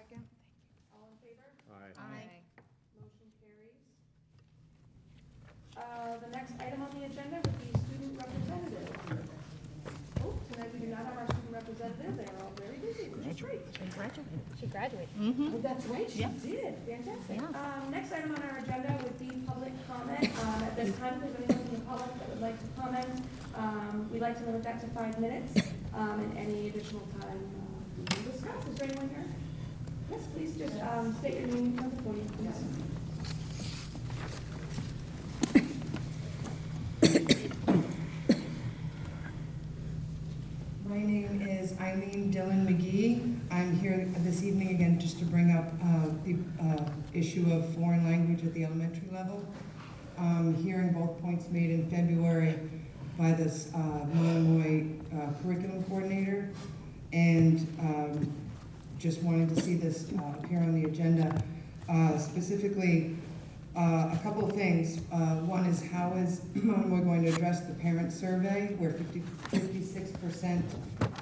Second. All in favor? Aye. Motion carries. The next item on the agenda would be student representative. Oh, tonight we do not have our student representative. They are all very busy, which is great. She graduated. Oh, that's right, she Yeah. did. Fantastic. Yeah. Next item on our agenda would be public comment. At this time, if there's anyone from the public that would like to comment, we'd like to limit that to 5 minutes, and any additional time we can discuss. Is there anyone here? Yes, please just state your name and come before you, please. My name is Eileen Dillon McGee. I'm here this evening again just to bring up the issue of foreign language at the elementary level. Hearing both points made in February by this Monomoy curriculum coordinator, and just wanting to see this appear on the agenda. Specifically, a couple of things. One is, how is Monomoy going to address the parent survey, where 56%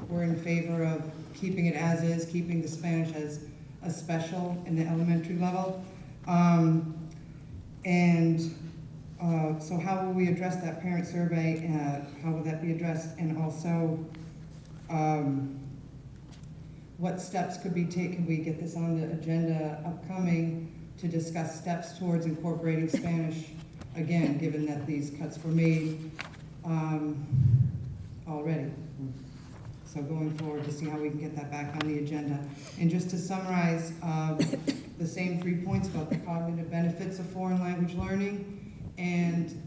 were in favor of keeping it as is, keeping the Spanish as a special in the elementary level? So how will we address that parent survey? How will that be addressed? And also, what steps could be taken? Can we get this on the agenda upcoming to discuss steps towards incorporating Spanish, again, given that these cuts were made already? So going forward, to see how we can get that back on the agenda. And just to summarize, the same 3 points about the cognitive benefits of foreign language learning. And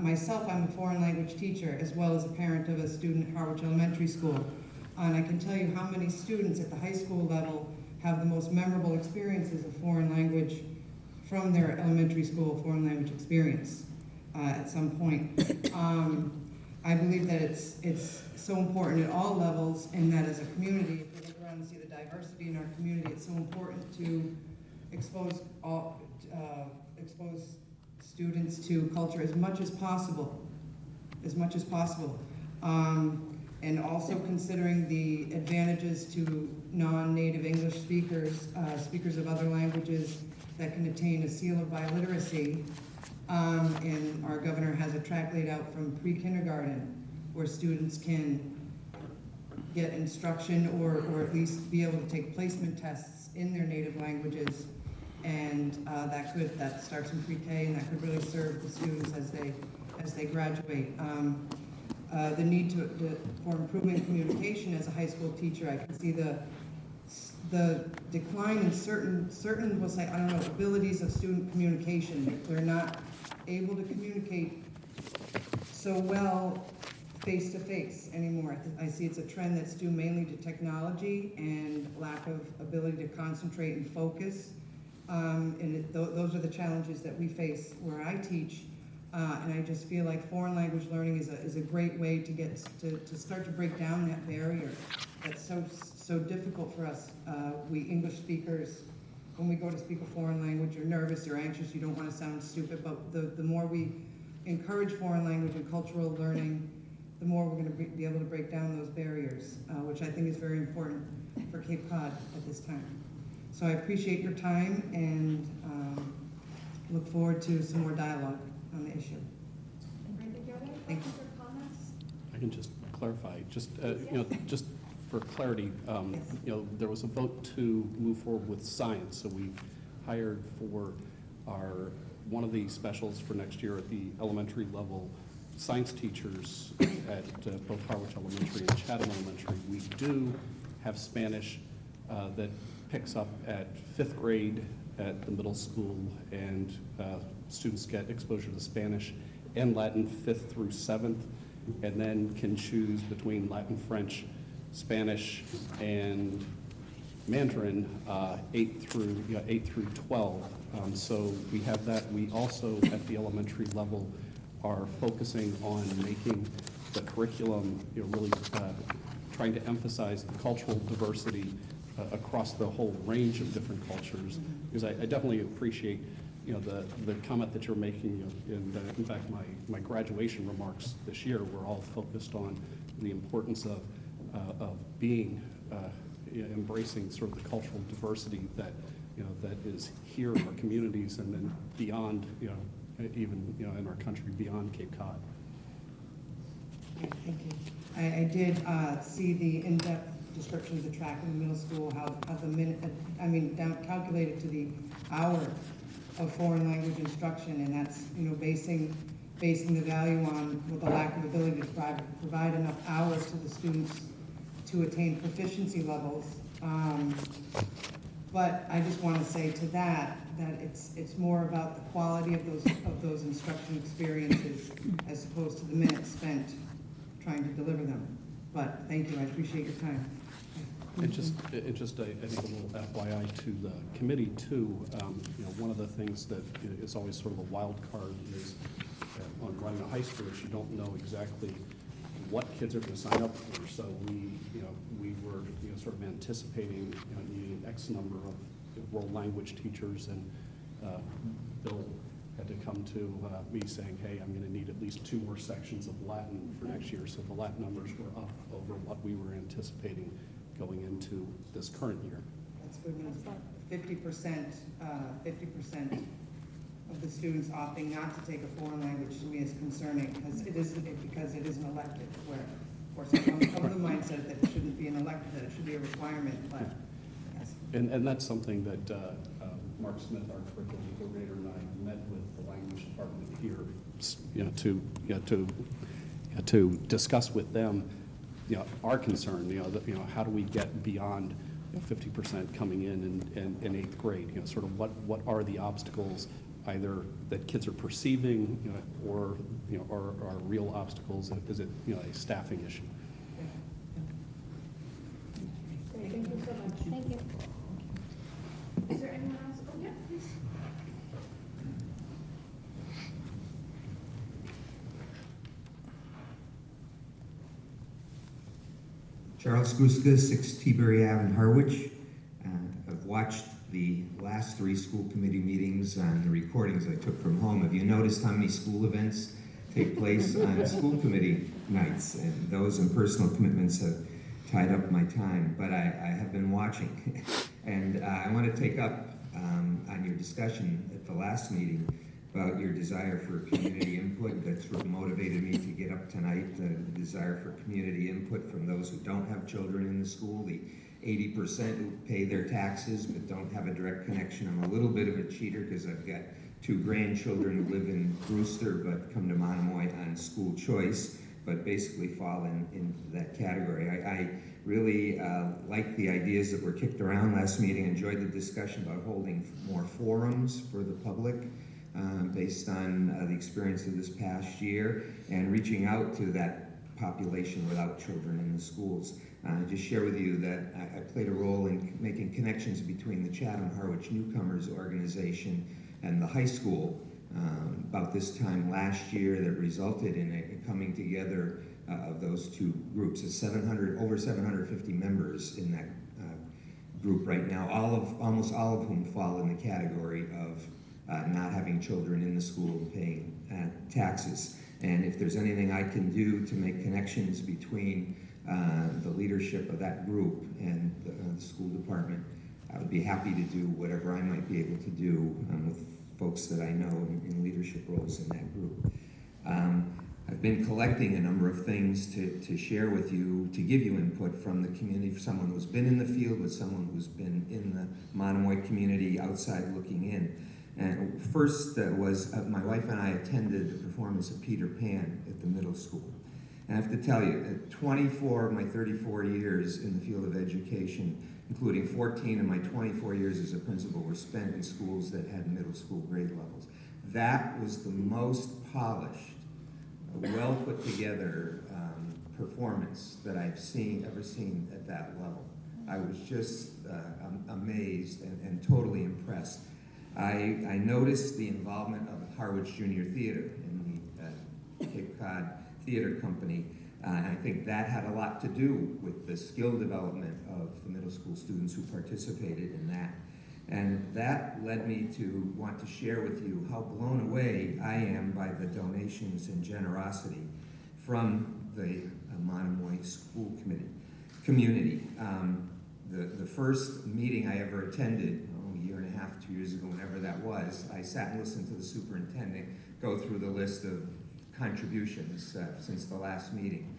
myself, I'm a foreign language teacher, as well as a parent of a student at Harwich Elementary School. And I can tell you how many students at the high school level have the most memorable experiences of foreign language from their elementary school foreign language experience at some point. I believe that it's so important at all levels, and that as a community, if we look around and see the diversity in our community, it's so important to expose students to culture as much as possible, and also considering the advantages to non-native English speakers, speakers of other languages that can attain a seal of biliteracy. And our governor has a track laid out from pre-kindergarten where students can get instruction or at least be able to take placement tests in their native languages. And that starts in pre-K, and that could really serve the students as they graduate. The need for improvement in communication as a high school teacher, I can see the decline in certain, we'll say, I don't know, abilities of student communication. They're not able to communicate so well face-to-face anymore. I see it's a trend that's due mainly to technology and lack of ability to concentrate and focus. Those are the challenges that we face where I teach. And I just feel like foreign language learning is a great way to get to start to break down that barrier that's so difficult for us. We English speakers, when we go to speak a foreign language, you're nervous, you're anxious, you don't want to sound stupid, but the more we encourage foreign language and cultural learning, the more we're going to be able to break down those barriers, which I think is very important for Cape Cod at this time. So I appreciate your time and look forward to some more dialogue on the issue. Thank you. I can just clarify, just just for clarity, there was a vote to move forward with science, so we've hired for one of the specials for next year at the elementary level, science teachers at both Harwich Elementary and Chatham Elementary. We do have Spanish that picks up at 5th grade at the middle school, and students get exposure to Spanish and Latin 5th through 7th, and then can choose between Latin, French, Spanish, and Mandarin 8 through 12. So we have that. We also, at the elementary level, are focusing on making the curriculum really trying to emphasize the cultural diversity across the whole range of different cultures, because I definitely appreciate the comment that you're making, and in fact my graduation remarks this year were all focused on the importance of being embracing sort of the cultural diversity that, that is here in our communities and then beyond, even, in our country beyond Cape Cod. Thank you. I did see the in-depth description of the track in the middle school, how the minute, down calculated to the hour of foreign language instruction, and that's, basing the value on with the lack of ability to provide enough hours to the students to attain proficiency levels. But I just want to say to that it's more about the quality of those instruction experiences as opposed to the minutes spent trying to deliver them. But thank you, I appreciate your time. I think a little FYI to the committee too. One of the things that is always sort of a wild card is on running a high school is you don't know exactly what kids are going to sign up for. So we were sort of anticipating needing X number of world language teachers, and Bill had to come to me saying, hey, I'm going to need at least 2 more sections of Latin for next year. So the Latin numbers were up over what we were anticipating going into this current year. That's good news. 50% of the students opting not to take a foreign language to me is concerning, because it is an elective, where, of course, I'm of the mindset that it shouldn't be an elective, that it should be a requirement, but yes. And that's something that Mark Smith, our curriculum coordinator, and I met with the language department here, to discuss with them, our concern, how do we get beyond 50% coming in 8th grade? Sort of what are the obstacles, either that kids are perceiving, or are real obstacles? Is it a staffing issue? Thank you so much. Thank you. Is there anyone else? Oh, yeah, please. Charles Guska, 6 T-Berry Ave in Harwich. I've watched the last 3 school committee meetings on the recordings I took from home. Have you noticed how many school events take place on school committee nights? And those and personal commitments have tied up my time, but I have been watching. And I want to take up on your discussion at the last meeting about your desire for community input. That's what motivated me to get up tonight, the desire for community input from those who don't have children in the school, the 80% who pay their taxes but don't have a direct connection. I'm a little bit of a cheater because I've got 2 grandchildren who live in Brewster but come to Monomoy on school choice, but basically fall into that category. I really like the ideas that were kicked around last meeting, enjoyed the discussion about holding more forums for the public based on the experience of this past year, and reaching out to that population without children in the schools. Just share with you that I played a role in making connections between the Chatham-Harwich Newcomers organization and the high school about this time last year, that resulted in a coming together of those 2 groups. It's over 750 members in that group right now, almost all of whom fall in the category of not having children in the school and paying taxes. And if there's anything I can do to make connections between the leadership of that group and the school department, I would be happy to do whatever I might be able to do with folks that I know in leadership roles in that group. I've been collecting a number of things to share with you, to give you input from the community, for someone who's been in the field, with someone who's been in the Monomoy community outside looking in. And first was my wife and I attended the performance of Peter Pan at the middle school. And I have to tell you, 24 of my 34 years in the field of education, including 14 of my 24 years as a principal, were spent in schools that had middle school grade levels. That was the most polished, well put together performance that I've ever seen at that level. I was just amazed and totally impressed. I noticed the involvement of Harwich Junior Theater in the Cape Cod Theater Company. And I think that had a lot to do with the skill development of the middle school students who participated in that. And that led me to want to share with you how blown away I am by the donations and generosity from the Monomoy School Committee community. The first meeting I ever attended, a year and a half, 2 years ago, whenever that was, I sat and listened to the superintendent go through the list of contributions since the last meeting.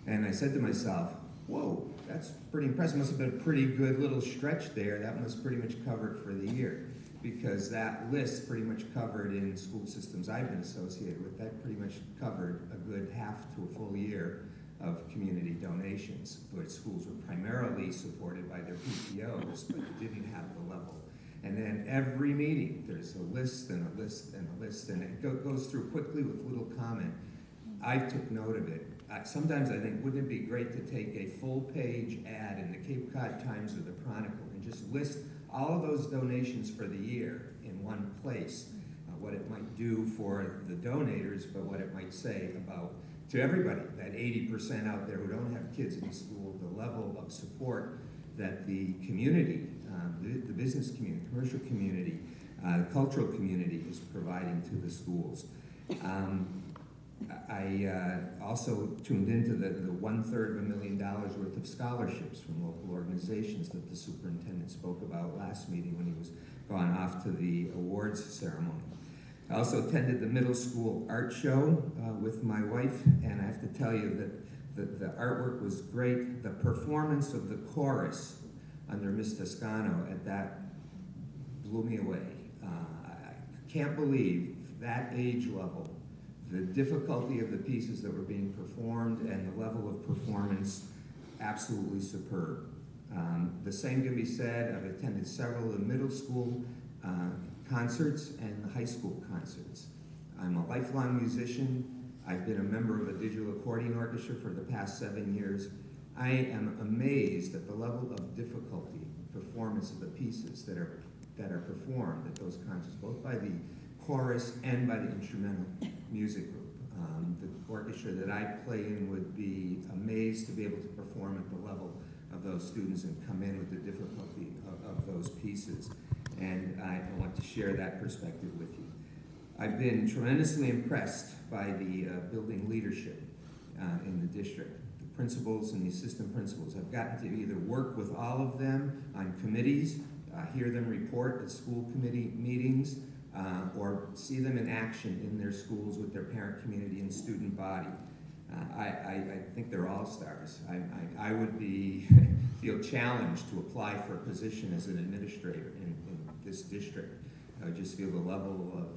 And I said to myself, whoa, that's pretty impressive. Must have been a pretty good little stretch there. That must pretty much cover it for the year, because that list pretty much covered in school systems I've been associated with. That pretty much covered a good half to a full year of community donations, where schools were primarily supported by their PTOs, but didn't have the level. And then every meeting, there's a list and a list and a list, and it goes through quickly with little comment. I took note of it. Sometimes I think, wouldn't it be great to take a full-page ad in the Cape Cod Times or the Chronicle and just list all of those donations for the year in one place, what it might do for the donators, but what it might say about, to everybody, that 80% out there who don't have kids in school, the level of support that the community, the business community, commercial community, the cultural community is providing to the schools. I also tuned into the $250,000 worth of scholarships from local organizations that the superintendent spoke about last meeting when he was gone off to the awards ceremony. I also attended the middle school art show with my wife, and I have to tell you that the artwork was great. The performance of the chorus under Ms. Toscano at that blew me away. I can't believe that age level, the difficulty of the pieces that were being performed and the level of performance, absolutely superb. The same can be said, I've attended several of the middle school concerts and the high school concerts. I'm a lifelong musician. I've been a member of a digital accordion orchestra for the past 7 years. I am amazed at the level of difficulty, performance of the pieces that are performed at those concerts, both by the chorus and by the instrumental music group. The orchestra that I play in would be amazed to be able to perform at the level of those students and come in with the difficulty of those pieces. And I want to share that perspective with you. I've been tremendously impressed by the building leadership in the district. The principals and the assistant principals. I've gotten to either work with all of them on committees, hear them report at school committee meetings, or see them in action in their schools with their parent community and student body. I think they're all stars. I would feel challenged to apply for a position as an administrator in this district. I would just feel the level of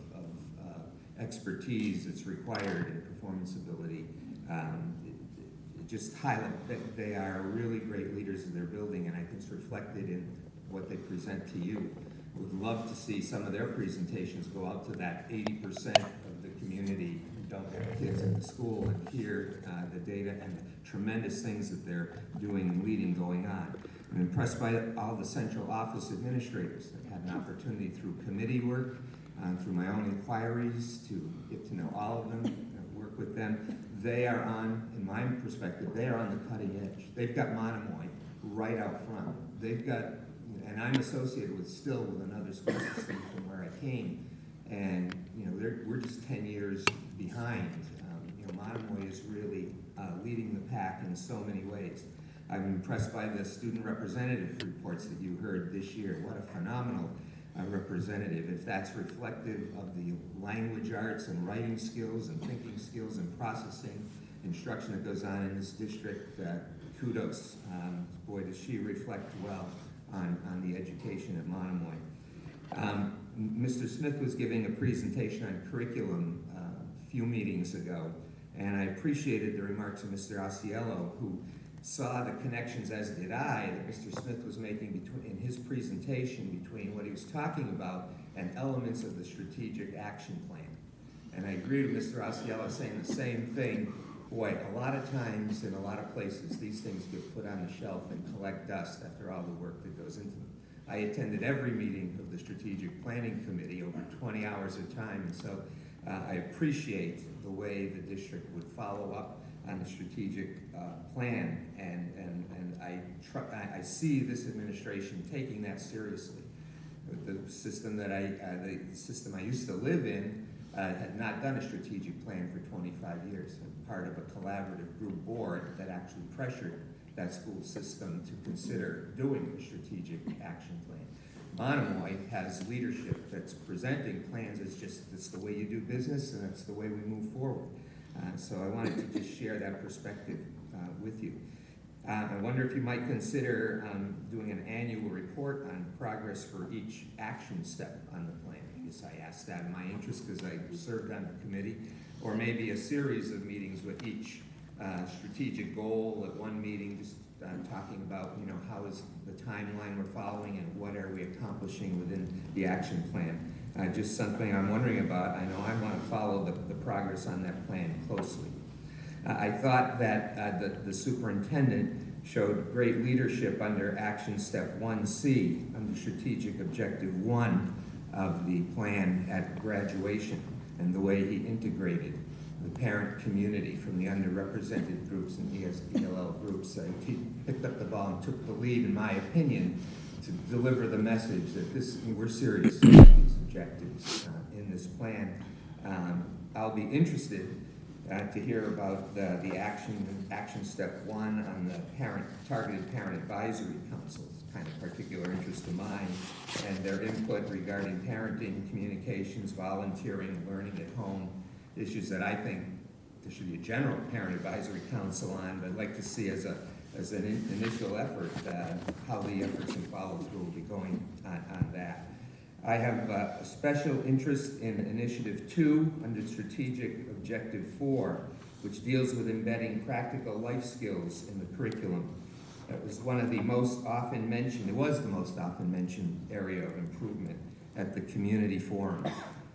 expertise that's required and performance ability. It just highlight that they are really great leaders of their building, and I think it's reflected in what they present to you. Would love to see some of their presentations go out to that 80% of the community who don't have kids in the school and hear the data and the tremendous things that they're doing and leading going on. I'm impressed by all the central office administrators. I've had an opportunity through committee work, through my own inquiries, to get to know all of them, work with them. They are on, in my perspective, they are on the cutting edge. They've got Monomoy right out front. They've got, and I'm associated with another school system from where I came, and we're just 10 years behind. Monomoy is really leading the pack in so many ways. I'm impressed by the student representative reports that you heard this year. What a phenomenal representative. If that's reflective of the language arts and writing skills and thinking skills and processing instruction that goes on in this district, kudos. Boy, does she reflect well on the education at Monomoy. Mr. Smith was giving a presentation on curriculum a few meetings ago, and I appreciated the remarks of Mr. Osceola, who saw the connections, as did I, that Mr. Smith was making in his presentation between what he was talking about and elements of the strategic action plan. And I agree with Mr. Osceola saying the same thing. Boy, a lot of times in a lot of places, these things get put on the shelf and collect dust after all the work that goes into them. I attended every meeting of the Strategic Planning Committee, over 20 hours of time, and so I appreciate the way the district would follow up on the strategic plan, and I see this administration taking that seriously. The system I used to live in had not done a strategic plan for 25 years. I'm part of a collaborative group board that actually pressured that school system to consider doing a strategic action plan. Monomoy has leadership that's presenting plans as just, it's the way you do business and that's the way we move forward. So I wanted to just share that perspective with you. I wonder if you might consider doing an annual report on progress for each action step on the plan. I guess I asked that in my interest because I served on the committee, or maybe a series of meetings with each strategic goal at one meeting, just talking about, you know, how is the timeline we're following and what are we accomplishing within the action plan. Just something I'm wondering about. I know I want to follow the progress on that plan closely. I thought that the superintendent showed great leadership under Action Step 1C, under Strategic Objective 1 of the plan at graduation, and the way he integrated the parent community from the underrepresented groups and ELL groups. He picked up the ball and took the lead, in my opinion, to deliver the message that we're serious about these objectives in this plan. I'll be interested to hear about the action step 1 on the targeted parent advisory councils, kind of particular interest of mine, and their input regarding parenting, communications, volunteering, learning at home, issues that I think there should be a general parent advisory council on, but I'd like to see as an initial effort how the efforts and follow-through will be going on that. I have a special interest in Initiative 2 under Strategic Objective 4, which deals with embedding practical life skills in the curriculum. It was one of the most often mentioned, it was the most often mentioned area of improvement at the community forum.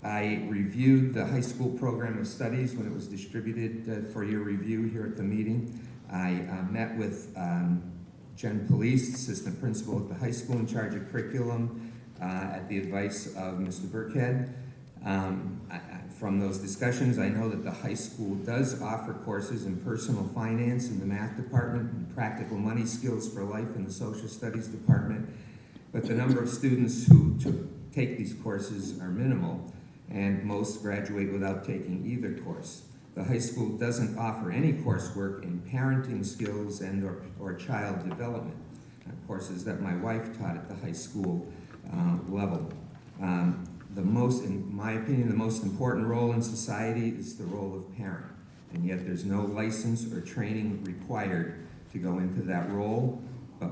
I reviewed the high school program of studies when it was distributed for your review here at the meeting. I met with Jen Police, assistant principal at the high school in charge of curriculum, at the advice of Mr. Burkhead. From those discussions, I know that the high school does offer courses in personal finance in the math department and practical money skills for life in the social studies department, but the number of students who take these courses are minimal, and most graduate without taking either course. The high school doesn't offer any coursework in parenting skills and or child development, courses that my wife taught at the high school level. In my opinion, the most important role in society is the role of parent, and yet there's no license or training required to go into that role, but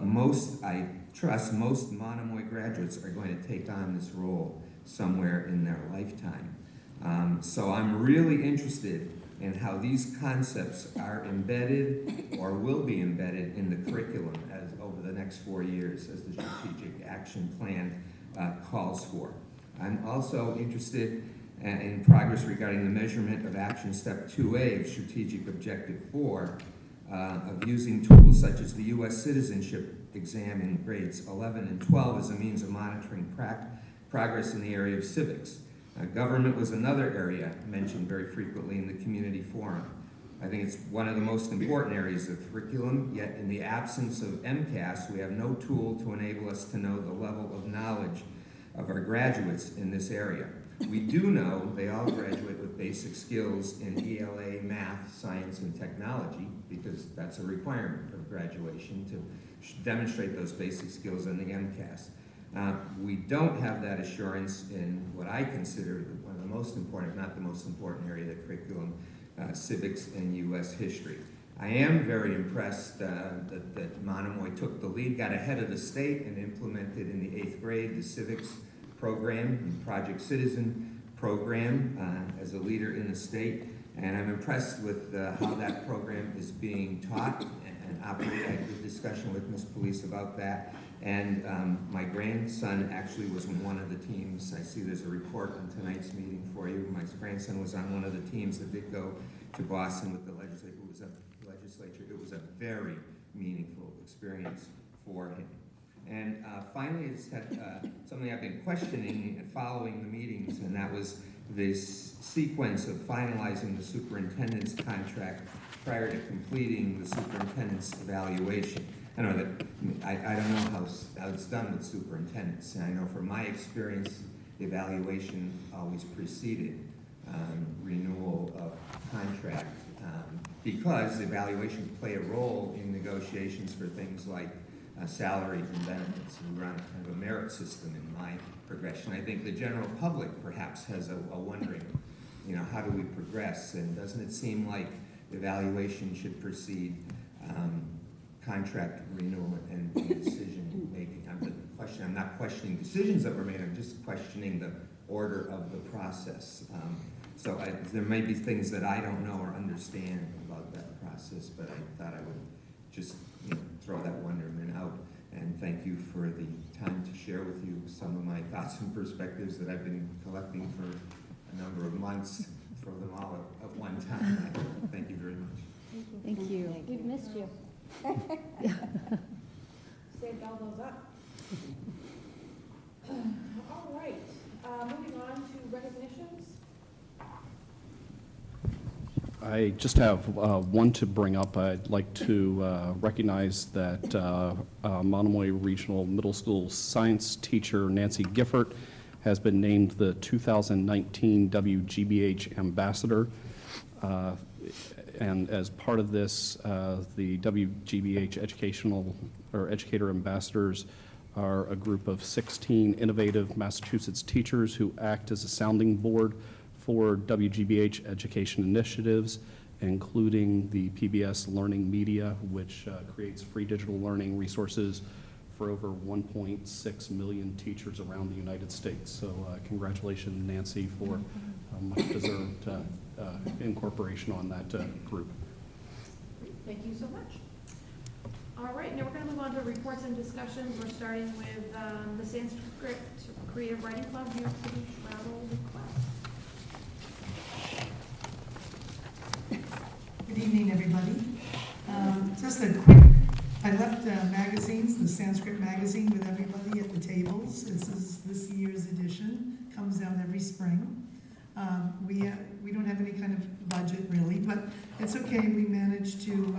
I trust most Monomoy graduates are going to take on this role somewhere in their lifetime. So I'm really interested in how these concepts are embedded or will be embedded in the curriculum over the next 4 years as the strategic action plan calls for. I'm also interested in progress regarding the measurement of Action Step 2A of Strategic Objective 4 of using tools such as the U.S. citizenship exam in grades 11 and 12 as a means of monitoring progress in the area of civics. Government was another area mentioned very frequently in the community forum. I think it's one of the most important areas of curriculum, yet in the absence of MCAS, we have no tool to enable us to know the level of knowledge of our graduates in this area. We do know they all graduate with basic skills in ELA, math, science, and technology, because that's a requirement of graduation to demonstrate those basic skills in the MCAS. We don't have that assurance in what I consider one of the most important, if not the most important area of the curriculum, civics and U.S. history. I am very impressed that Monomoy took the lead, got ahead of the state, and implemented in the 8th grade the civics program and Project Citizen program as a leader in the state. And I'm impressed with how that program is being taught and operated. I had a good discussion with Ms. Police about that. And my grandson actually was in one of the teams. I see there's a report on tonight's meeting for you. My grandson was on one of the teams that did go to Boston with the legislature. It was a very meaningful experience for him. And finally, I just had something I've been questioning and following the meetings, and that was this sequence of finalizing the superintendent's contract prior to completing the superintendent's evaluation. I don't know how it's done with superintendents, and I know from my experience, the evaluation always preceded renewal of contract, because evaluation can play a role in negotiations for things like salary and benefits. And we're on kind of a merit system in my progression. I think the general public perhaps has a wondering, how do we progress? And doesn't it seem like evaluation should precede contract renewal and decision making? I'm not questioning decisions that were made. I'm just questioning the order of the process. So there may be things that I don't know or understand about that process, but I thought I would just throw that wonderment out. And thank you for the time to share with you some of my thoughts and perspectives that I've been collecting for a number of months. Throw them all at one time. Thank you very much. Thank you. We've missed you. Saved all those up. All right, moving on to recognitions. I just have one to bring up. I'd like to recognize that Monomoy Regional Middle School science teacher Nancy Gifford has been named the 2019 WGBH Ambassador. And as part of this, the WGBH Educator Ambassadors are a group of 16 innovative Massachusetts teachers who act as a sounding board for WGBH education initiatives, including the PBS Learning Media, which creates free digital learning resources for over 1.6 million teachers around the United States. So congratulations, Nancy, for much deserved incorporation on that group. Thank you so much. All right, now we're going to move on to reports and discussions. We're starting with the Sanskrit Creative Writing Club New York City travel request. Good evening, everybody. Just a quick, I left magazines, the Sanskrit magazine, with everybody at the tables. This is this year's edition, comes out every spring. We don't have any kind of budget really, but it's okay. We managed to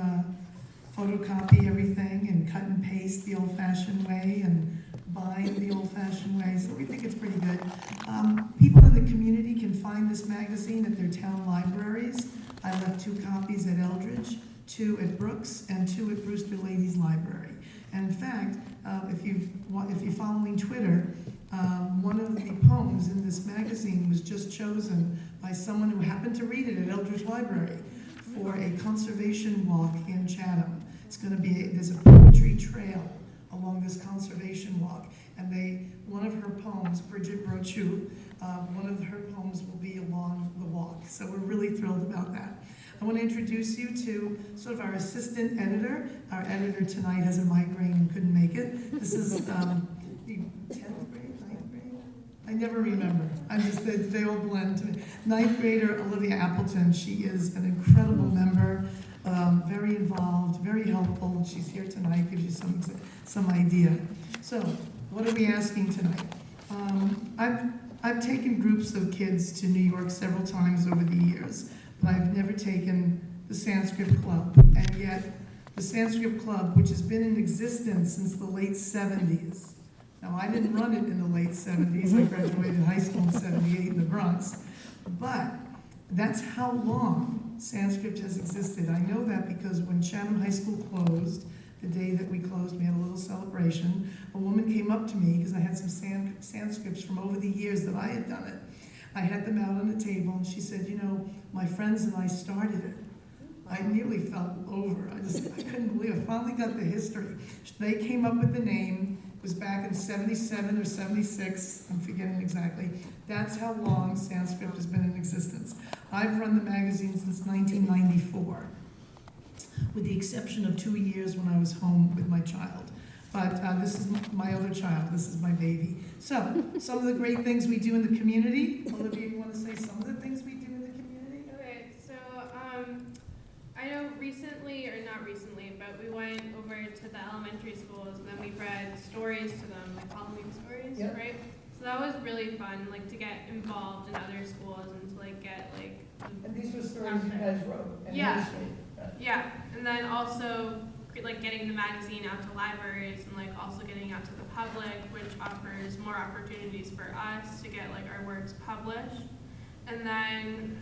photocopy everything and cut and paste the old-fashioned way and bind the old-fashioned way, so we think it's pretty good. People in the community can find this magazine at their town libraries. I left 2 copies at Eldridge, 2 at Brooks, and 2 at Brewster Ladies Library. And in fact, if you're following Twitter, one of the poems in this magazine was just chosen by someone who happened to read it at Eldridge Library for a conservation walk in Chatham. It's going to be, there's a poetry trail along this conservation walk, and one of her poems, Bridget Brochu, one of her poems will be along the walk. So we're really thrilled about that. I want to introduce you to sort of our assistant editor. Our editor tonight has a migraine and couldn't make it. This is the 10th grade, 9th grade? I never remember. They all blend to me. 9th grader Olivia Appleton. She is an incredible member, very involved, very helpful. She's here tonight, gives you some idea. So, what are we asking tonight? I've taken groups of kids to New York several times over the years, but I've never taken the Sanskrit Club. And yet, the Sanskrit Club, which has been in existence since the late 70s. Now, I didn't run it in the late 70s. I graduated high school in 78 in the Bronx. But that's how long Sanskrit has existed. I know that because when Chatham High School closed, the day that we closed, we had a little celebration. A woman came up to me, because I had some Sanskrits from over the years that I had done it. I had them out on the table, and she said, my friends and I started it. I nearly fell over. I couldn't believe it. I finally got the history. They came up with the name. It was back in 77 or 76. I'm forgetting exactly. That's how long Sanskrit has been in existence. I've run the magazine since 1994. With the exception of 2 years when I was home with my child. But this is my other child. This is my baby. So, some of the great things we do in the community. Olivia, you want to say some of the things we do in the community? Okay, so I know recently, or not recently, but we went over to the elementary schools and then we read stories to them, like Halloween stories, Yep. right? So that was really fun, like to get involved in other schools and to like get like. And these were stories you guys wrote. And Yeah. history. Yeah, and then also like getting the magazine out to libraries and like also getting out to the public, which offers more opportunities for us to get like our works published. And then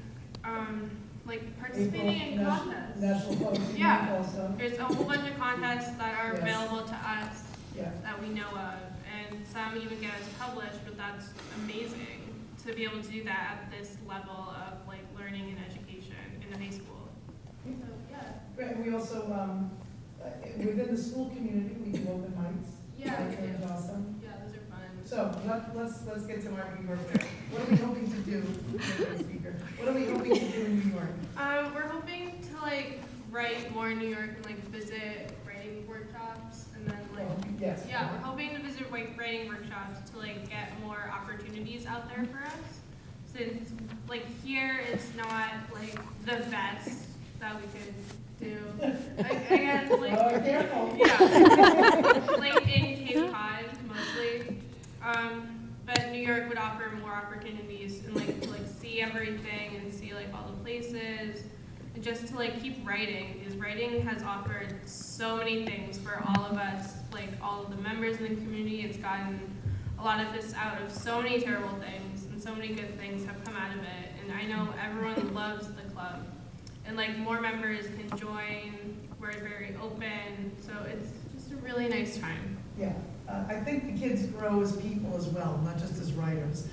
like participating in contests. National Poetry Yeah. Week also. There's a whole bunch of contests that are Yes. available to us Yeah. that we know of, and some even get us published, but that's amazing to be able to do that at this level of like learning and education in the high school. So, yeah. Great, and we also, within the school community, we do open mics. Yeah, we Which do. is awesome. Yeah, those are fun. So, let's get to our New York trip. What are we hoping to do, Mr. Speaker? What are we hoping to do in New York? We're hoping to like write more in New York and like visit writing workshops and then like Yes. yeah, we're hoping to visit writing workshops to like get more opportunities out there for us. Since like here it's not like the best that we could do. I guess like Oh, careful. yeah, like in Cape Cod mostly. But New York would offer more opportunities and like to like see everything and see like all the places. And just to like keep writing, because writing has offered so many things for all of us, like all of the members in the community. It's gotten a lot of us out of so many terrible things, and so many good things have come out of it. And I know everyone loves the club, and like more members can join. We're very open, so it's just a really nice time. Yeah, I think the kids grow as people as well, not just as writers.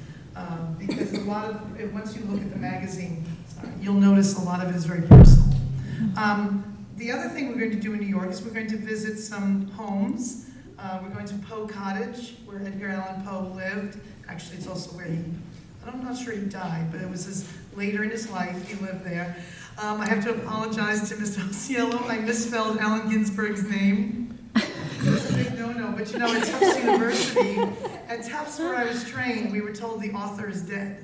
Because a lot of, once you look at the magazine, you'll notice a lot of it is very personal. The other thing we're going to do in New York is we're going to visit some homes. We're going to Poe Cottage, where Edgar Allan Poe lived. Actually, it's also where I'm not sure he died, but it was later in his life, he lived there. I have to apologize to Mr. Osiello. I misspelled Allen Ginsberg's name. It's a big no-no, but you know, at Tufts University, at Tufts where I was trained, we were told the author is dead.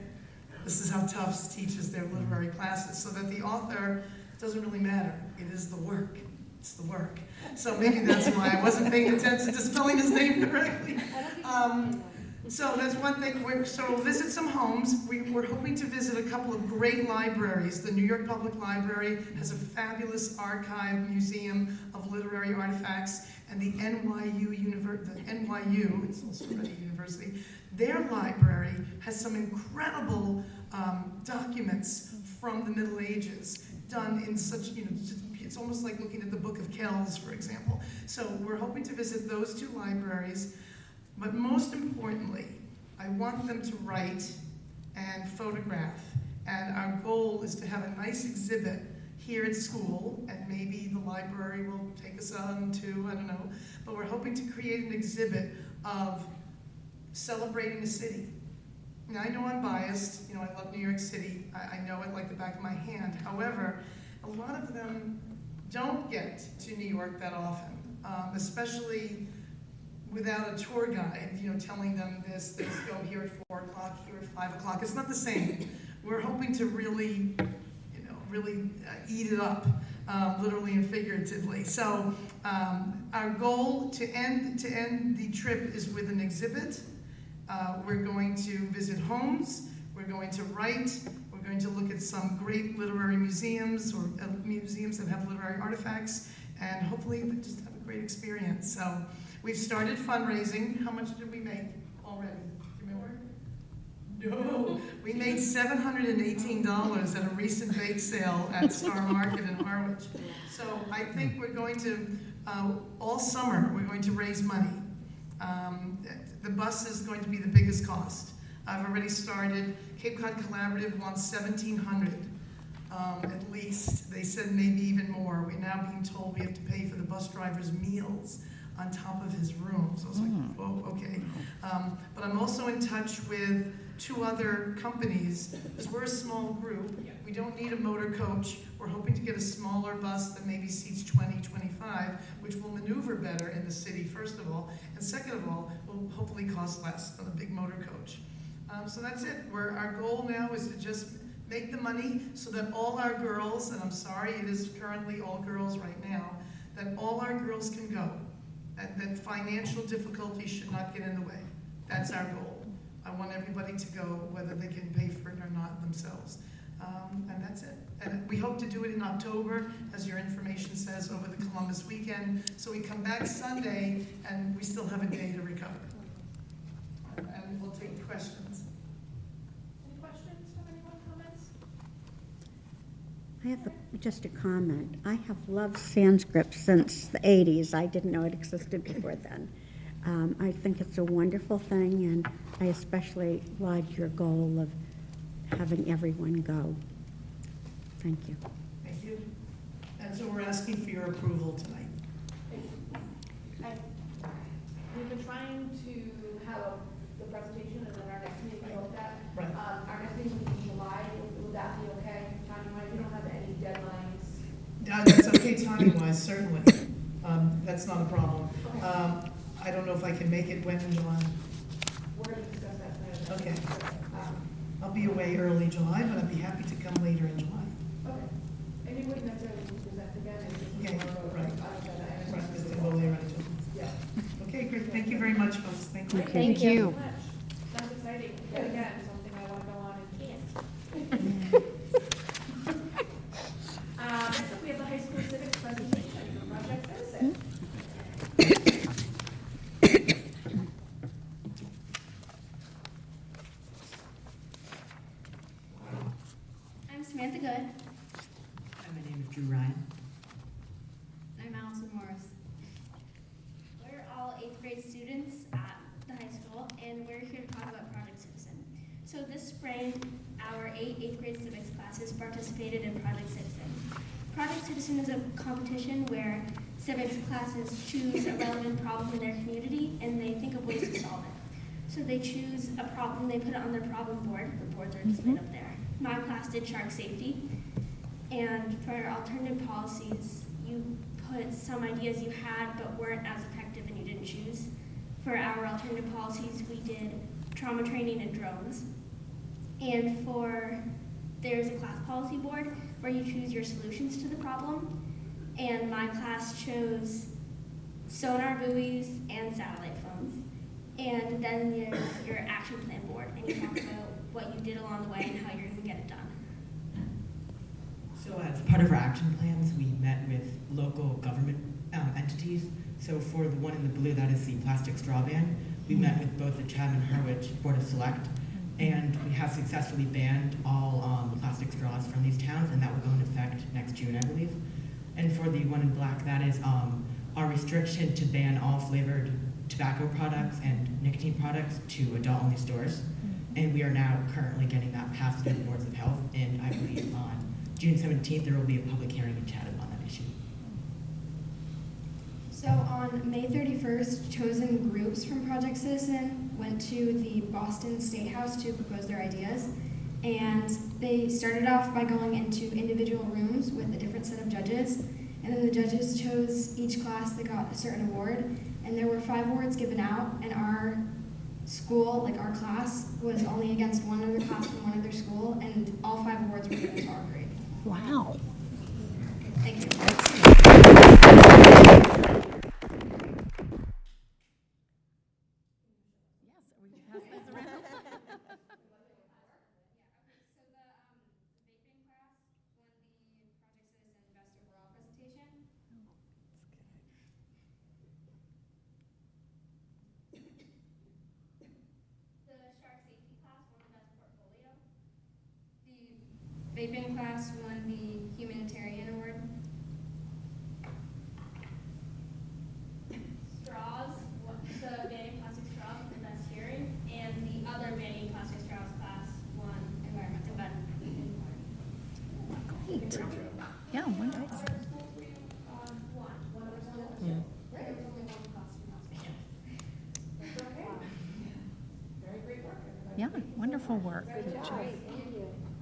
This is how Tufts teaches their literary classes, so that the author doesn't really matter. It is the work. It's the work. So maybe that's why I wasn't paying attention to spelling his name correctly. So that's one thing. So we'll visit some homes. We're hoping to visit a couple of great libraries. The New York Public Library has a fabulous archive museum of literary artifacts, and the NYU, it's also a university, their library has some incredible documents from the Middle Ages done in such, it's almost like looking at the Book of Kells, for example. So we're hoping to visit those two libraries. But most importantly, I want them to write and photograph. And our goal is to have a nice exhibit here at school, and maybe the library will take us on to, I don't know, but we're hoping to create an exhibit of celebrating the city. Now, I know I'm biased, I love New York City, I know it like the back of my hand. However, a lot of them don't get to New York that often, especially without a tour guide, telling them this, go here at 4 o'clock, here at 5 o'clock. It's not the same. We're hoping to really, really eat it up, literally and figuratively. So our goal to end the trip is with an exhibit. We're going to visit homes. We're going to write. We're going to look at some great literary museums or museums that have literary artifacts, and hopefully just have a great experience. So we've started fundraising. How much did we make already? Do you remember? No. We made $718 at a recent bake sale at Star Market in Harwich. So I think we're going to, all summer, we're going to raise money. The bus is going to be the biggest cost. I've already started. Cape Cod Collaborative wants $1,700 at least. They said maybe even more. We're now being told we have to pay for the bus driver's meals on top of his room. So I was like, whoa, okay. But I'm also in touch with 2 other companies, because we're a small group. We don't need a motor coach. We're hoping to get a smaller bus that maybe seats 20, 25, which will maneuver better in the city, first of all. And second of all, will hopefully cost less than a big motor coach. So that's it. Our goal now is to just make the money so that all our girls, and I'm sorry, it is currently all girls right now, that all our girls can go. That financial difficulty should not get in the way. That's our goal. I want everybody to go, whether they can pay for it or not themselves. And that's it. And we hope to do it in October, as your information says, over the Columbus weekend. So we come back Sunday, and we still have a day to recover. And we'll take questions. Any questions from anyone, comments? I just a comment. I have loved Sanskrit since the 80s. I didn't know it existed before then. I think it's a wonderful thing, and I especially laud your goal of having everyone go. Thank you. Thank you. And so we're asking for your approval tonight. We've been trying to have the presentation and then our next meeting be looked at. Right. Our next meeting will be in July. Would that be okay? Timing-wise, we don't have any deadlines. That's okay timing-wise, certainly. That's not a problem. Okay. I don't know if I can make it when in July. We're going to discuss that later. Okay. I'll be away early July, but I'd be happy to come later in July. Okay. And you wouldn't necessarily present again, it's just Okay, more of a- right. I Right, just to go there and do. Yeah. Okay, great. Thank you very much, folks. Thank you. Thank you so much. That's exciting. Yet again, something I want to go on and can't. Next up, we have the high school civics presentation from Project Citizen. I'm Samantha Good. Hi, my name is Drew Ryan. I'm Allison Morris. We're all 8th grade students at the high school, and we're here to talk about Project Citizen. So this spring, our 8th grade civics classes participated in Project Citizen. Project Citizen is a competition where civics classes choose a relevant problem in their community, and they think of ways to solve it. So they choose a problem, they put it on their problem board. The boards are displayed up there. My class did shark safety. And for alternative policies, you put some ideas you had but weren't as effective and you didn't choose. For our alternative policies, we did trauma training and drones. And there's a class policy board where you choose your solutions to the problem. And my class chose sonar buoys and satellite phones. And then there's your action plan board, and you talk about what you did along the way and how you're going to get it done. So as part of our action plans, we met with local government entities. So for the one in the blue, that is the plastic straw ban, we met with both the Chatham and Harwich Board of Select, and we have successfully banned all plastic straws from these towns, and that will go into effect next June, I believe. And for the one in black, that is our restriction to ban all flavored tobacco products and nicotine products to adult-only stores. And we are now currently getting that passed through the boards of health, and I believe on June 17th, there will be a public hearing in Chatham on that issue. So on May 31st, chosen groups from Project Citizen went to the Boston State House to propose their ideas. And they started off by going into individual rooms with a different set of judges. And then the judges chose each class that got a certain award. And there were 5 awards given out, and our school, like our class, was only against one other class from one other school, and all 5 awards were given to our grade. Wow. Thank you. So the vaping class won the Project Citizen Best Overall presentation. The shark safety class won the best portfolio. The vaping class won the humanitarian award. Straws, the banning plastic straws won the best hearing, and the other banning plastic straws class won environment. Great. Yeah, wonderful. One other school for you, one other school? Yeah. Right, there was only one class from that school. That's okay. Very great work, everybody. Yeah, wonderful work. Good job.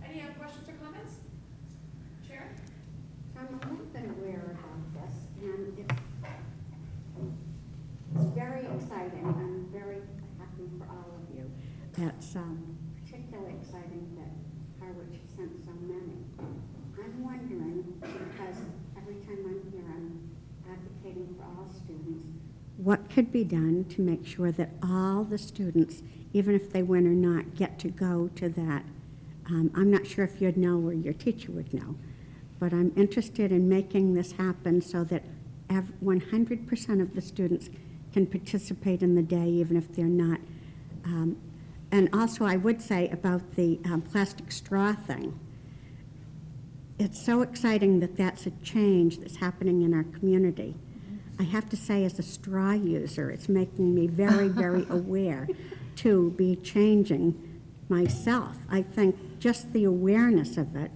Any other questions or comments? Sharon? I'm a little bit aware about this, and it's very exciting. I'm very happy for all of you. That's particularly exciting that Harwich sent so many. I'm wondering, because every time I'm here, I'm advocating for all students, what could be done to make sure that all the students, even if they win or not, get to go to that? I'm not sure if you'd know or your teacher would know, but I'm interested in making this happen so that 100% of the students can participate in the day, even if they're not. And also, I would say about the plastic straw thing, it's so exciting that that's a change that's happening in our community. I have to say, as a straw user, it's making me very, very aware to be changing myself. I think just the awareness of it,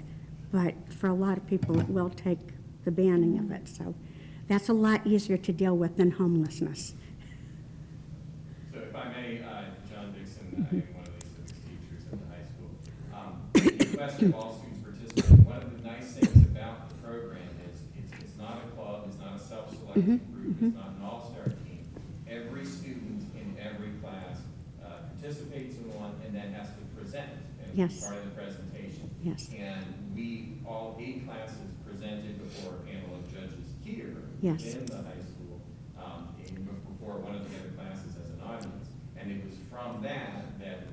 but for a lot of people, it will take the banning of it. So that's a lot easier to deal with than homelessness. So if I may, John Dixon, I am one of these civics teachers at the high school. The question of all students participating, one of the nice things about the program is it's not a club, it's not a self-selected group, it's not an all-star team. Every student in every class participates in one and then has to present as Yes. part of the presentation. Yes. And we, all 8 classes presented before a panel of judges here Yes. in the high school, before one of the other classes as an audience. And it was from that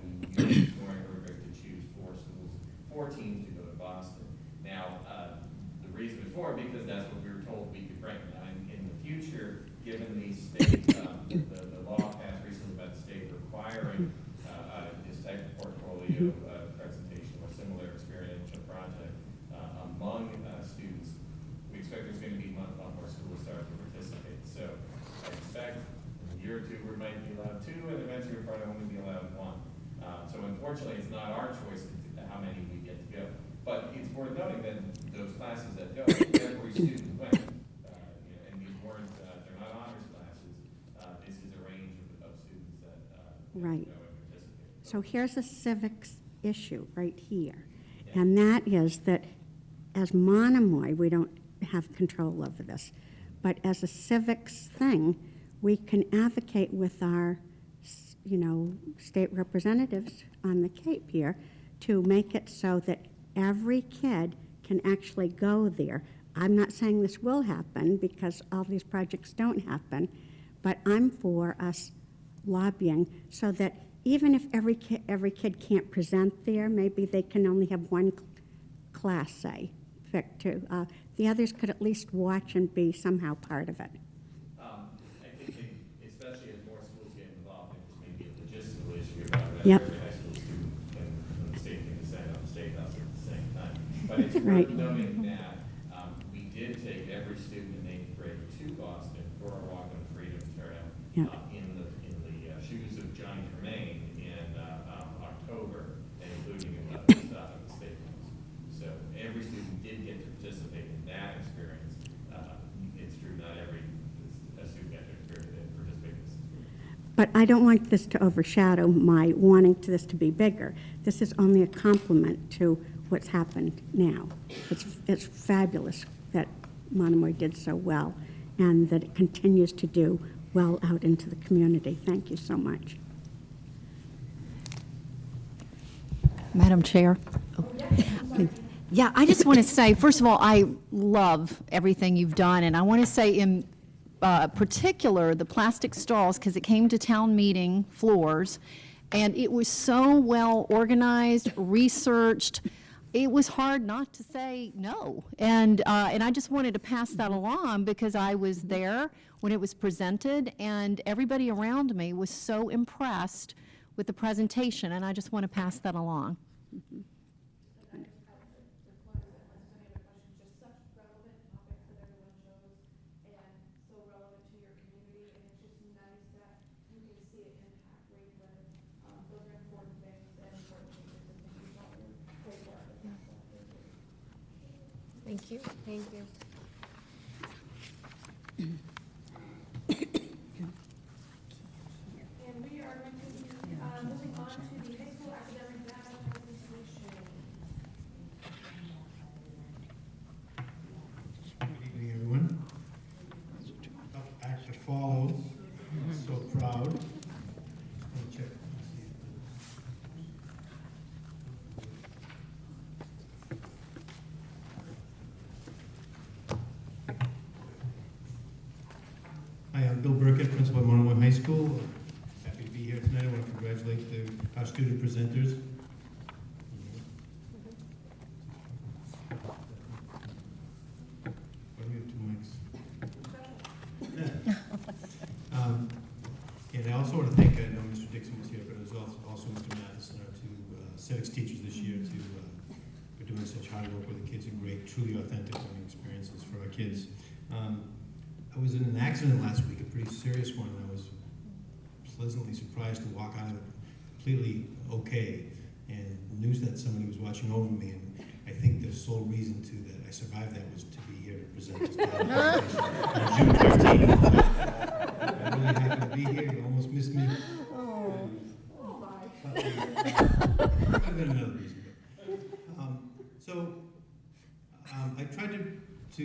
we used the scoring rubric to choose 4 schools, 4 teams to go to Boston. Now, the reason before, because that's what we were told we could bring. Now, in the future, given the state, the law passed recently by the state requiring this type of portfolio presentation or similar experiential project among students, we expect there's going to be a lot more schools starting to participate. So I expect in a year or 2 we might be allowed 2, and eventually we'll probably only be allowed 1. So unfortunately, it's not our choice how many we get to go. But it's worth noting that those classes that go, every student went. And these weren't, they're not honors classes. This is a range of students that Right. go and participate. So here's a civics issue right here. And that is that as Monomoy, we don't have control over this. But as a civics thing, we can advocate with our, state representatives on the Cape here to make it so that every kid can actually go there. I'm not saying this will happen because all these projects don't happen, but I'm for us lobbying so that even if every kid can't present there, maybe they can only have one class, say, picked to. The others could at least watch and be somehow part of it. I think especially as more schools get involved, there's maybe a logistical issue about that. Yep. Every high school student and the state can decide on the state house at the same time. But it's Right. worth noting that we did take every student in 8th grade to Boston for our Walk on Freedom Trail Yep. in the shoes of Johnny Tremaine in October, and including in the stop at the state house. So every student did get to participate in that experience. It's true, not every student got to participate in this experience. But I don't want this to overshadow my wanting this to be bigger. This is only a compliment to what's happened now. It's fabulous that Monomoy did so well and that it continues to do well out into the community. Thank you so much. Madam Chair. Yeah, I just want to say, first of all, I love everything you've done, and I want to say in particular the plastic straws, because it came to town meeting floors, and it was so well organized, researched. It was hard not to say no, and I just wanted to pass that along because I was there when it was presented, and everybody around me was so impressed with the presentation, and I just want to pass that along. Thank you. Thank you. And we are going to be moving on to the high school academic data presentation. Good evening, everyone. Tough act to follow. So proud. Just want to check. Hi, I'm Bill Burkett, principal at Monomoy High School. Happy to be here tonight. I want to congratulate our student presenters. Why do we have 2 mics? And I also want to thank, I know Mr. Dixon was here, but it was also Mr. Matheson, our 2 civics teachers this year, good doing such hard work with the kids and great, truly authentic learning experiences for our kids. I was in an accident last week, a pretty serious one, and I was pleasantly surprised to walk out of it completely okay, and news that somebody was watching over me, and I think the sole reason that I survived that was to be here to present this presentation on June 15th. I'm really happy to be here. You almost missed me. I've got another reason. I tried to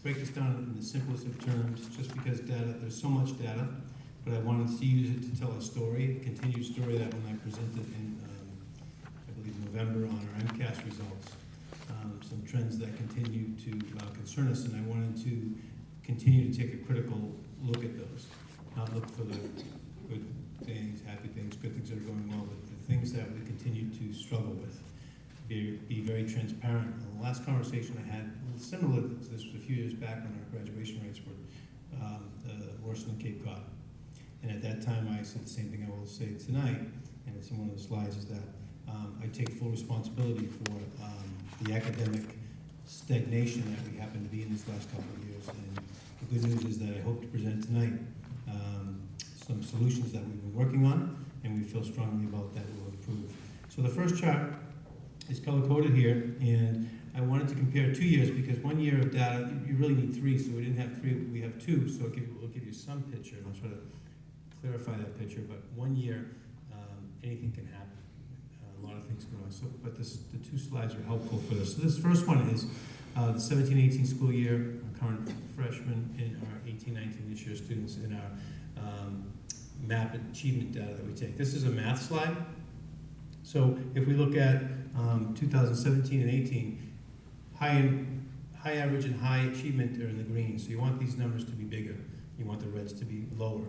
break this down in the simplest of terms, just because there's so much data, but I wanted to use it to tell a story, a continued story that when I presented in, I believe, November on our MCAS results, some trends that continue to concern us, and I wanted to continue to take a critical look at those, not look for the good things, happy things, good things that are going well, but the things that we continue to struggle with. Be very transparent. In the last conversation I had, similar to this a few years back when our graduation rates were worse than Cape Cod. And at that time I said the same thing I will say tonight, and it's in one of the slides, is that I take full responsibility for the academic stagnation that we happen to be in these last couple of years. And the good news is that I hope to present tonight some solutions that we've been working on, and we feel strongly about that will improve. So the first chart is color-coded here, and I wanted to compare 2 years, because 1 year of data, you really need 3, so we didn't have 3, we have 2, so we'll give you some picture, and I'll try to clarify that picture, but 1 year, anything can happen. A lot of things go on, but the 2 slides are helpful for this. So this first one is the 17-18 school year, our current freshmen, and our 18-19 this year students in our MAP achievement data that we take. This is a math slide. So if we look at 2017 and 18, high average and high achievement are in the green. So you want these numbers to be bigger. You want the reds to be lower.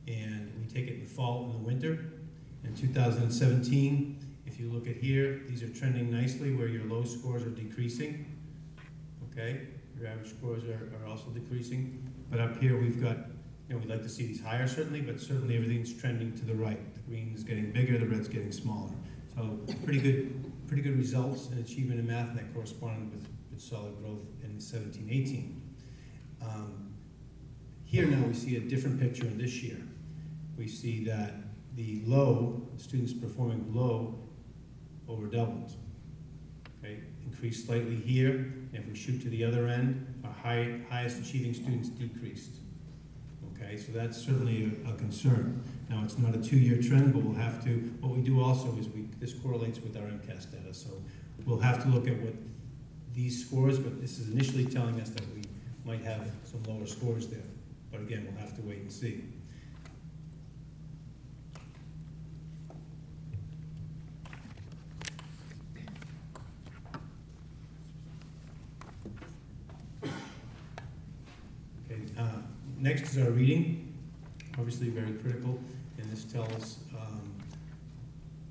And we take it in the fall and the winter. In 2017, if you look at here, these are trending nicely where your low scores are decreasing. Okay, your average scores are also decreasing. But up here we've got, we'd like to see these higher certainly, but certainly everything's trending to the right. The green is getting bigger, the red's getting smaller. So pretty good results in achievement in math, and that corresponded with solid growth in 17-18. Here now we see a different picture in this year. We see that the students performing low over doubled. Okay, increased slightly here, and if we shoot to the other end, our highest achieving students decreased. Okay, so that's certainly a concern. Now, it's not a 2-year trend, but we'll have to, what we do also is this correlates with our MCAS data, so we'll have to look at what these scores, but this is initially telling us that we might have some lower scores there. But again, we'll have to wait and see. Okay, next is our reading, obviously very critical, and this tells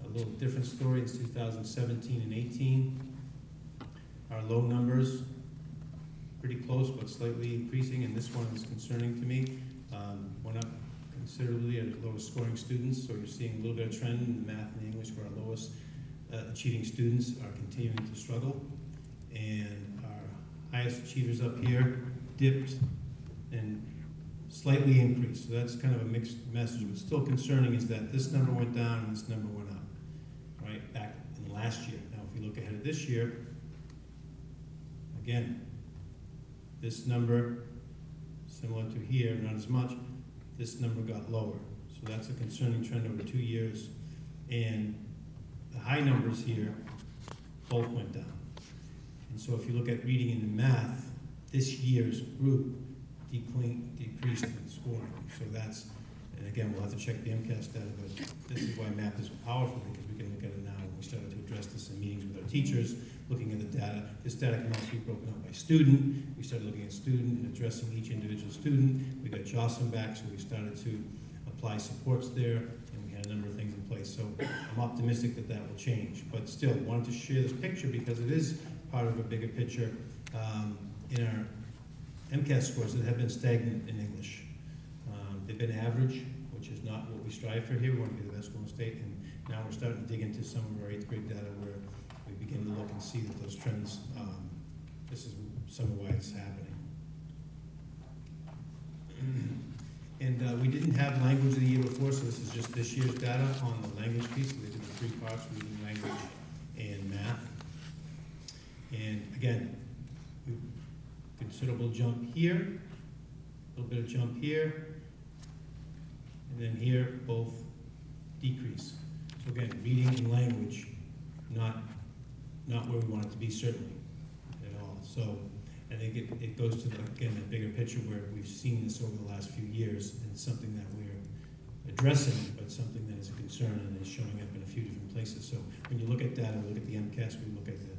a little different story. It's 2017 and 18. Our low numbers, pretty close but slightly increasing, and this one is concerning to me. Went up considerably at lowest scoring students, so you're seeing a little bit of trend in math and English where our lowest achieving students are continuing to struggle. And our highest achievers up here dipped and slightly increased. So that's kind of a mixed message. What's still concerning is that this number went down and this number went up, right, back in last year. Now, if we look ahead of this year, again, this number, similar to here, not as much, this number got lower. So that's a concerning trend over 2 years. And the high numbers here both went down. And so if you look at reading and math, this year's group decreased in scoring. So that's, and again, we'll have to check the MCAS data, but this is why math is powerful, because we can look at it now. We started to address this in meetings with our teachers, looking at the data. This data can also be broken out by student. We started looking at student and addressing each individual student. We got Jocelyn back, so we started to apply supports there, and we had a number of things in place. So I'm optimistic that that will change. But still, wanted to share this picture because it is part of a bigger picture in our MCAS scores that have been stagnant in English. They've been average, which is not what we strive for here. We want to be the best school in the state, and now we're starting to dig into some of our 8th grade data where we begin to look and see that those trends, this is some of why it's happening. And we didn't have language the year before, so this is just this year's data on the language piece. So they did the 3 parts, reading, language, and math. And again, considerable jump here, a little bit of jump here, and then here, both decrease. So again, reading and language, not where we want it to be, certainly, at all. So I think it goes to, again, that bigger picture where we've seen this over the last few years, and it's something that we're addressing, but something that is a concern and is showing up in a few different places. So when you look at data, we look at the MCAS, we look at the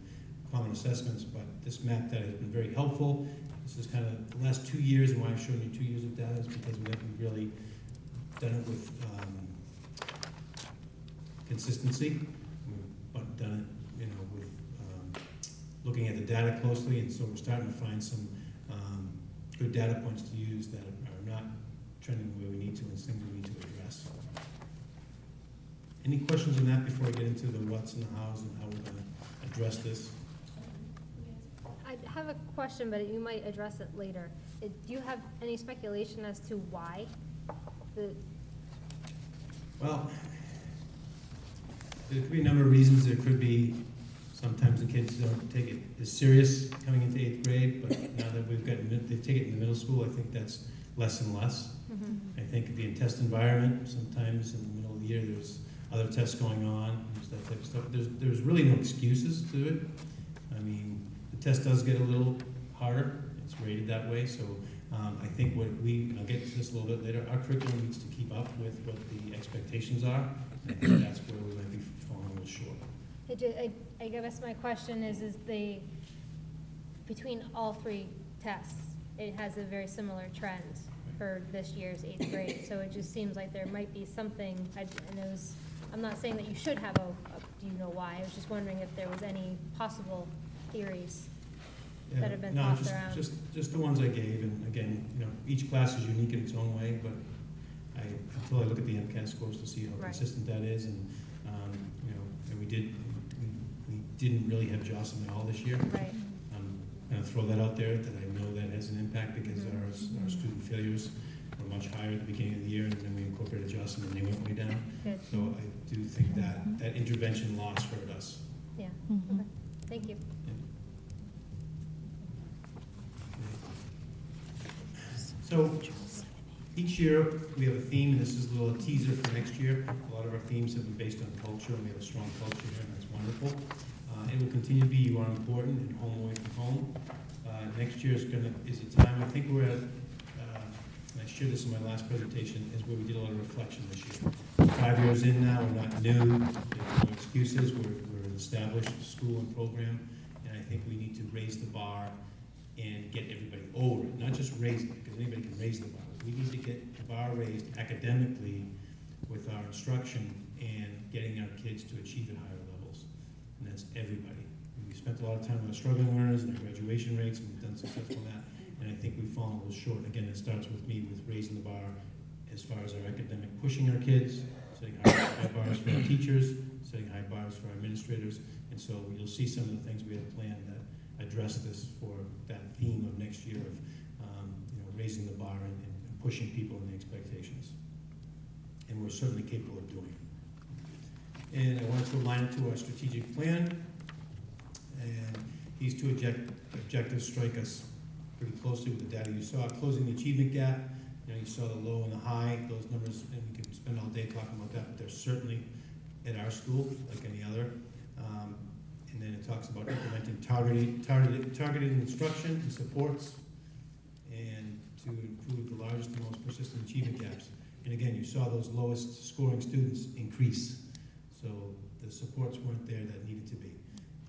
common assessments, but this map data has been very helpful. This is kind of the last 2 years, and why I've shown you 2 years of data is because we haven't really done it with consistency, but done it, you know, with looking at the data closely, and so we're starting to find some good data points to use that are not trending the way we need to, and things we need to address. Any questions on that before I get into the what's and the hows and how we're going to address this? I have a question, but you might address it later. Do you have any speculation as to why? Well, there could be a number of reasons. There could be sometimes the kids don't take it as serious coming into 8th grade, but now that they take it in the middle school, I think that's less and less. I think the test environment, sometimes in the middle of the year, there's other tests going on, that type of stuff. There's really no excuses to it. I mean, the test does get a little harder. It's rated that way, so I think I'll get to this a little bit later, our curriculum needs to keep up with what the expectations are. I think that's where we might be falling a little short. I guess my question is between all 3 tests, it has a very similar trend for this year's 8th grade. So it just seems like there might be something, I'm not saying that you should have do you know why? I was just wondering if there was any possible theories that have been tossed around. Just the ones I gave, and again, you know, each class is unique in its own way, but until I look at the MCAS scores to see how consistent that is, and you know, and we didn't really have Jocelyn at all this year. Right. I'm going to throw that out there, that I know that has an impact because our student failures were much higher at the beginning of the year, and then we incorporated Jocelyn and they went way down. Good. So I do think that intervention loss hurt us. Yeah. Okay. Thank you. So each year we have a theme, and this is a little teaser for next year. A lot of our themes have been based on culture, and we have a strong culture here, and that's wonderful. It will continue to be You Are Important and Home Away from Home. Next year is a time, I think we're at, and I shared this in my last presentation, is where we did a lot of reflection this year. 5 years in now, we're not new, there's no excuses, we're an established school and program, and I think we need to raise the bar and get everybody over it, not just raise it, because anybody can raise the bar. We need to get the bar raised academically with our instruction and getting our kids to achieve at higher levels. And that's everybody. We spent a lot of time on our struggling learners and our graduation rates, and we've done successful in that. And I think we've fallen a little short. Again, it starts with me with raising the bar as far as our academic, pushing our kids, setting high bars for our teachers, setting high bars for our administrators. And so you'll see some of the things we have planned that address this for that theme of next year of you know, raising the bar and pushing people in the expectations. And we're certainly capable of doing it. And I wanted to align it to our strategic plan. And these 2 objectives strike us pretty closely with the data you saw. Closing the achievement gap, you know, you saw the low and the high, those numbers, and we can spend all day talking about that, but they're certainly at our school, like any other. And then it talks about implementing targeted instruction and supports, and to improve the largest and most persistent achievement gaps. And again, you saw those lowest scoring students increase. So the supports weren't there that needed to be.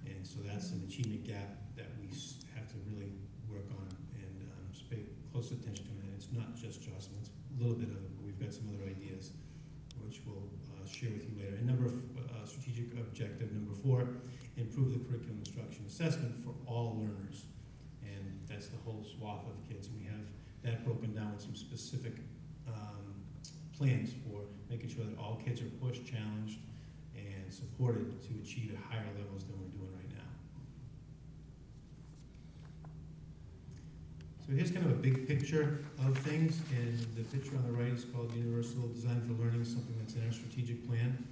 And so that's an achievement gap that we have to really work on and pay close attention to. And it's not just Jocelyn, it's a little bit of it, but we've got some other ideas, which we'll share with you later. And strategic objective number 4, improve the curriculum instruction assessment for all learners. And that's the whole swath of kids. And we have that broken down with some specific plans for making sure that all kids are pushed, challenged, and supported supported to achieve at higher levels than we're doing right now. So here's kind of a big picture of things, and the picture on the right is called Universal Design for Learning, something that's in our strategic plan.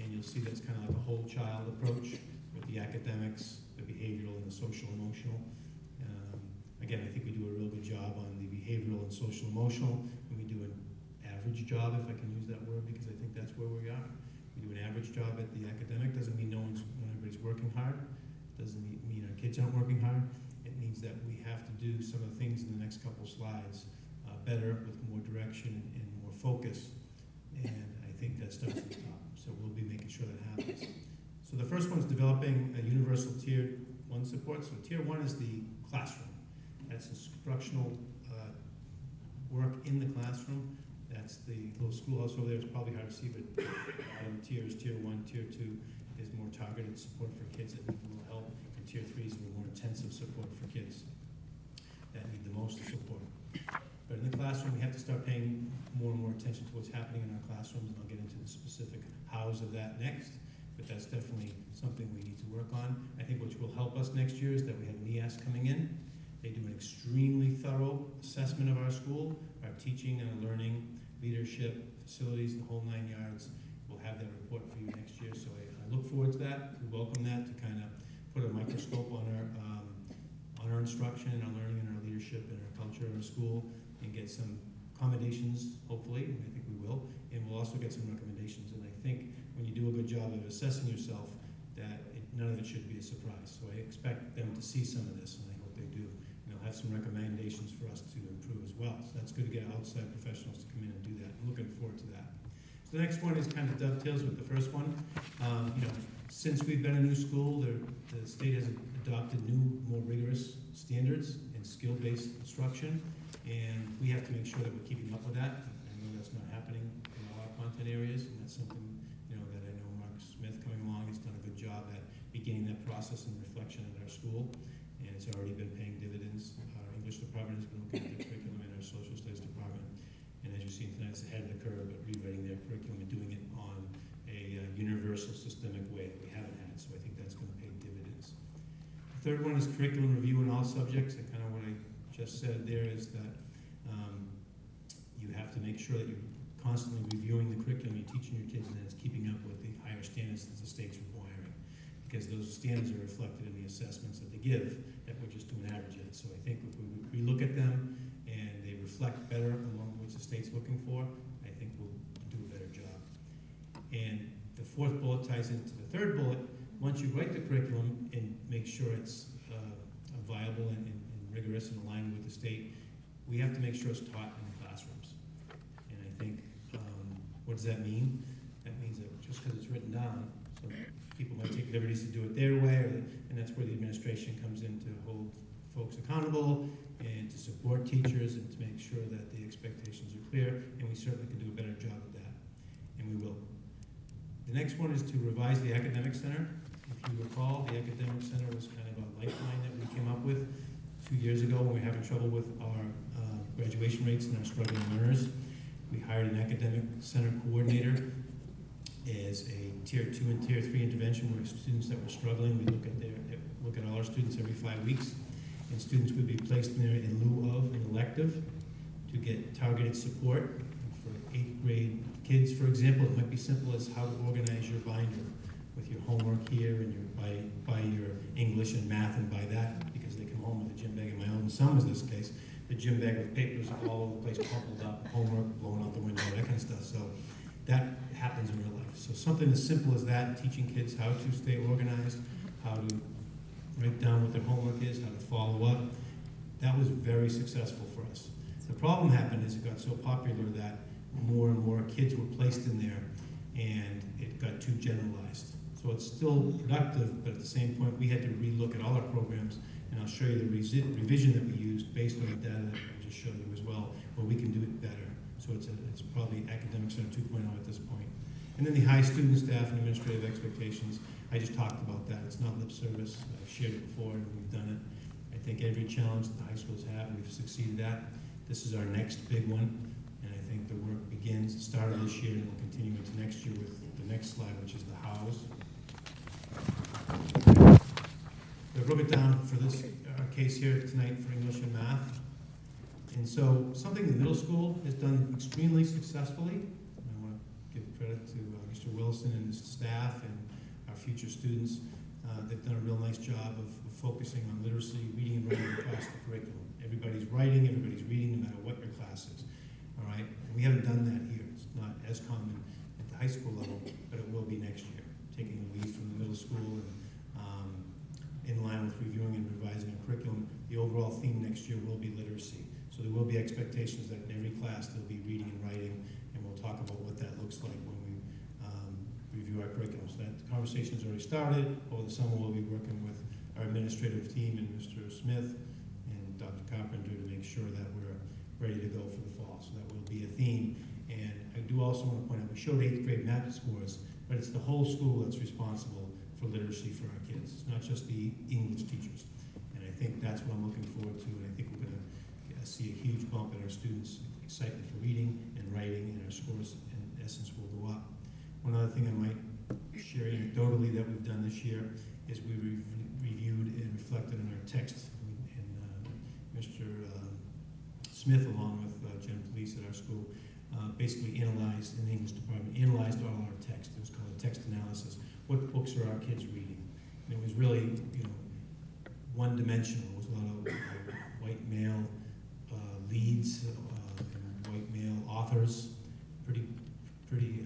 And you'll see that's kind of like a whole child approach with the academics, the behavioral, and the social emotional. Again, I think we do a real good job on the behavioral and social emotional, and we do an average job, if I can use that word, because I think that's where we are. We do an average job at the academic. Doesn't mean not everybody's working hard. Doesn't mean our kids aren't working hard. It means that we have to do some of the things in the next couple of slides better, with more direction and more focus. And I think that starts at the top. So we'll be making sure that happens. So the first one is developing a universal tier 1 support. So tier 1 is the classroom. That's instructional work in the classroom. That's the little schoolhouse over there. It's probably hard to see, but tiers, tier 1, tier 2 is more targeted support for kids that need a little help, and tier 3 is more intensive support for kids that need the most support. But in the classroom, we have to start paying more and more attention to what's happening in our classrooms, and I'll get into the specific hows of that next, but that's definitely something we need to work on. I think which will help us next year is that we have NEAS coming in. They do an extremely thorough assessment of our school, our teaching and learning, leadership, facilities, the whole 9 yards. We'll have that report for you next year, so I look forward to that. We welcome that to kind of put a microscope on our instruction and our learning and our leadership and our culture in our school, and get some accommodations, hopefully, and I think we will, and we'll also get some recommendations. And I think when you do a good job of assessing yourself, that none of it should be a surprise. So I expect them to see some of this, and I hope they do. And they'll have some recommendations for us to improve as well. So that's good to get outside professionals to come in and do that. I'm looking forward to that. So the next one is kind of dovetails with the first one. Since we've been a new school, the state has adopted new, more rigorous standards and skill-based instruction, and we have to make sure that we're keeping up with that. I know that's not happening in all our content areas, and that's something that I know Mark Smith coming along has done a good job at beginning that process and reflection at our school, and it's already been paying dividends. Our English department has been looking at the curriculum, and our social studies department, and as you see tonight, it's ahead of the curve at rewriting their curriculum and doing it on a universal systemic way that we haven't had, so I think that's going to pay dividends. The third one is curriculum review in all subjects, and kind of what I just said there is that you have to make sure that you're constantly reviewing the curriculum you're teaching your kids, and that it's keeping up with the higher standards that the state's requiring, because those standards are reflected in the assessments that they give, that we're just doing average at. So I think if we look at them and they reflect better along what the state's looking for, I think we'll do a better job. And the fourth bullet ties into the third bullet. Once you write the curriculum and make sure it's viable and rigorous and aligned with the state, we have to make sure it's taught in the classrooms. And I think, what does that mean? That means that just because it's written down, so people might take liberties to do it their way, and that's where the administration comes in to hold folks accountable and to support teachers and to make sure that the expectations are clear, and we certainly can do a better job of that, and we will. The next one is to revise the academic center. If you recall, the academic center was kind of a lifeline that we came up with 2 years ago when we were having trouble with our graduation rates and our struggling learners. We hired an academic center coordinator as a tier 2 and tier 3 intervention where students that were struggling, we look at all our students every 5 weeks, and students would be placed in there in lieu of an elective to get targeted support. For 8th grade kids, for example, it might be simple as how to organize your binder with your homework here and by your English and math, and by that, because they come home with a gym bag. In my own son was this case, the gym bag with papers all over the place, crumpled up, homework blown out the window, that kind of stuff. So that happens in real life. So something as simple as that, teaching kids how to stay organized, how to write down what their homework is, how to follow up, that was very successful for us. The problem happened is it got so popular that more and more kids were placed in there, and it got too generalized. So it's still productive, but at the same point, we had to relook at all our programs, and I'll show you the revision that we used based on the data that I just showed you as well, where we can do it better. So it's probably Academic Center 2.0 at this point. And then the high student, staff, and administrative expectations, I just talked about that. It's not lip service. I've shared it before, and we've done it. I think every challenge that the high schools have, we've succeeded at. This is our next big one, and I think the work begins, started this year, and will continue into next year with the next slide, which is the hows. broke it down for this, our case here tonight for English and math. And so, something the middle school has done extremely successfully. I want to give credit to Mr. Wilson and his staff and our future students. They've done a real nice job of focusing on literacy, reading and writing across the curriculum. Everybody's writing, everybody's reading, no matter what your class is. All right? And we haven't done that here. It's not as common at the high school level, but it will be next year. Taking a lead from the middle school and in line with reviewing and revising our curriculum, the overall theme next year will be literacy. So there will be expectations that in every class there'll be reading and writing, and we'll talk about what that looks like when we review our curriculum. So that conversation's already started. Over the summer, we'll be working with our administrative team and Mr. Smith and Dr. Carpenter to make sure that we're ready to go for the fall. So that will be a theme. And I do also want to point out, we showed 8th grade math scores, but it's the whole school that's responsible for literacy for our kids. It's not just the English teachers. And I think that's what I'm looking forward to, and I think we're going to see a huge bump in our students' excitement for reading and writing, and our scores, in essence, will go up. One other thing I might share anecdotally that we've done this year is we reviewed and reflected on our text, and Mr. Smith, along with Jen Police at our school, basically analyzed, in the English department, analyzed all our text. It was called a text analysis. What books are our kids reading? And it was really, one-dimensional. It was a lot of white male leads, and white male authors, pretty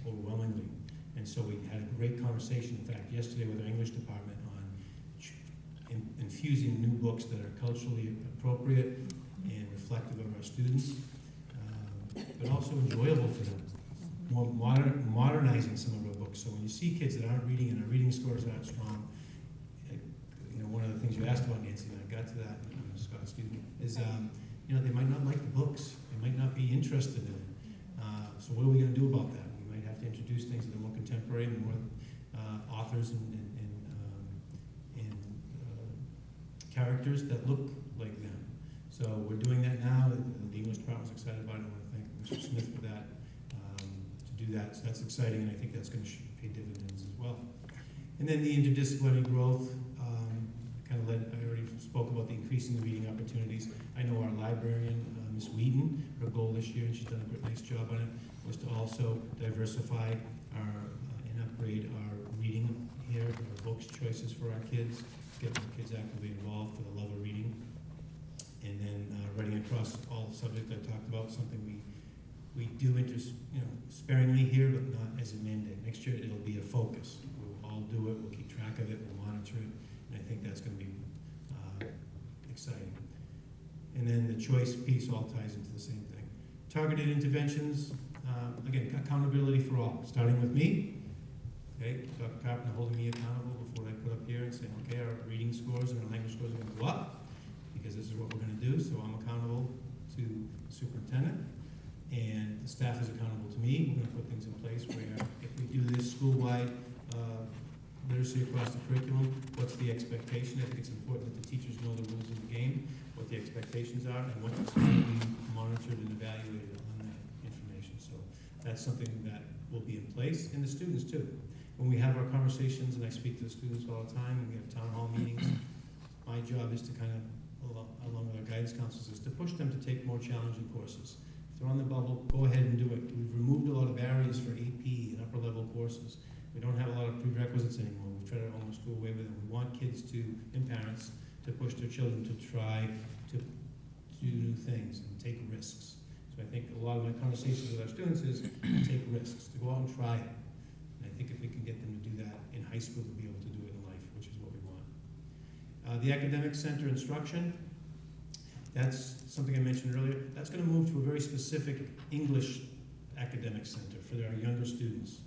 overwhelmingly. And so we had a great conversation, in fact, yesterday with our English department on infusing new books that are culturally appropriate and reflective of our students, but also enjoyable for them. More modernizing some of our books. So when you see kids that aren't reading and our reading scores aren't strong, one of the things you asked about, Nancy, and I got to that, Scott, excuse me, is they might not like the books. They might not be interested in it. So what are we going to do about that? We might have to introduce things that are more contemporary, more authors and characters that look like them. So we're doing that now. The English department's excited about it. I want to thank Mr. Smith for that. Do that, so that's exciting, and I think that's going to pay dividends as well. And then the interdisciplinary growth, I already spoke about the increasing the reading opportunities. I know our librarian, Ms. Wheaton, her goal this year, and she's done a nice job on it, was to also diversify and upgrade our reading here, our books choices for our kids, get more kids actively involved for the love of reading. And then writing across all the subjects I talked about, something we do sparingly here, but not as a mandate. Next year, it'll be a focus. We'll all do it. We'll keep track of it. We'll monitor it. And I think that's going to be exciting. And then the choice piece all ties into the same thing. Targeted interventions, again, accountability for all, starting with me. Okay, Dr. Carpenter holding me accountable before I put up here and saying, okay, our reading scores and our language scores are going to go up because this is what we're going to do. So I'm accountable to the superintendent. And the staff is accountable to me. We're going to put things in place where if we do this school-wide literacy across the curriculum, what's the expectation? I think it's important that the teachers know the rules of the game, what the expectations are, and what can be monitored and evaluated on that information. So that's something that will be in place, and the students too. When we have our conversations, and I speak to the students all the time, and we have town hall meetings, my job is to along with our guidance counselors, is to push them to take more challenging courses. They're on the bubble, go ahead and do it. We've removed a lot of barriers for AP and upper level courses. We don't have a lot of prerequisites anymore. We've tried to almost do away with them. We want kids and parents to push their children to try to do new things and take risks. So I think a lot of my conversations with our students is to take risks, to go out and try it. And I think if we can get them to do that in high school, they'll be able to do it in life, which is what we want. The academic center instruction, that's something I mentioned earlier. That's going to move to a very specific English academic center for our younger students.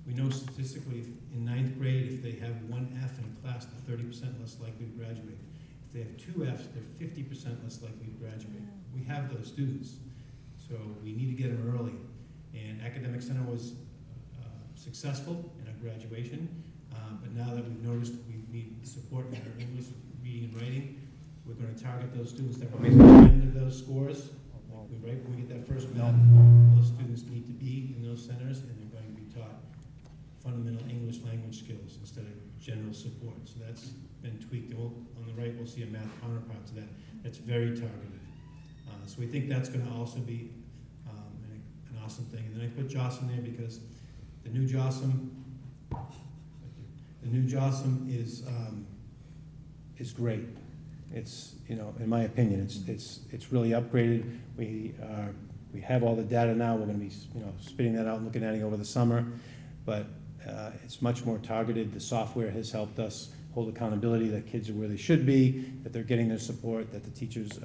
We know statistically in 9th grade, if they have one F in a class, they're 30% less likely to graduate. If they have 2 Fs, they're 50% less likely to graduate. We have those students, so we need to get them early. And Academic Center was successful in our graduation, but now that we've noticed we need support in our English reading and writing, we're going to target those students that were at the end of those scores. When we get that first bell, those students need to be in those centers, and they're going to be taught fundamental English language skills instead of general support. So that's been tweaked. And on the right, we'll see a math counterpart to that. That's very targeted. So we think that's going to also be an awesome thing. And then I put JOSM there because the new JOSM is great. It's, in my opinion, it's really upgraded. We have all the data now. We're going to be, spitting that out and looking at it over the summer. But it's much more targeted. The software has helped us hold accountability that kids are where they should be, that they're getting their support, that the teachers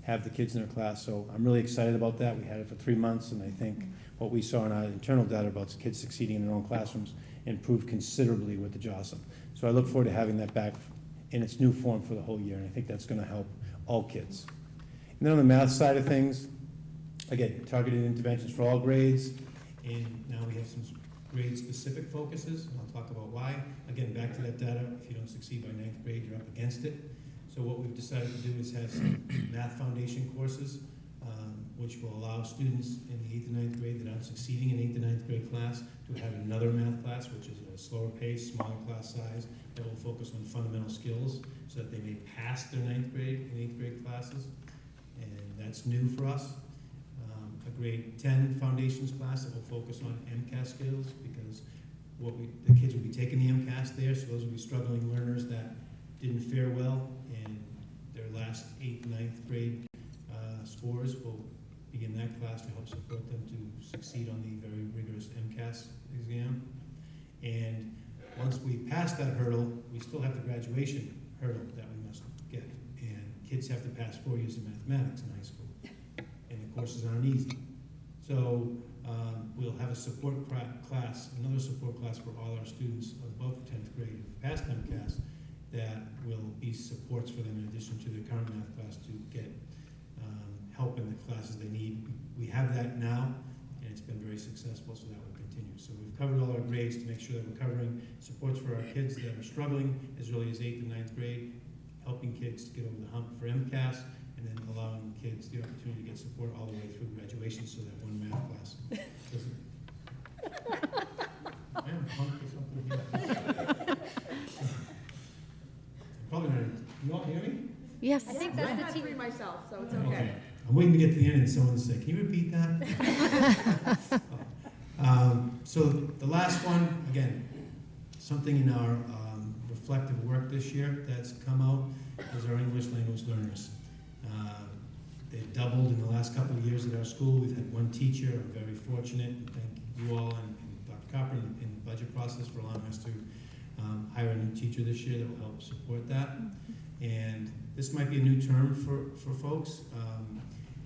have the kids in their class. So I'm really excited about that. We had it for 3 months, and I think what we saw in our internal data about kids succeeding in their own classrooms improved considerably with the JOSM. So I look forward to having that back in its new form for the whole year, and I think that's going to help all kids. And then on the math side of things, again, targeted interventions for all grades, and now we have some grade-specific focuses, and I'll talk about why. Again, back to that data, if you don't succeed by 9th grade, you're up against it. So what we've decided to do is have some math foundation courses, which will allow students in the 8th and 9th grade that aren't succeeding in 8th and 9th grade class to have another math class, which is at a slower pace, smaller class size, that will focus on fundamental skills so that they may pass their 9th grade and 8th grade classes. And that's new for us. A grade 10 foundations class that will focus on MCAS skills, because the kids will be taking the MCAS there, so those will be struggling learners that didn't fare well in their last 8th, 9th grade scores will be in that class to help support them to succeed on the very rigorous MCAS exam. And once we pass that hurdle, we still have the graduation hurdle that we must get. And kids have to pass 4 years of mathematics in high school. And the courses aren't easy. So we'll have a support class, another support class for all our students above 10th grade who passed MCAS that will be supports for them in addition to their current math class to get help in the classes they need. We have that now, and it's been very successful, so that will continue. So we've covered all our grades to make sure that we're covering supports for our kids that are struggling as early as 8th and 9th grade, helping kids to get over the hump for MCAS, and then allowing kids the opportunity to get support all the way through graduation so that one math class doesn't... I am pumped or something here. Probably not. You all hear me? Yes. I think that's the free myself, so it's Okay. I'm waiting to get to the end and someone to say, can you repeat that? So the last one, again, something in our reflective work this year that's come out is our English language learners. They've doubled in the last couple of years at our school. We've had one teacher. I'm very fortunate. Thank you all and Dr. Copper in the budget process for allowing us to hire a new teacher this year that will help support that. And this might be a new term for folks,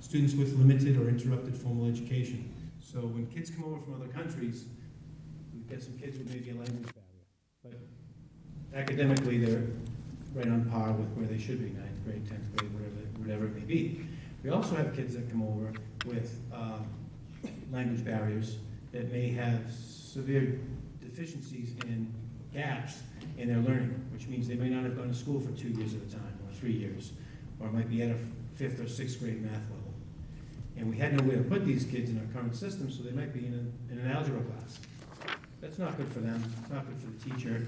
students with limited or interrupted formal education. So when kids come over from other countries, we get some kids with maybe a language barrier. But academically, they're right on par with where they should be, 9th grade, 10th grade, whatever it may be. We also have kids that come over with language barriers that may have severe deficiencies in gaps in their learning, which means they may not have gone to school for 2 years at a time, or 3 years, or might be at a 5th or 6th grade math level. And we had no way to put these kids in our current system, so they might be in an algebra class. That's not good for them, it's not good for the teacher,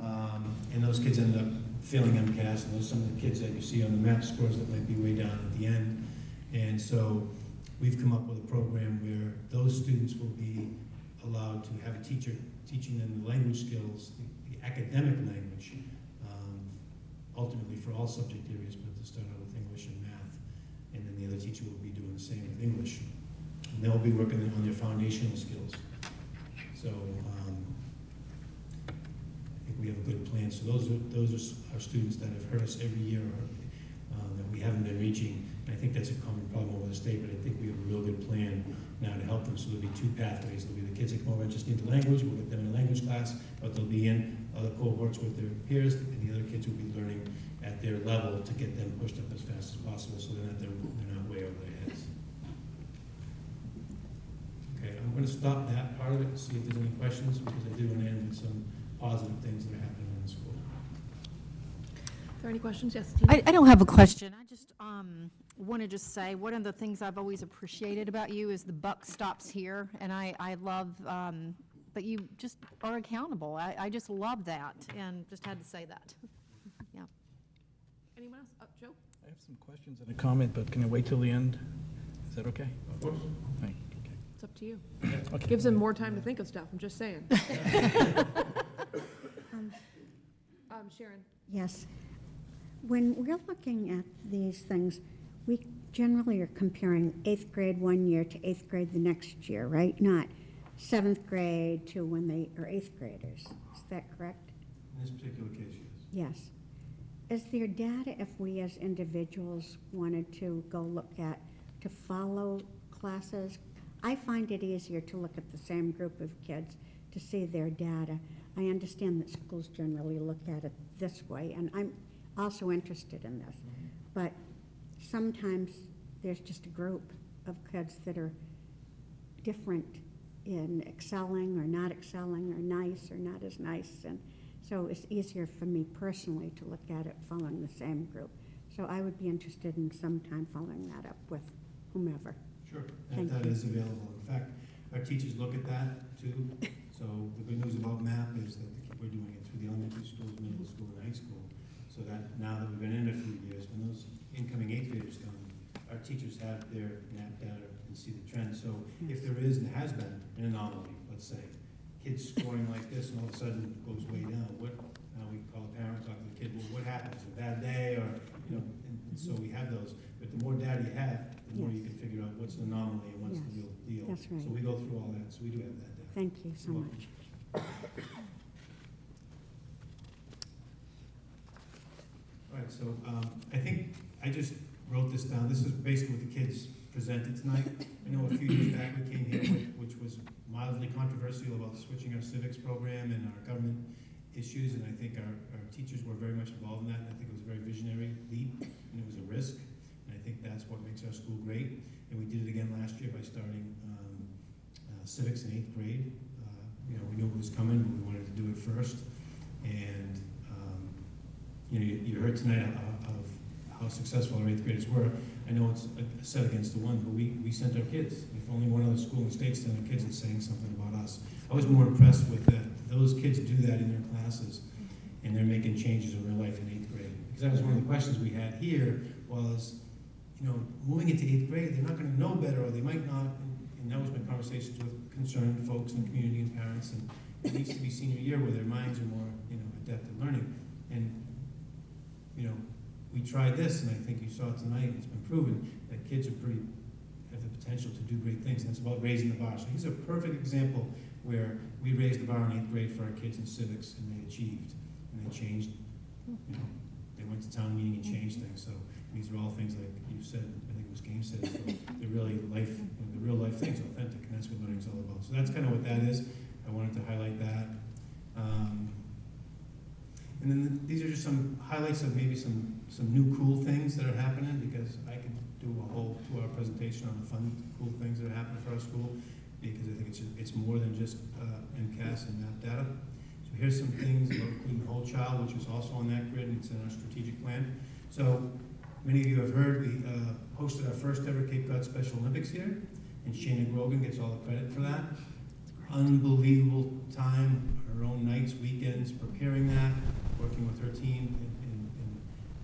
and those kids end up failing MCAS, and those are some of the kids that you see on the math scores that might be way down at the end. And so we've come up with a program where those students will be allowed to have a teacher teaching them the language skills, the academic language, ultimately for all subject areas, but to start out with English and math. And then the other teacher will be doing the same with English. And they'll be working on their foundational skills. So I think we have a good plan. So those are our students that have hurt us every year that we haven't been reaching. And I think that's a common problem over the state, but I think we have a real good plan now to help them. So there'll be 2 pathways. There'll be the kids that come over and just need the language. We'll get them in a language class, but they'll be in other cohorts with their peers, and the other kids will be learning at their level to get them pushed up as fast as possible so they're not way over their heads. Okay, I'm going to stop that part of it, see if there's any questions, because I do want to end with some positive things that are happening in the school. Are there any questions? Yes, I don't have a question. I just want to just say one of the things I've always appreciated about you is the buck stops here, and I love but you just are accountable. I just love that, and just had to say that. Yeah. Anyone else? Joe? I have some questions and a comment, but can I wait till the end? Is that okay? Of course. Thank you. Okay. It's up to you. Okay. Gives them more time to think of stuff, I'm just saying. Sharon? Yes. When we're looking at these things, we generally are comparing 8th grade one year to 8th grade the next year, right? Not 7th grade to when they are 8th graders. Is that correct? In this particular case, yes. Yes. Is there data, if we as individuals wanted to go look at, to follow classes? I find it easier to look at the same group of kids to see their data. I understand that schools generally look at it this way, and I'm also interested in this. But sometimes there's just a group of kids that are different in excelling or not excelling, or nice or not as nice. And so it's easier for me personally to look at it following the same group. So I would be interested in sometime following that up with whomever. Sure, Thank that you. is available. In fact, our teachers look at that too. So the good news about MAP is that we're doing it through the elementary schools, middle school, and high school. So that now that we've been in a few years, when those incoming 8th graders come, our teachers have their MAP data and see the trend. So if there is and has been an anomaly, let's say, kids scoring like this and all of a sudden it goes way down, now we call a parent, talk to the kid, well, what happens? A bad day, or, and so we have those. But the more data you have, the more you can figure out what's the anomaly and what's the real deal. That's right. So we go through all that, so we do have that data. Thank you so You're much. All right, so I think I just wrote this down. This is basically what the kids presented tonight. I know a few years back we came here, which was mildly controversial about switching our civics program and our government issues, and I think our teachers were very much involved in that, and I think it was a very visionary leap, and it was a risk, and I think that's what makes our school great. And we did it again last year by starting civics in 8th grade. We knew it was coming, but we wanted to do it first. And you heard tonight of how successful our 8th graders were. I know it's a set against the one, but we sent our kids. If only one other school in the state sent our kids, it's saying something about us. I was more impressed with that. Those kids do that in their classes, and they're making changes in real life in 8th grade. Because that was one of the questions we had here was, moving into 8th grade, they're not going to know better, or they might not. And that was my conversations with concerned folks in the community and parents. And it needs to be senior year where their minds are more, adept at learning. And we tried this, and I think you saw it tonight. It's been proven that kids have the potential to do great things. And it's about raising the bar. So he's a perfect example where we raised the bar in 8th grade for our kids in civics, and they achieved, and they changed. They went to town meeting and changed things. So these are all things like you said. I think it was Game said. So they're really life, the real life things, authentic, and that's what learning is all about. So that's kind of what that is. I wanted to highlight that. And then these are just some highlights of maybe some new cool things that are happening, because I could do a whole 2-hour presentation on the fun, cool things that are happening for our school, because I think it's more than just MCAS and MAP data. So here's some things about including whole child, which is also on that grid, and it's in our strategic plan. So many of you have heard we hosted our first ever Cape Cod Special Olympics here, and Shana Grogan gets all the credit for that. Unbelievable time, her own nights, weekends, preparing that, working with her team, and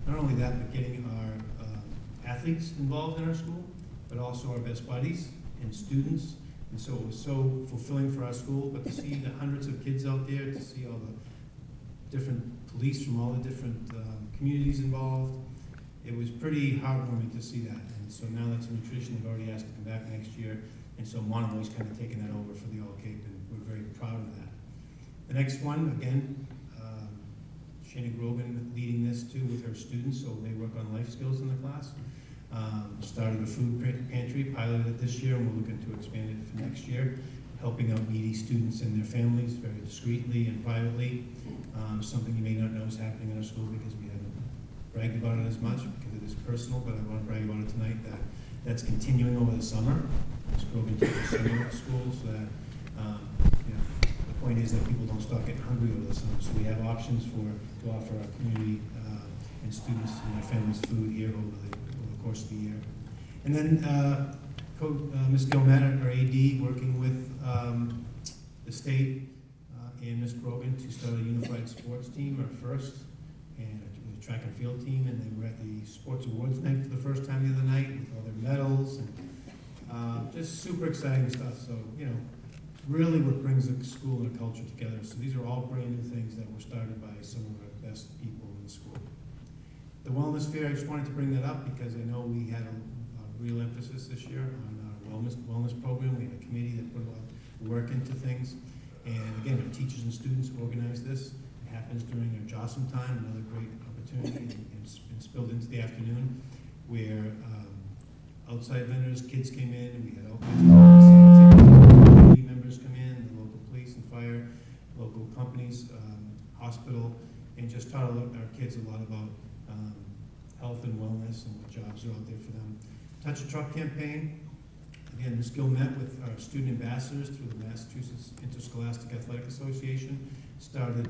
not only that, but getting our athletes involved in our school, but also our best buddies and students. And so it was so fulfilling for our school, but to see the hundreds of kids out there, to see all the different police from all the different communities involved, it was pretty heartwarming to see that. And so now that's a new tradition. They've already asked to come back next year. And so Monomoy's kind of taken that over for the All Cape, and we're very proud of that. The next one, again, Shana Grogan leading this too with her students, so they work on life skills in the class. Started a food pantry, piloted it this year, and we're looking to expand it for next year, helping out needy students and their families very discreetly and privately. Something you may not know is happening in our school because we haven't bragged about it as much because it is personal, but I want to brag about it tonight that's continuing over the summer. Ms. Grogan teaches summer at school, so that the point is that people don't start getting hungry over the summer. So we have options to offer our community and students and their families food here over the course of the year. And then Ms. Gilman, our AD, working with the the state and Ms. Grogan to start a unified sports team, our first, and a track and field team, and they were at the sports awards night for the first time the other night with all their medals, and just super exciting stuff. So, you know, really what brings a school and a culture together. So these are all brand new things that were started by some of our best people in the school. The wellness fair, I just wanted to bring that up because I know we had a real emphasis this year on our wellness program. We have a committee that put a lot of work into things. And again, our teachers and students organize this. It happens during our Jocelyn time, another great opportunity, and spilled into the afternoon, where outside vendors, kids came in, and we had all kinds of community members come in, the local police and fire, local companies, hospital, and just taught our kids a lot about health and wellness and what jobs are out there for them. Touch a Truck campaign. Again, Ms. Gill met with our student ambassadors through the Massachusetts Interscholastic Athletic Association. Started,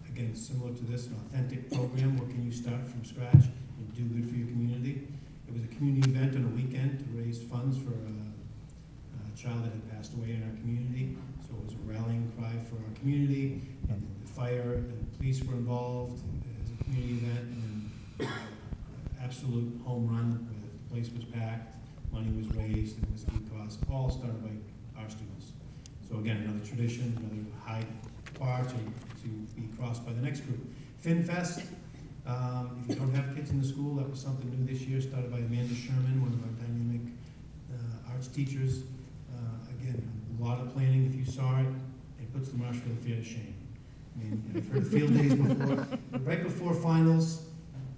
again, similar to this, an authentic program. What can you start from scratch and do good for your community? It was a community event on a weekend to raise funds for a child that had passed away in our community. So it was a rallying cry for our community. And the fire and police were involved as a community event. And absolute home run where the place was packed. Money was raised, and it was a good cause, all started by our students. So again, another tradition, another high bar to be crossed by the next group. FinFest, if you don't have kids in the school, that was something new this year, started by Amanda Sherman, one of our dynamic arts teachers. Again, a lot of planning. If you saw it, it puts the Marshfield Fair to shame. I mean, I've heard of field days before, but right before finals,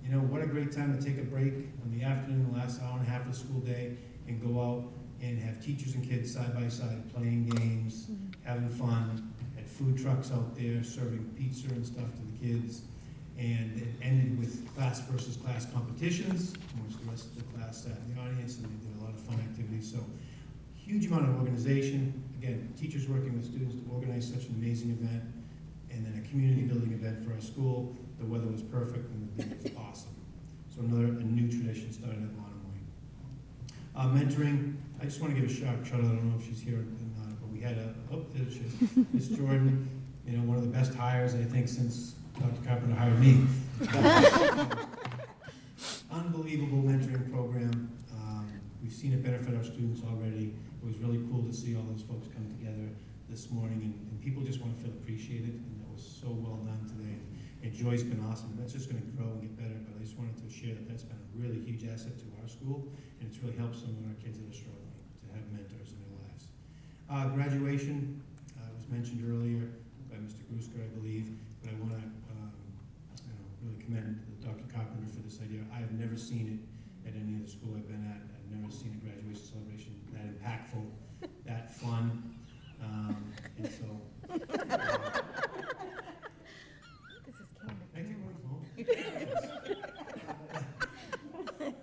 you know, what a great time to take a break in the afternoon, the last hour and a half of the school day, and go out and have teachers and kids side by side playing games, having fun, had food trucks out there serving pizza and stuff to the kids, and it ended with class versus class competitions, in which the rest of the class sat in the audience, and they did a lot of fun activities. So, huge amount of organization. Again, teachers working with students to organize such an amazing event, and then a community building event for our school. The weather was perfect and the day was awesome. So a new tradition started at Monomoy. Mentoring, I just want to give a shout out. I don't know if she's here or not, but we had there she is, Miss Jordan, you know, one of the best hires, I think, since Dr. Carpenter hired me. Unbelievable mentoring program. We've seen it benefit our students already. It was really cool to see all those folks come together this morning, and people just want to feel appreciated, and that was so well done today. And Joy's been awesome. That's just going to grow and get better, but I just wanted to share that that's been a really huge asset to our school, and it's really helped some of our kids that are struggling to have mentors in their lives. Graduation was mentioned earlier by Mr. Grusker, I believe, but I want to really commend Dr. Carpenter for this idea. I have never seen it at any other school I've been at. I've never seen a graduation celebration that impactful, that fun, and so.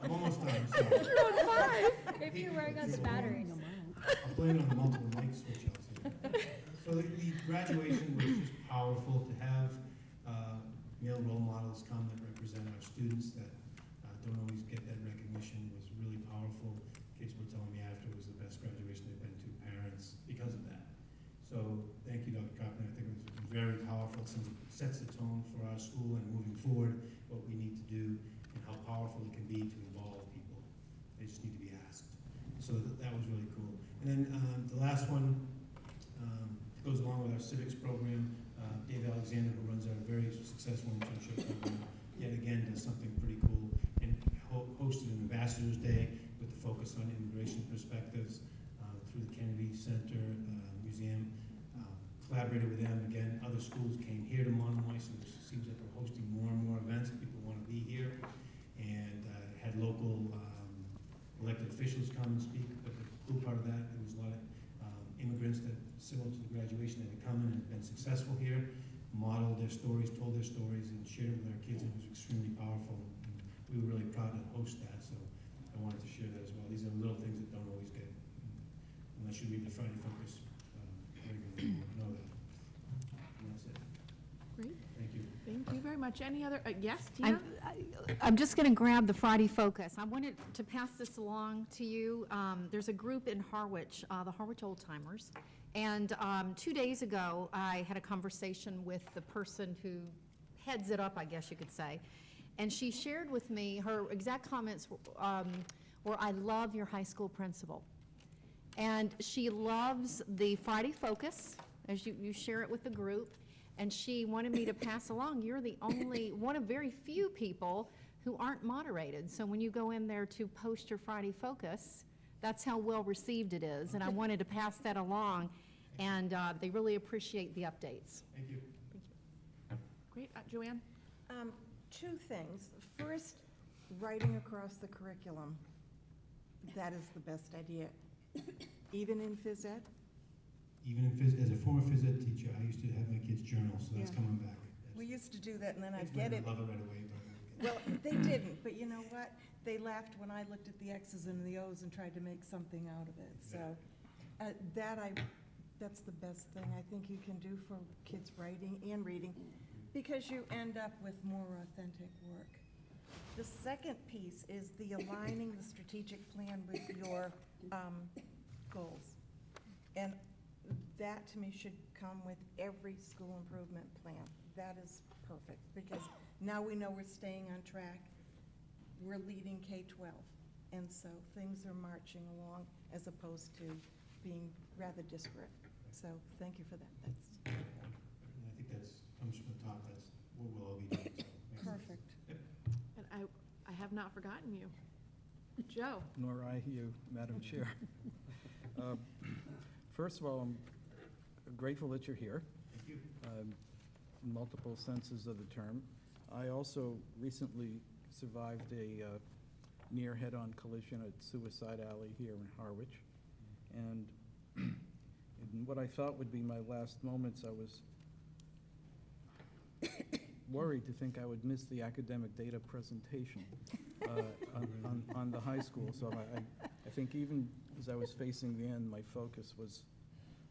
I'm almost done, so. You're on 5. Maybe you're wearing out the batteries. I'll blame it on the multiple mic switch outs here. So the graduation was just powerful to have male role models come that represent our students that don't always get that recognition was really powerful. Kids were telling me after it was the best graduation they've been to, parents, because of that. So thank you, Dr. Carpenter. I think it was very powerful since it sets the tone for our school and moving forward, what we need to do and how powerful it can be to involve people. They just need to be asked. So that was really cool. And then the last one goes along with our civics program. Dave Alexander, who runs our very successful internship program, yet again does something pretty cool and hosted an Ambassador's Day with the focus on immigration perspectives through the Kennedy Center Museum. Collaborated with them. Again, other schools came here to Monomoy, so it seems like we're hosting more and more events. People want to be here. And had local elected officials come and speak. But the cool part of that, there was a lot of immigrants that, similar to the graduation, that had come in and been successful here, modeled their stories, told their stories, and shared it with our kids. It was extremely powerful. And we were really proud to host that, so I wanted to share that as well. These are little things that don't always get, unless you read the Friday Focus. Know that. And that's it. Great. Thank you. Thank you very much. Any other, yes, Tina? I'm just going to grab the Friday Focus. I wanted to pass this along to you. There's a group in Harwich, the Harwich Old Timers, And 2 days ago, I had a conversation with the person who heads it up, I guess you could say, and she shared with me, her exact comments were, I love your high school principal. And she loves the Friday focus, as you share it with the group, and she wanted me to pass along, you're the only, one of very few people who aren't moderated. So when you go in there to post your Friday focus, that's how well received it is. And I wanted to pass that along, and they really appreciate the updates. Thank you. Great. Joanne? Two things. First, writing across the curriculum. That is the best idea. Even in phys ed? Even as a former phys ed teacher, I used to have my kids journal, so that's Yeah. coming back. We used to do that, and then I'd Kids get might it. not love it right away, but. Well, they didn't, but you know what? They laughed when I looked at the X's and the O's and tried to make something out of it. So that's the best thing I think you can do for kids writing and reading, because you end up with more authentic work. The second piece is the aligning the strategic plan with your goals. And that, to me, should come with every school improvement plan. That is perfect, because now we know we're staying on track. We're leading K-12, and so things are marching along as opposed to being rather disparate. So thank you for that. That's And I think that's, comes from the top, that's what we'll all be doing, so. makes sense. perfect. Yep. And I have not forgotten you. Joe? Nor I you, Madam Chair. First of all, I'm grateful that you're here. Thank you. In multiple senses of the term. I also recently survived a near head-on collision at Suicide Alley here in Harwich. And in what I thought would be my last moments, I was worried to think I would miss the academic data presentation on the high school. So I think even as I was facing the end, my focus was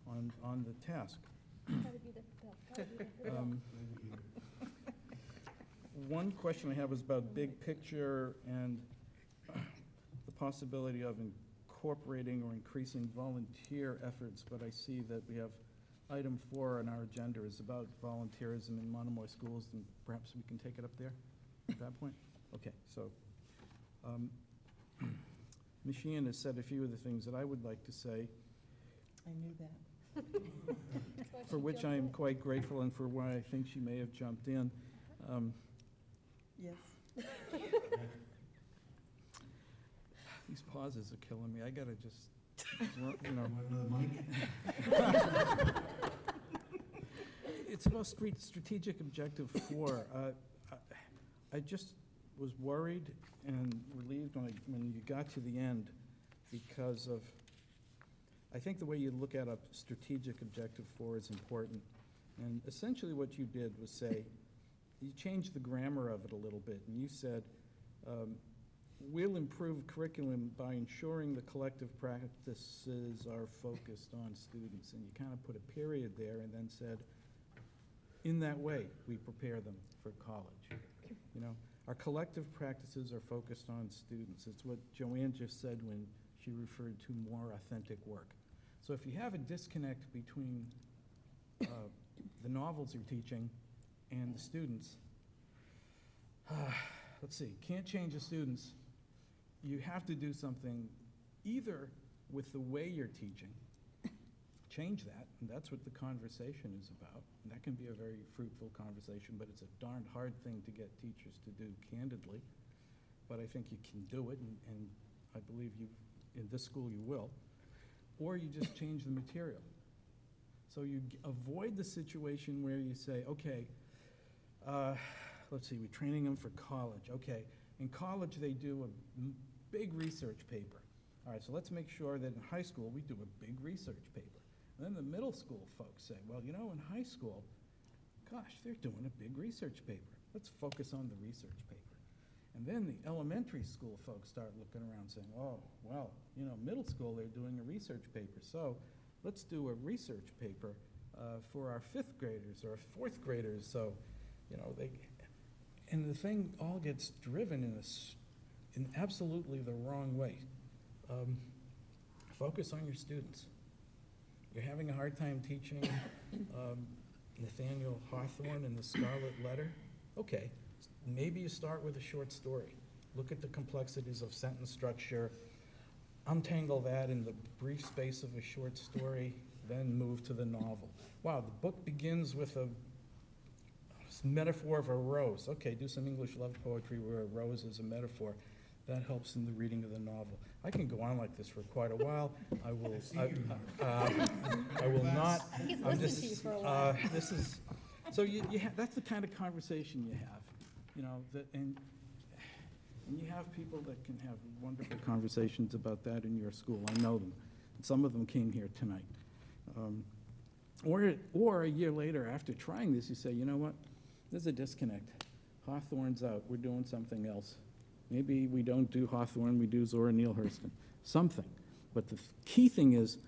on the task. Gotta be there for Bill. Gotta be there for Bill. One question I have is about big picture and the possibility of incorporating or increasing volunteer efforts, but I see that we have item 4 on our agenda is about volunteerism in Monomoy schools, and perhaps we can take it up there at that point? Okay, so Ms. Sheehan has said a few of the things that I would like to say, I knew that. for which I am quite grateful and for why I think she may have jumped in. Yes. These pauses are killing me. I gotta just, you know. Want another mic? It's about strategic objective 4. I just was worried and relieved when you got to the end because of, I think the way you look at a strategic objective 4 is important. And essentially what you did was say, you changed the grammar of it a little bit, and you said, we'll improve curriculum by ensuring the collective practices are focused on students. And you kind of put a period there and then said, in that way, we prepare them for college. You know, our collective practices are focused on students. It's what Joanne just said when she referred to more authentic work. So if you have a disconnect between the novels you're teaching and the students, let's see, can't change the students. You have to do something either with the way you're teaching, change that, and that's what the conversation is about. And that can be a very fruitful conversation, but it's a darn hard thing to get teachers to do candidly. But I think you can do it, and I believe you, in this school you will. Or you just change the material. So you avoid the situation where you say, okay, let's see, we're training them for college. Okay, in college they do a big research paper. All right, so let's make sure that in high school we do a big research paper. And then the middle school folks say, well, you know, in high school, gosh, they're doing a big research paper. Let's focus on the research paper. And then the elementary school folks start looking around saying, oh, well, you know, middle school, they're doing a research paper. So let's do a research paper for our 5th graders or 4th graders. So, you know, and the thing all gets driven in absolutely the wrong way. Focus on your students. You're having a hard time teaching Nathaniel Hawthorne and the Scarlet Letter? Okay, maybe you start with a short story. Look at the complexities of sentence structure, untangle that in the brief space of a short story, then move to the novel. Wow, the book begins with a metaphor of a rose. Okay, do some English love poetry where a rose is a metaphor. That helps in the reading of the novel. I can go on like this for quite a while. I will. I will not. I can I'm listen just, to you for a while. This is. So you that's the kind of conversation you have, you know. And you have people that can have wonderful conversations about that in your school. I know them. Some of them came here tonight. Or a year later, after trying this, you say, you know what? There's a disconnect. Hawthorne's out. We're doing something else. Maybe we don't do Hawthorne, we do Zora Neale Hurston. Something. But the key thing is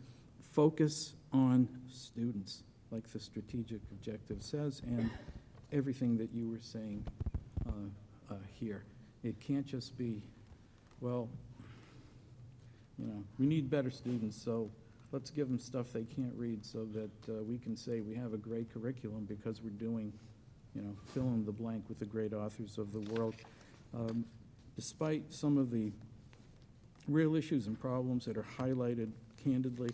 focus on students, like the strategic objective says, and everything that you were saying here. It can't just be, well, you know, we need better students, so let's give them stuff they can't read so that we can say we have a great curriculum because we're doing, you know, fill in the blank with the great authors of the world. Despite some of the real issues and problems that are highlighted candidly,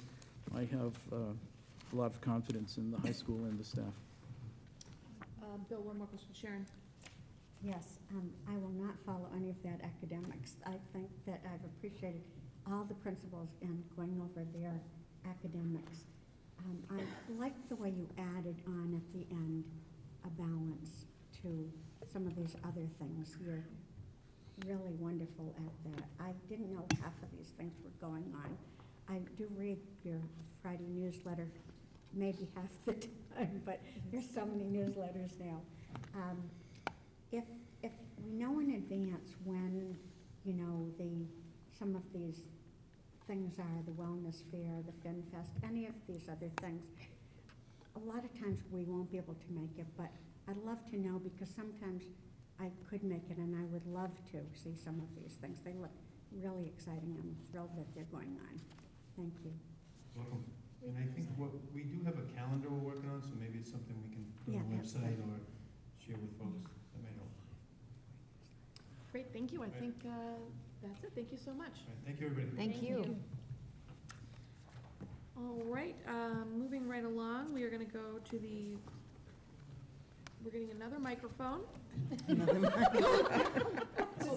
I have a lot of confidence in the high school and the staff. Bill, one more question. Sharon? Yes, I will not follow any of that academics. I think that I've appreciated all the principals in going over their academics. I like the way you added on at the end a balance to some of these other things. You're really wonderful at that. I didn't know half of these things were going on. I do read your Friday newsletter maybe half the time, but there's so many newsletters now. If we know in advance when, you know, some of these things are, the wellness fair, the Fin Fest, any of these other things, a lot of times we won't be able to make it, but I'd love to know because sometimes I could make it and I would love to see some of these things. They look really exciting. I'm thrilled that they're going on. Thank you. Welcome. And I think we do have a calendar we're working on, so maybe it's something we can put on the website or share with folks. That may help. Great, thank you. I think that's it. Thank you so much. All right, thank you, everybody. Thank you. All right, moving right along, we are going to go to we're getting another microphone. Does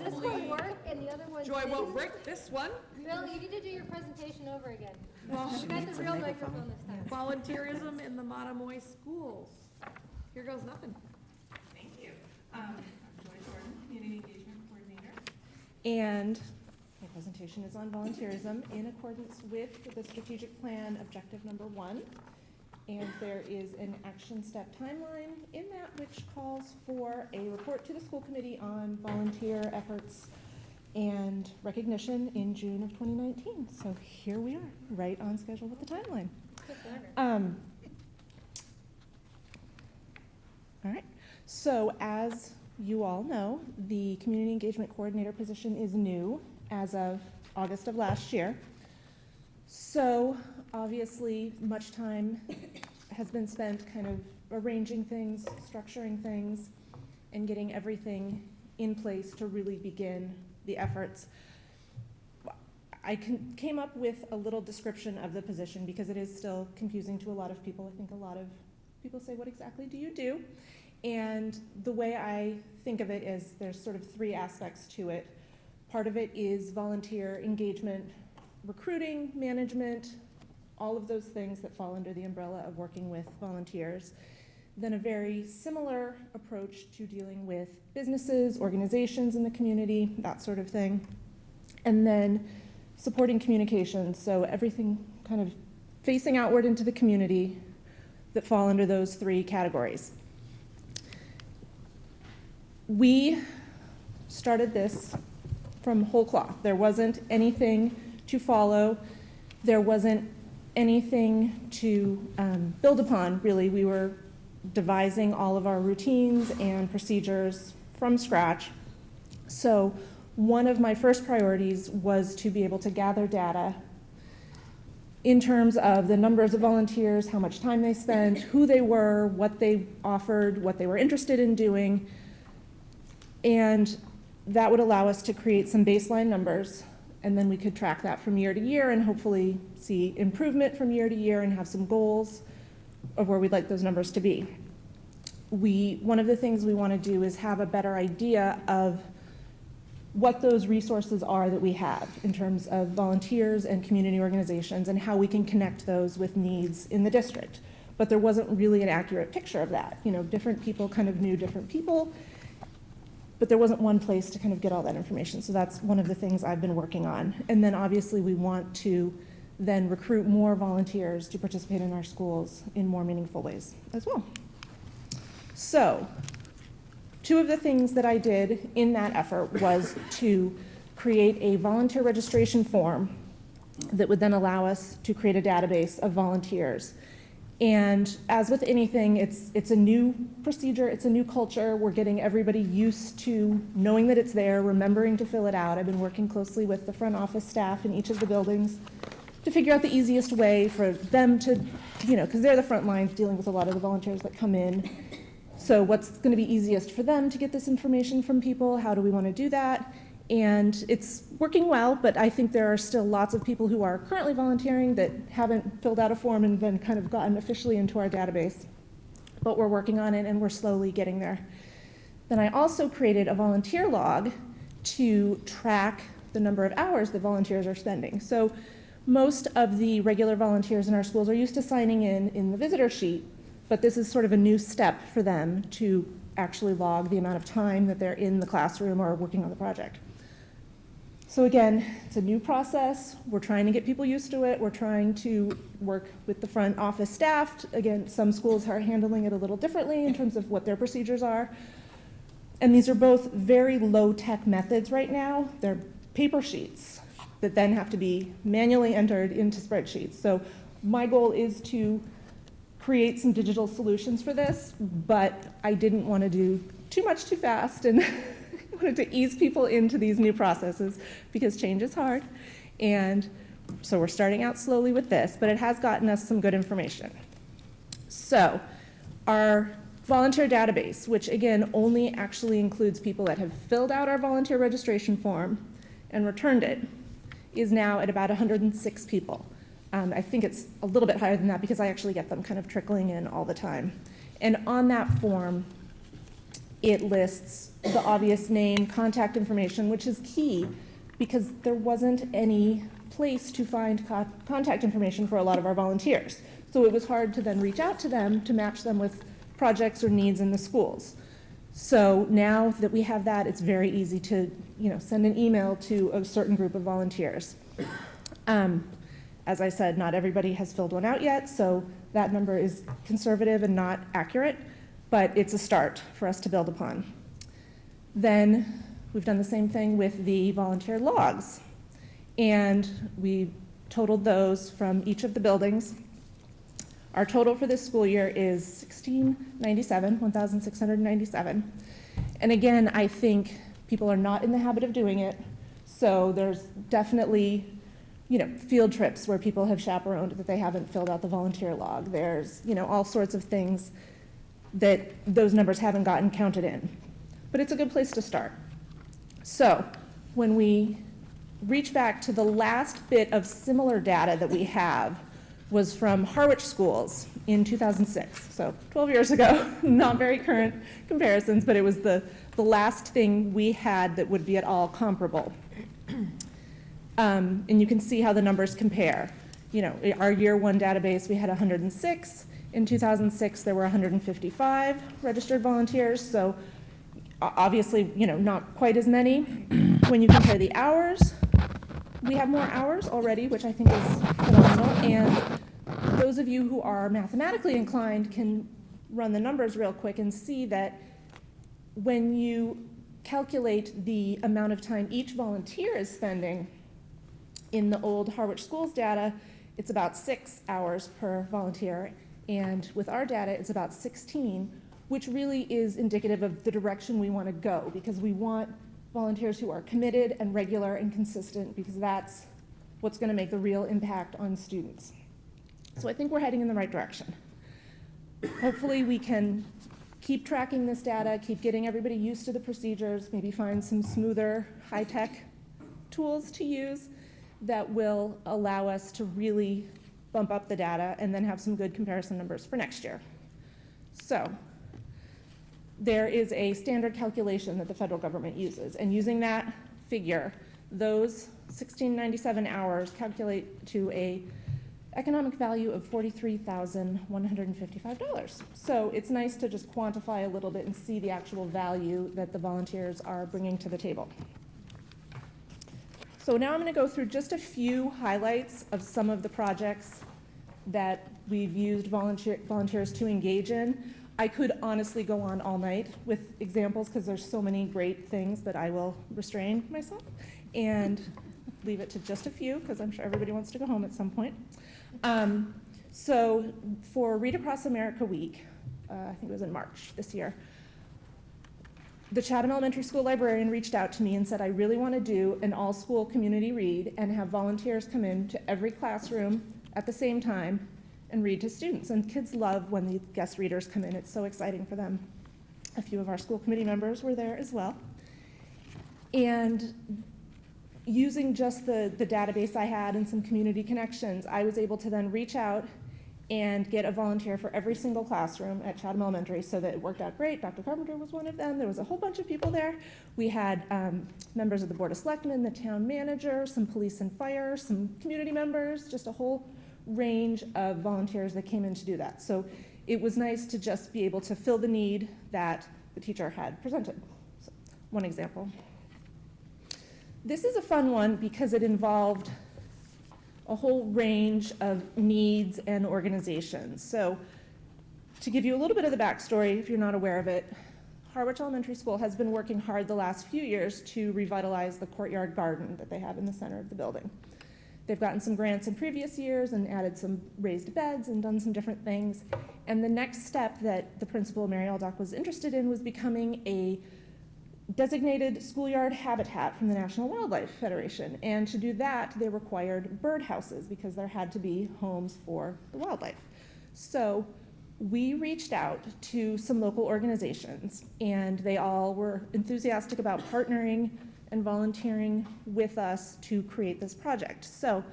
this one work and the other one Joy didn't? won't work this one. Bill, you need to do your presentation over again. Well, You got the real microphone this time. Volunteerism in the Monomoy schools. Here goes nothing. Thank you. I'm Joy Jordan, Community Engagement Coordinator. And my presentation is on volunteerism in accordance with the strategic plan objective number 1. And there is an action step timeline in that which calls for a report to the school committee on volunteer efforts and recognition in June of 2019. So here we are, right on schedule with the timeline. All right, so as you all know, the community engagement coordinator position is new as of August of last year. So obviously much time has been spent kind of arranging things, structuring things, and getting everything in place to really begin the efforts. I came up with a little description of the position because it is still confusing to a lot of people. I think a lot of people say, what exactly do you do? And the way I think of it is there's sort of 3 aspects to it. Part of it is volunteer engagement, recruiting, management, all of those things that fall under the umbrella of working with volunteers. Then a very similar approach to dealing with businesses, organizations in the community, that sort of thing. And then supporting communications, so everything kind of facing outward into the community that fall under those 3 categories. We started this from whole cloth. There wasn't anything to follow. There wasn't anything to build upon, really. We were devising all of our routines and procedures from scratch. So one of my first priorities was to be able to gather data in terms of the numbers of volunteers, how much time they spent, who they were, what they offered, what they were interested in doing. And that would allow us to create some baseline numbers, and then we could track that from year to year and hopefully see improvement from year to year and have some goals of where we'd like those numbers to be. One of the things we want to do is have a better idea of what those resources are that we have in terms of volunteers and community organizations and how we can connect those with needs in the district. But there wasn't really an accurate picture of that. You know, different people kind of knew different people, but there wasn't one place to kind of get all that information. So that's one of the things I've been working on. And then obviously we want to then recruit more volunteers to participate in our schools in more meaningful ways as well. So, two of the things that I did in that effort was to create a volunteer registration form that would then allow us to create a database of volunteers. And as with anything, it's a new procedure, it's a new culture. We're getting everybody used to knowing that it's there, remembering to fill it out. I've been working closely with the front office staff in each of the buildings to figure out the easiest way for them to, you know, because they're the front lines dealing with a lot of the volunteers that come in. So what's going to be easiest for them to get this information from people? How do we want to do that? And it's working well, but I think there are still lots of people who are currently volunteering that haven't filled out a form and then kind of gotten officially into our database. But we're working on it and we're slowly getting there. Then I also created a volunteer log to track the number of hours that volunteers are spending. So most of the regular volunteers in our schools are used to signing in the visitor sheet, but this is sort of a new step for them to actually log the amount of time that they're in the classroom or working on the project. So again, it's a new process. We're trying to get people used to it. We're trying to work with the front office staff. Again, some schools are handling it a little differently in terms of what their procedures are. And these are both very low-tech methods right now. They're paper sheets that then have to be manually entered into spreadsheets. So my goal is to create some digital solutions for this, but I didn't want to do too much too fast and wanted to ease people into these new processes because change is hard. And so we're starting out slowly with this, but it has gotten us some good information. So our volunteer database, which again only actually includes people that have filled out our volunteer registration form and returned it, is now at about 106 people. I think it's a little bit higher than that because I actually get them kind of trickling in all the time. And on that form, it lists the obvious name, contact information, which is key because there wasn't any place to find contact information for a lot of our volunteers. So it was hard to then reach out to them to match them with projects or needs in the schools. So now that we have that, it's very easy to, send an email to a certain group of volunteers. As I said, not everybody has filled one out yet, so that number is conservative and not accurate, but it's a start for us to build upon. Then we've done the same thing with the volunteer logs, and we totaled those from each of the buildings. Our total for this school year is 1,697. And again, I think people are not in the habit of doing it, so there's definitely field trips where people have chaperoned that they haven't filled out the volunteer log. There's, all sorts of things that those numbers haven't gotten counted in. But it's a good place to start. So when we reach back to the last bit of similar data that we have was from Harwich schools in 2006, so 12 years ago, not very current comparisons, but it was the last thing we had that would be at all comparable. And you can see how the numbers compare. Our year one database, we had 106. In 2006, there were 155 registered volunteers. So obviously, not quite as many. When you compare the hours, we have more hours already, which I think is phenomenal. And those of you who are mathematically inclined can run the numbers real quick and see that when you calculate the amount of time each volunteer is spending in the old Harwich Schools data, it's about 6 hours per volunteer, and with our data, it's about 16, which really is indicative of the direction we want to go, because we want volunteers who are committed and regular and consistent, because that's what's going to make the real impact on students. So I think we're heading in the right direction. Hopefully we can keep tracking this data, keep getting everybody used to the procedures, maybe find some smoother, high-tech tools to use that will allow us to really bump up the data and then have some good comparison numbers for next year. So there is a standard calculation that the federal government uses, and using that figure, those 1697 hours calculate to a economic value of $43,155. So it's nice to just quantify a little bit and see the actual value that the volunteers are bringing to the table. So now I'm going to go through just a few highlights of some of the projects that we've used volunteers to engage in. I could honestly go on all night with examples because there's so many great things, but I will restrain myself and leave it to just a few because I'm sure everybody wants to go home at some point. So for Read Across America Week, I think it was in March this year, the Chatham Elementary School librarian reached out to me and said, I really want to do an all-school community read and have volunteers come in to every classroom at the same time and read to students. And kids love when the guest readers come in. It's so exciting for them. A few of our school committee members were there as well. And using just the database I had and some community connections, I was able to then reach out and get a volunteer for every single classroom at Chatham Elementary, so that it worked out great. Dr. Carpenter was one of them. There was a whole bunch of people there. We had members of the Board of Selectmen, the town manager, some police and fire, some community members, just a whole range of volunteers that came in to do that. So it was nice to just be able to fill the need that the teacher had presented. So, one example. This is a fun one because it involved a whole range of needs and organizations. So to give you a little bit of the backstory, if you're not aware of it, Harwich Elementary School has been working hard the last few years to revitalize the courtyard garden that they have in the center of the building. They've gotten some grants in previous years and added some raised beds and done some different things. And the next step that the principal, Mary Aldock, was interested in was becoming a designated schoolyard habitat from the National Wildlife Federation. And to do that, they required bird houses because there had to be homes for the wildlife. So we reached out to some local organizations, and they all were enthusiastic about partnering and volunteering with us to create this project. So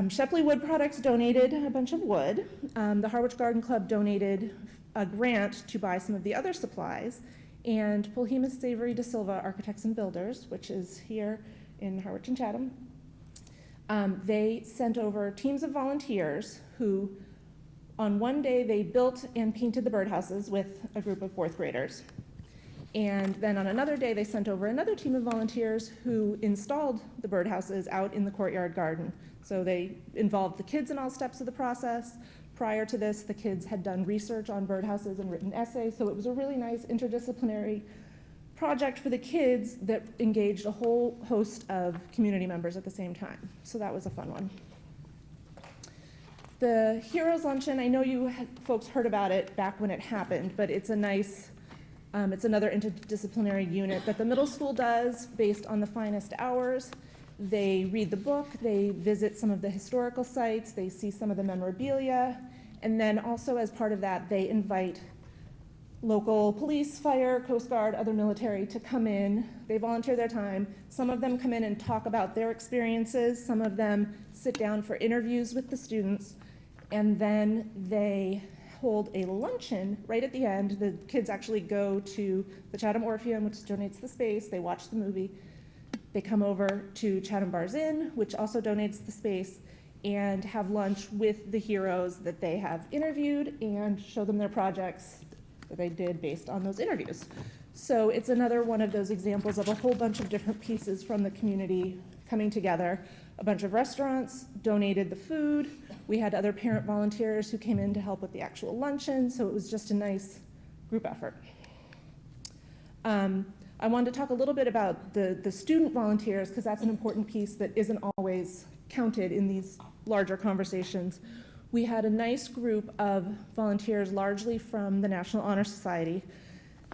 Shepley Wood Products donated a bunch of wood. The Harwich Garden Club donated a grant to buy some of the other supplies. And Polhemus Savory de Silva Architects and Builders, which is here in Harwich and Chatham, they sent over teams of volunteers who, on one day, they built and painted the birdhouses with a group of fourth graders. And then on another day, they sent over another team of volunteers who installed the birdhouses out in the courtyard garden. So they involved the kids in all steps of the process. Prior to this, the kids had done research on birdhouses and written essays, so it was a really nice interdisciplinary project for the kids that engaged a whole host of community members at the same time. So that was a fun one. The Heroes Luncheon, I know you folks heard about it back when it happened, but it's a nice, it's another interdisciplinary unit that the middle school does based on the finest hours. They read the book, they visit some of the historical sites, they see some of the memorabilia, and then also as part of that, they invite local police, fire, Coast Guard, other military to come in. They volunteer their time. Some of them come in and talk about their experiences. Some of them sit down for interviews with the students, and then they hold a luncheon right at the end. The kids actually go to the Chatham Orpheum, which donates the space. They watch the movie. They come over to Chatham Bars Inn, which also donates the space, and have lunch with the heroes that they have interviewed and show them their projects that they did based on those interviews. So it's another one of those examples of a whole bunch of different pieces from the community coming together. A bunch of restaurants donated the food. We had other parent volunteers who came in to help with the actual luncheon, so it was just a nice group effort. I wanted to talk a little bit about the student volunteers, because that's an important piece that isn't always counted in these larger conversations. We had a nice group of volunteers, largely from the National Honor Society,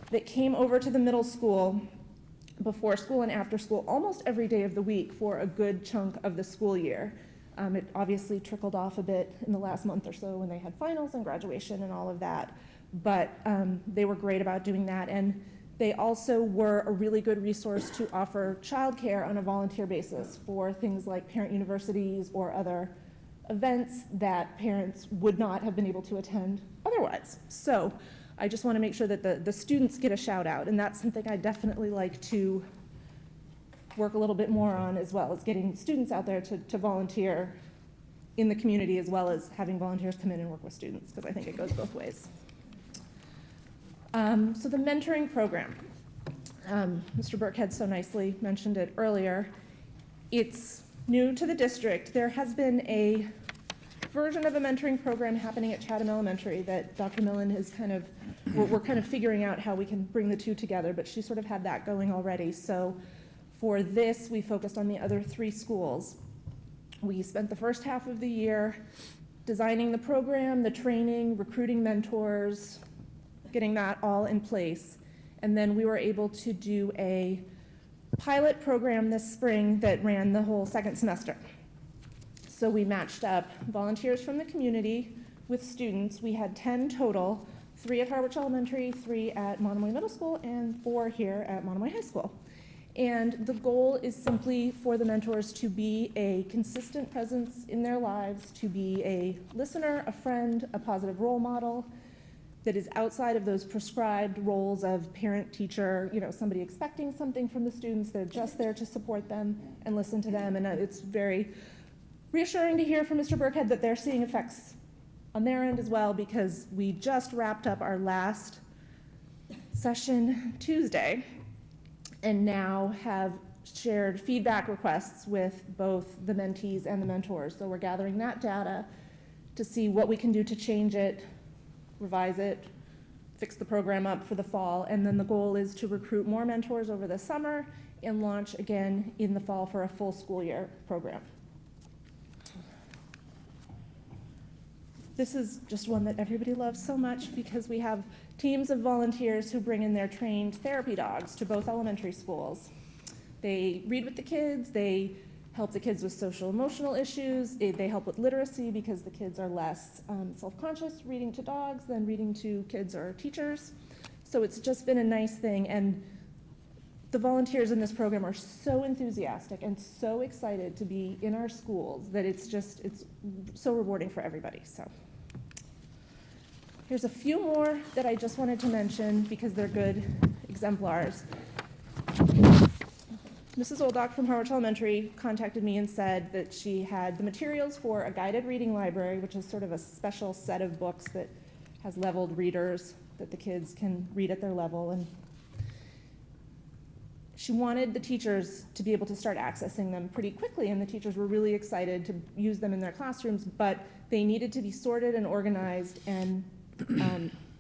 that came over to the middle school before school and after school, almost every day of the week for a good chunk of the school year. It obviously trickled off a bit in the last month or so when they had finals and graduation and all of that, but they were great about doing that. And they also were a really good resource to offer childcare on a volunteer basis for things like parent universities or other events that parents would not have been able to attend otherwise. So I just want to make sure that the students get a shout out, and that's something I definitely like to work a little bit more on, as well as getting students out there to volunteer in the community, as well as having volunteers come in and work with students, because I think it goes both ways. So the mentoring program, Mr. Burkhead so nicely mentioned it earlier. It's new to the district. There has been a version of a mentoring program happening at Chatham Elementary that Dr. Millen is kind of, we're kind of figuring out how we can bring the two together, but she sort of had that going already. So for this, we focused on the other 3 schools. We spent the first half of the year designing the program, the training, recruiting mentors, getting that all in place. And then we were able to do a pilot program this spring that ran the whole second semester. So we matched up volunteers from the community with students. We had 10 total, 3 at Harwich Elementary, 3 at Monomoy Middle School, and 4 here at Monomoy High School. And the goal is simply for the mentors to be a consistent presence in their lives, to be a listener, a friend, a positive role model that is outside of those prescribed roles of parent, teacher, somebody expecting something from the students. They're just there to support them and listen to them. And it's very reassuring to hear from Mr. Burkhead that they're seeing effects on their end as well, because we just wrapped up our last session Tuesday and now have shared feedback requests with both the mentees and the mentors. So we're gathering that data to see what we can do to change it, revise it, fix the program up for the fall, and then the goal is to recruit more mentors over the summer and launch again in the fall for a full school year program. This is just one that everybody loves so much because we have teams of volunteers who bring in their trained therapy dogs to both elementary schools. They read with the kids, they help the kids with social emotional issues, they help with literacy because the kids are less self-conscious reading to dogs than reading to kids or teachers. So it's just been a nice thing, and the volunteers in this program are so enthusiastic and so excited to be in our schools that it's so rewarding for everybody. So here's a few more that I just wanted to mention because they're good exemplars. Mrs. Oldock from Harwich Elementary contacted me and said that she had the materials for a guided reading library, which is sort of a special set of books that has leveled readers that the kids can read at their level. And she wanted the teachers to be able to start accessing them pretty quickly, and the teachers were really excited to use them in their classrooms, but they needed to be sorted and organized and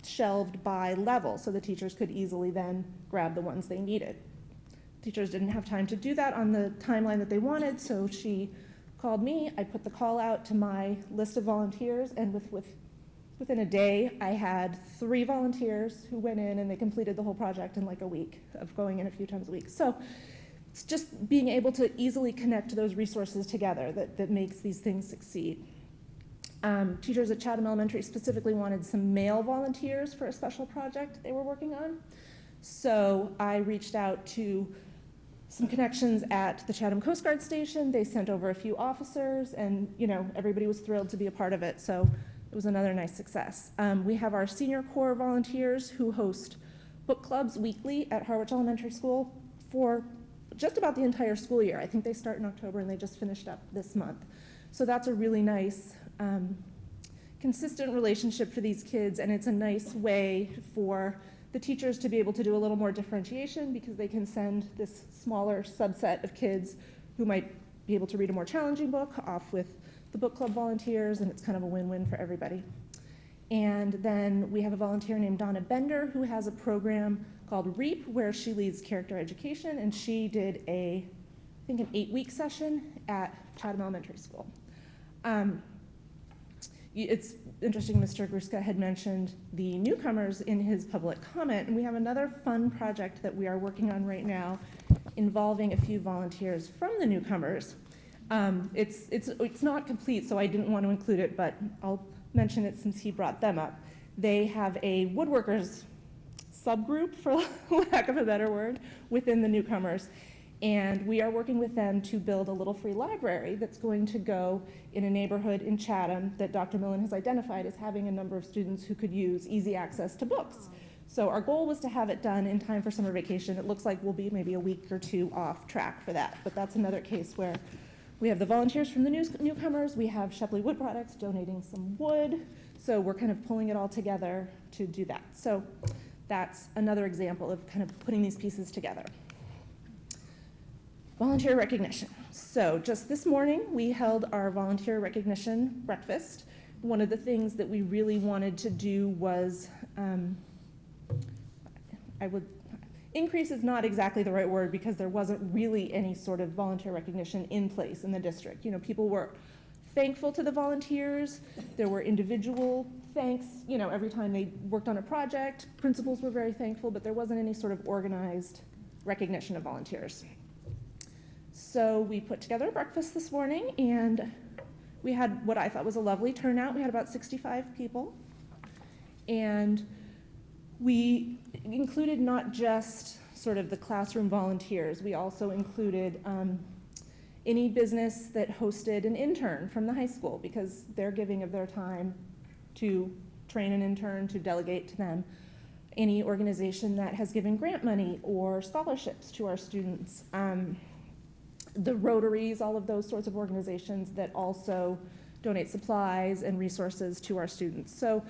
shelved by level so the teachers could easily then grab the ones they needed. Teachers didn't have time to do that on the timeline that they wanted, so she called me. I put the call out to my list of volunteers, and within a day, I had 3 volunteers who went in and they completed the whole project in like a week of going in a few times a week. So it's just being able to easily connect those resources together that makes these things succeed. Teachers at Chatham Elementary specifically wanted some male volunteers for a special project they were working on. So I reached out to some connections at the Chatham Coast Guard Station. They sent over a few officers, and everybody was thrilled to be a part of it. So it was another nice success. We have our senior corps volunteers who host book clubs weekly at Harwich Elementary School for just about the entire school year. I think they start in October and they just finished up this month. So that's a really nice, consistent relationship for these kids, and it's a nice way for the teachers to be able to do a little more differentiation because they can send this smaller subset of kids who might be able to read a more challenging book off with the book club volunteers, and it's kind of a win-win for everybody. And then we have a volunteer named Donna Bender who has a program called REAP where she leads character education, and she did I think an 8-week session at Chatham Elementary School. It's interesting, Mr. Gruska had mentioned the newcomers in his public comment, and we have another fun project that we are working on right now involving a few volunteers from the newcomers. It's not complete, so I didn't want to include it, but I'll mention it since he brought them up. They have a woodworkers subgroup, for lack of a better word, within the newcomers. And we are working with them to build a little free library that's going to go in a neighborhood in Chatham that Dr. Millen has identified as having a number of students who could use easy access to books. So our goal was to have it done in time for summer vacation. It looks like we'll be maybe a week or two off track for that, but that's another case where we have the volunteers from the newcomers, we have Shepley Wood Products donating some wood, so we're kind of pulling it all together to do that. So that's another example of kind of putting these pieces together. Volunteer recognition. So just this morning, we held our volunteer recognition breakfast. One of the things that we really wanted to do was, increase is not exactly the right word because there wasn't really any sort of volunteer recognition in place in the district. You know, people were thankful to the volunteers. There were individual thanks, you know, every time they worked on a project. Principals were very thankful, but there wasn't any sort of organized recognition of volunteers. So we put together a breakfast this morning, and we had what I thought was a lovely turnout. We had about 65 people, and we included not just sort of the classroom volunteers. We also included any business that hosted an intern from the high school, because they're giving of their time to train an intern, to delegate to them. Any organization that has given grant money or scholarships to our students. The Rotaries, all of those sorts of organizations that also donate supplies and resources to our students. So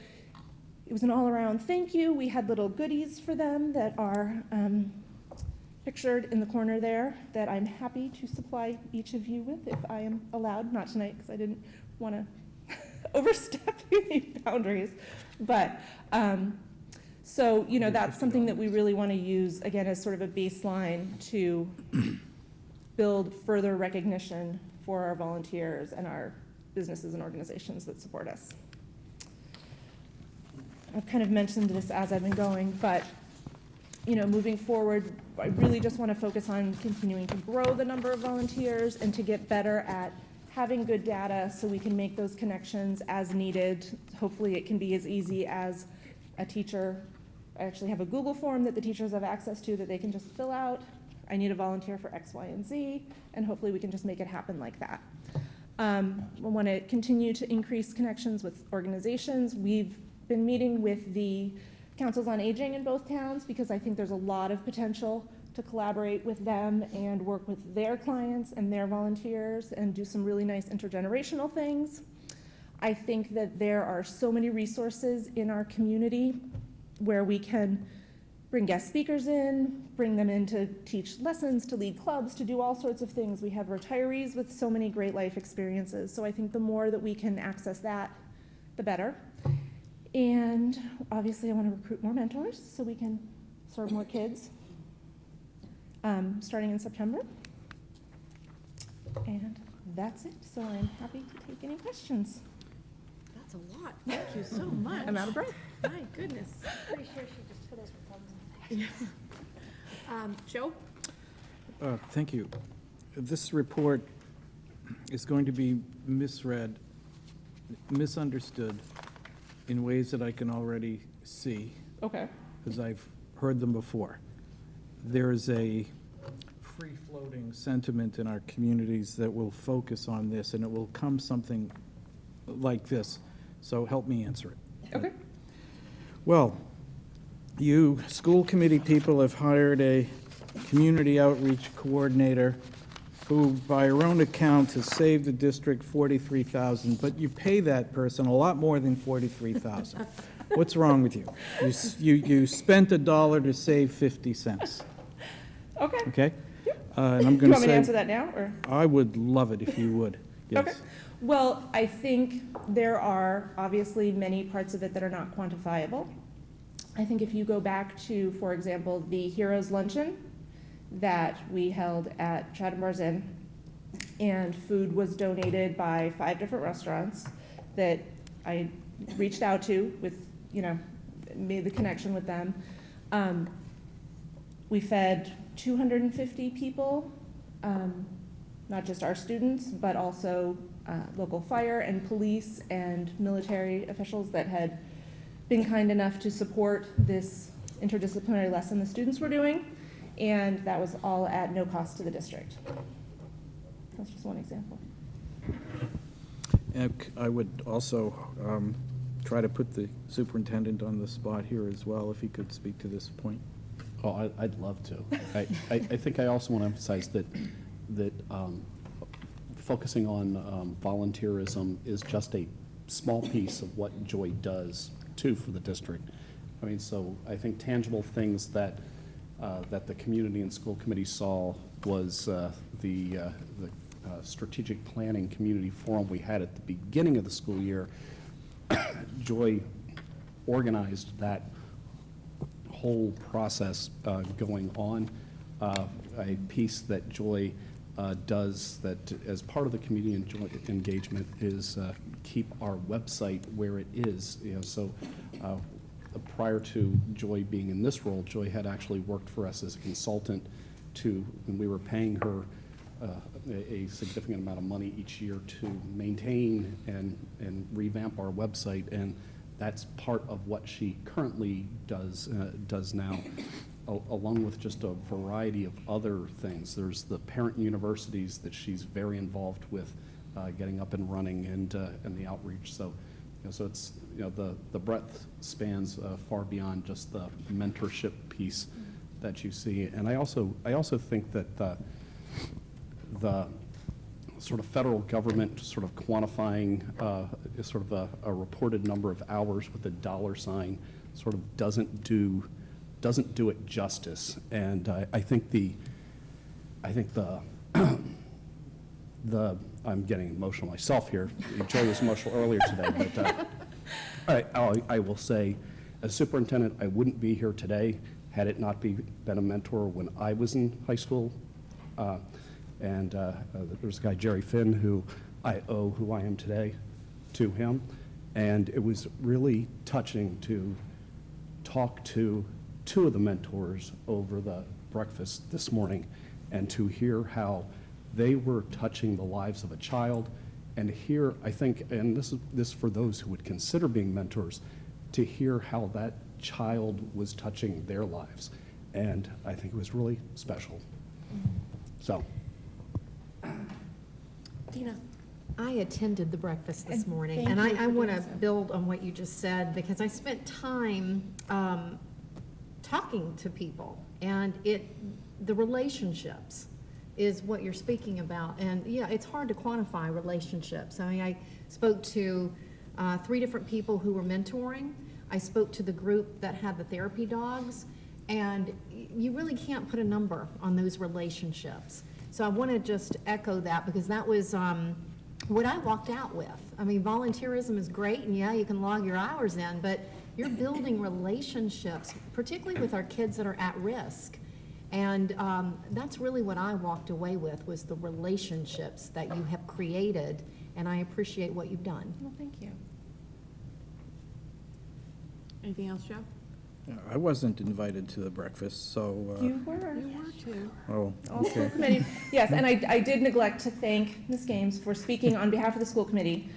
it was an all-around thank you. We had little goodies for them that are pictured in the corner there that I'm happy to supply each of you with if I am allowed. Not tonight, because I didn't want to overstep any boundaries. But so, you know, that's something that we really want to use, again, as sort of a baseline to build further recognition for our volunteers and our businesses and organizations that support us. I've kind of mentioned this as I've been going, but you know, moving forward, I really just want to focus on continuing to grow the number of volunteers and to get better at having good data so we can make those connections as needed. Hopefully it can be as easy as a teacher. I actually have a Google form that the teachers have access to that they can just fill out. I need a volunteer for X, Y, and Z, and hopefully we can just make it happen like that. We want to continue to increase connections with organizations. We've been meeting with the councils on aging in both towns because I think there's a lot of potential to collaborate with them and work with their clients and their volunteers and do some really nice intergenerational things. I think that there are so many resources in our community where we can bring guest speakers in, bring them in to teach lessons, to lead clubs, to do all sorts of things. We have retirees with so many great life experiences. So I think the more that we can access that, the better. And obviously I want to recruit more mentors so we can serve more kids, starting in September. And that's it. So I'm happy to take any questions. That's a lot. Thank you so much. I'm out of breath. My goodness. Pretty sure she just put those thumbs on. Joe? Thank you. This report is going to be misread, misunderstood in ways that I can already see. Okay. Because I've heard them before. There is a free-floating sentiment in our communities that will focus on this, and it will come something like this. So help me answer it. Okay. Well, you school committee people have hired a community outreach coordinator who, by her own account, has saved the district $43,000, but you pay that person a lot more than $43,000. What's wrong with you? You spent $1 to save 50 cents. Okay. Okay? And Do I'm you going to want me to say, answer that now, or? I would love it if you would. Yes. Okay. Well, I think there are obviously many parts of it that are not quantifiable. I think if you go back to, for example, the Heroes Luncheon that we held at Chatham Bars Inn, and food was donated by 5 different restaurants that I reached out to with, you know, made the connection with them. We fed 250 people, not just our students, but also local fire and police and military officials that had been kind enough to support this interdisciplinary lesson the students were doing, and that was all at no cost to the district. That's just one example. And I would also try to put the superintendent on the spot here as well, if he could speak to this point. Oh, I'd love to. I think I also want to emphasize that focusing on volunteerism is just a small piece of what Joy does too for the district. I mean, so I think tangible things that the community and school committee saw was the strategic planning community forum we had at the beginning of the school year. Joy organized that whole process going on. A piece that Joy does that as part of the community engagement is keep our website where it is. You know, so prior to Joy being in this role, Joy had actually worked for us as a consultant and we were paying her a significant amount of money each year to maintain and revamp our website, and that's part of what she currently does now, along with just a variety of other things. There's the parent universities that she's very involved with, getting up and running, and the outreach. So, so it's the breadth spans far beyond just the mentorship piece that you see. And I also think that the sort of federal government sort of quantifying sort of a reported number of hours with a dollar sign sort of doesn't do it justice. And I think the I'm getting emotional myself here. Joy was emotional earlier today, but I will say, as superintendent, I wouldn't be here today had it not been a mentor when I was in high school. And there's a guy, Jerry Finn, who I owe who I am today to him. And it was really touching to talk to two of the mentors over the breakfast this morning and to hear how they were touching the lives of a child, and hear, I think, and this for those who would consider being mentors, to hear how that child was touching their lives. And I think it was really special. So. Dina. I attended the breakfast this morning, thank and you I for want to doing so. build on what you just said, because I spent time talking to people, and the relationships is what you're speaking about. And yeah, it's hard to quantify relationships. I mean, I spoke to 3 different people who were mentoring. I spoke to the group that had the therapy dogs, and you really can't put a number on those relationships. So I want to just echo that, because that was what I walked out with. I mean, volunteerism is great, and yeah, you can log your hours in, but you're building relationships, particularly with our kids that are at risk. And that's really what I walked away with, was the relationships that you have created, and I appreciate what you've done. Well, thank you. Anything else, Joe? I wasn't invited to the breakfast, so. You were. You were too. Oh, All school okay. committee. Yes, and I did neglect to thank Ms. Games for speaking on behalf of the school committee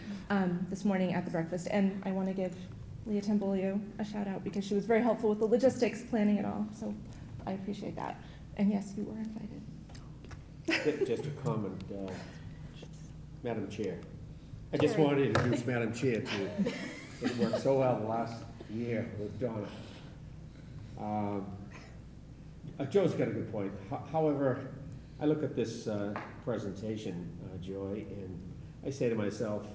this morning at the breakfast. And I want to give Leah Tembolio a shout out, because she was very helpful with the logistics, planning it all. So I appreciate that. And yes, you were invited. Just a comment, Madam Chair. I just wanted to introduce Madam Chair to, it worked so well last year with Donna. Joe's got a good point. However, I look at this presentation, Joy, and I say to myself,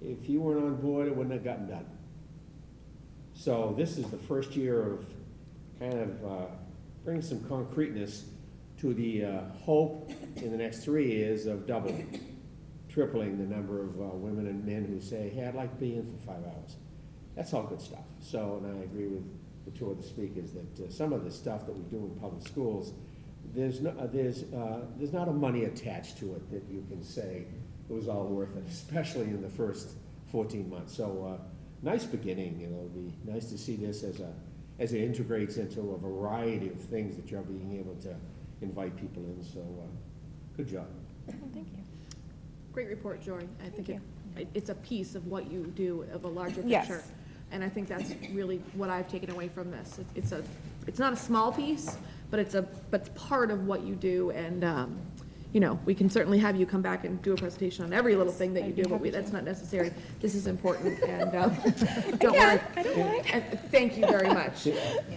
if you weren't on board, it wouldn't have gotten done. So this is the first year of kind of bringing some concreteness to the hope in the next 3 years of doubling, tripling the number of women and men who say, hey, I'd like to be in for 5 hours. That's all good stuff. So, and I agree with the 2 other speakers that some of the stuff that we do in public schools, there's not a money attached to it that you can say it was all worth it, especially in the first 14 months. So nice beginning. It'll be nice to see this as as it integrates into a variety of things that you're being able to invite people in, so, good job. Thank you. Great report, Joy. I think it's a piece of what you do of a larger Yes. picture. And I think that's really what I've taken away from this. It's not a small piece, but it's part of what you do. And, you know, we can certainly have you come back and do a presentation on every little thing that you do, but that's not necessary. This is important, and don't worry. I don't mind. And thank you very much.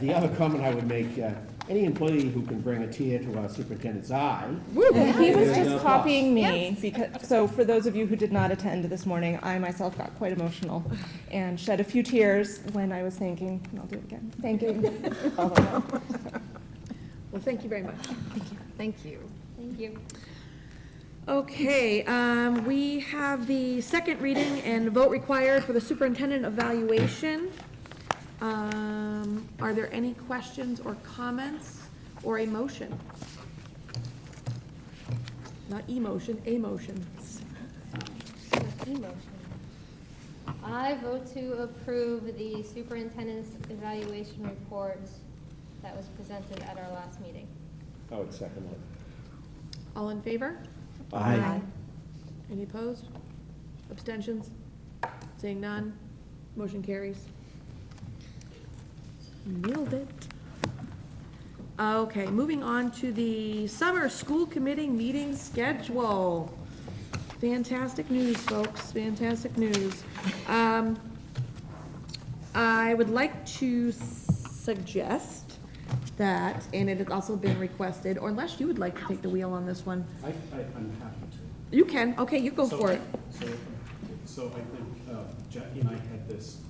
The other comment I would make, any employee who can bring a tear to our superintendent's eye. He was is just a copying plus. me, because, so for those of you who did not attend this morning, I myself got quite emotional and shed a few tears when I was thanking, and I'll do it again, thanking all of them. Well, thank you very much. Thank you. Thank you. Okay, we have the second reading and vote required for the superintendent evaluation. Are there any questions or comments or a motion? Not emotion, a motion. Emotion. I vote to approve the superintendent's evaluation report that was presented at our last meeting. I would second that. All in favor? Aye. Any opposed? Abstentions? Seeing none, motion carries. Nailed it. Okay, moving on to the summer school committee meeting schedule. Fantastic news, folks, fantastic news. I would like to suggest that, and it has also been requested, or unless you would like to take the wheel on this one. I'm happy to. You can, okay, you go for it. So I think Jackie and I had this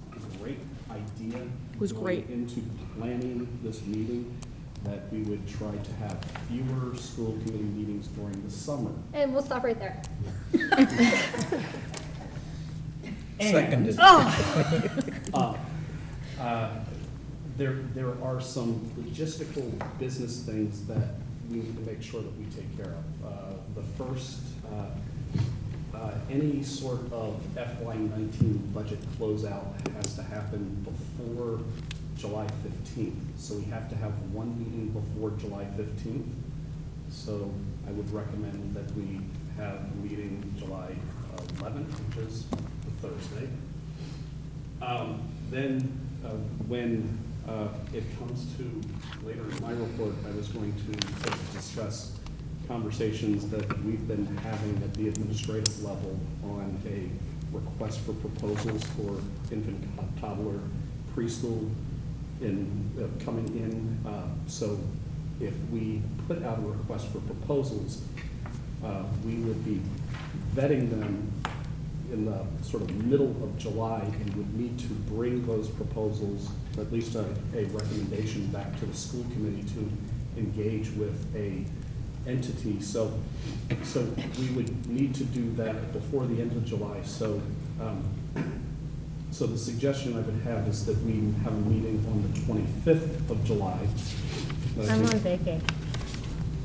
great idea. It was great. Going into planning this meeting, that we would try to have fewer school committee meetings during the summer. And we'll stop right there. Seconded. There are some logistical business things that we need to make sure that we take care of. The first, any sort of FY19 budget closeout has to happen before July 15th. So we have to have one meeting before July 15th. So I would recommend that we have a meeting July 11th, which is the Thursday. Then when it comes to later in my report, I was going to sort of discuss conversations that we've been having at the administrative level on a request for proposals for infant, toddler, preschool coming in. So if we put out a request for proposals, we would be vetting them in the sort of middle of July and would need to bring those proposals, or at least a recommendation back to the school committee to engage with a entity. So we would need to do that before the end of July. So the suggestion I would have is that we have a meeting on the 25th of July. I'm on vacay.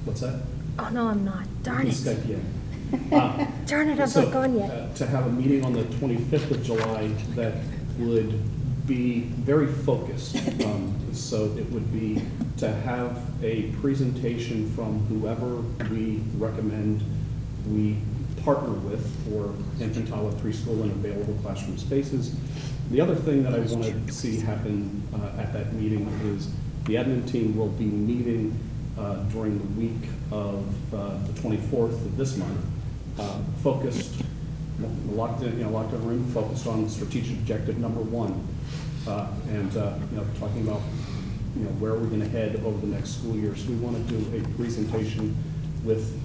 What's that? Oh, no, I'm not. Darn You it. can Skype in. Darn it, I'm not gone yet. To have a meeting on the 25th of July that would be very focused. So it would be to have a presentation from whoever we recommend we partner with for infant, toddler, preschool, and available classroom spaces. The other thing that I want to see happen at that meeting is the admin team will be meeting during the week of the 24th of this month, focused, locked in a room, focused on strategic objective number 1, and talking about where we're going to head over the next school year. So we want to do a presentation with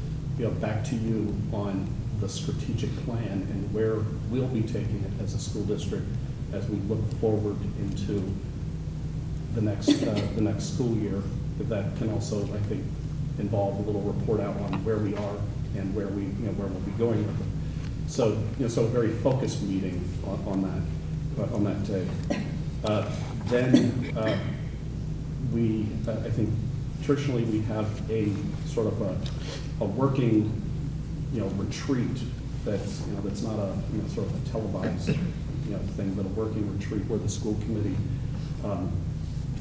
back to you on the strategic plan and where we'll be taking it as a school district as we look forward into the next school year. But that can also, I think, involve a little report out on where we are and where we'll be going with it. So so a very focused meeting on that day. Then we I think traditionally we have a sort of a working retreat that's that's not a sort of a televised thing, but a working retreat where the school committee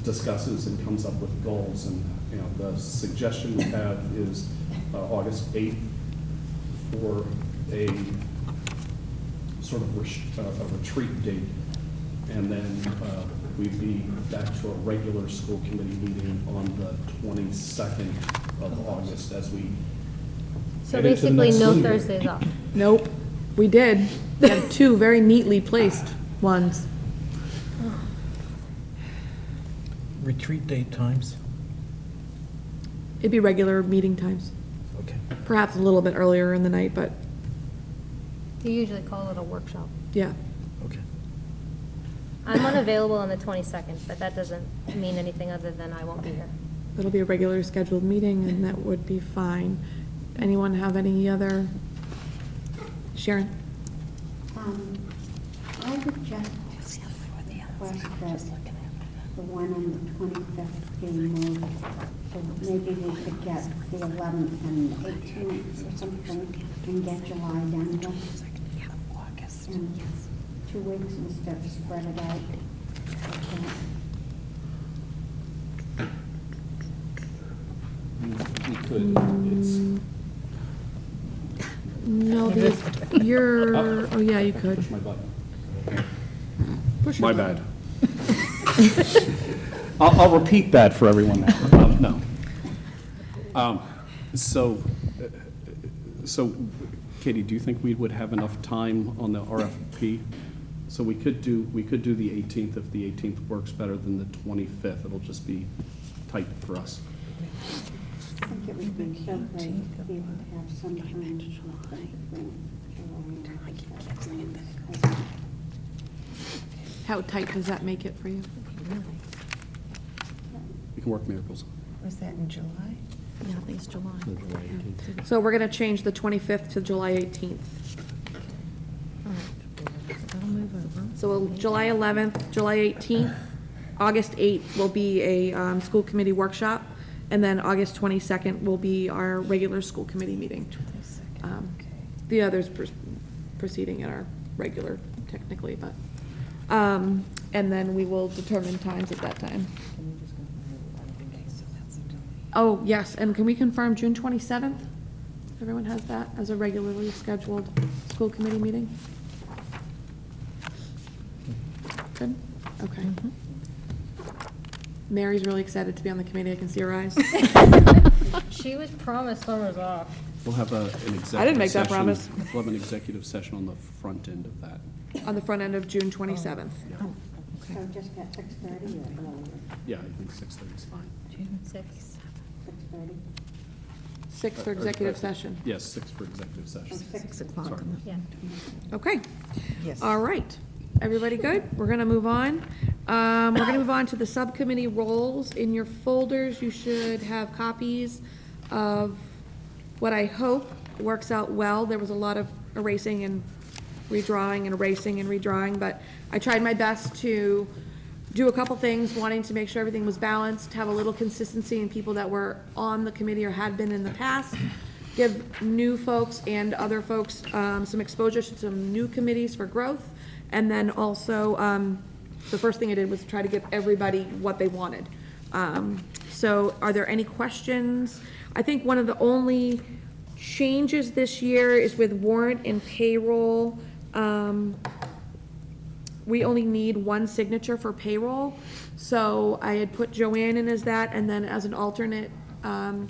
discusses and comes up with goals. And, you know, the suggestion we have is August 8th for a sort of a retreat date. And then we'd be back to a regular school committee meeting on the 22nd of August as we So head into the basically, next no school year. Thursdays off. Nope, we did. We have two very neatly placed ones. Retreat date times? It'd be regular meeting times. Okay. Perhaps a little bit earlier in the night, but You usually call it a workshop. yeah. Okay. I'm unavailable on the 22nd, but that doesn't mean anything other than I won't be here. It'll be a regular scheduled meeting, and that would be fine. Anyone have any other? Sharon? I would just request that the one on the 25th be moved, so maybe we could get the 11th and 18th or something, and get July done with. In 2 weeks instead of spread it out. We could, it's, No, you're, oh yeah, you could. push my button. Push your My button. bad. I'll repeat that for everyone now. No. So, Katie, do you think we would have enough time on the RFP? So we could do the 18th if the 18th works better than the 25th. It'll just be tight for us. I think it would be so great to be able to have some time to How tight does that make it for you? We can work miracles. Was that in July? Yeah, I think it's July. So we're gonna change the 25th to July 18th. So July 11th, July 18th, August 8th will be a school committee workshop, and then August 22nd will be our regular school committee meeting. The others proceeding at our regular technically, but, and then we will determine times at that time. Oh, yes, and can we confirm June 27th? Everyone has that as a regularly scheduled school committee meeting? Good? Okay. Mary's really excited to be on the committee, I can see her eyes. She was promised summers off. We'll have an executive session. I didn't make that promise. We'll have an executive session on the front end of that. On the front end of June 27th. So just at 6:30 or earlier? Yeah, I think 6:30 is fine. June 6th. 6:30? 6 for executive session. Yes, 6 for executive session. 6 o'clock. Sorry. Yeah. Okay. Yes. All right. Everybody good? We're gonna move on. We're gonna move on to the subcommittee roles. In your folders, you should have copies of what I hope works out well. There was a lot of erasing and redrawing and erasing and redrawing, but I tried my best to do a couple things, wanting to make sure everything was balanced, have a little consistency in people that were on the committee or had been in the past, give new folks and other folks some exposure to some new committees for growth, and then also, the first thing I did was try to give everybody what they wanted. So are there any questions? I think one of the only changes this year is with warrant and payroll. We only need one signature for payroll, so I had put Joanne in as that, and then as an alternate,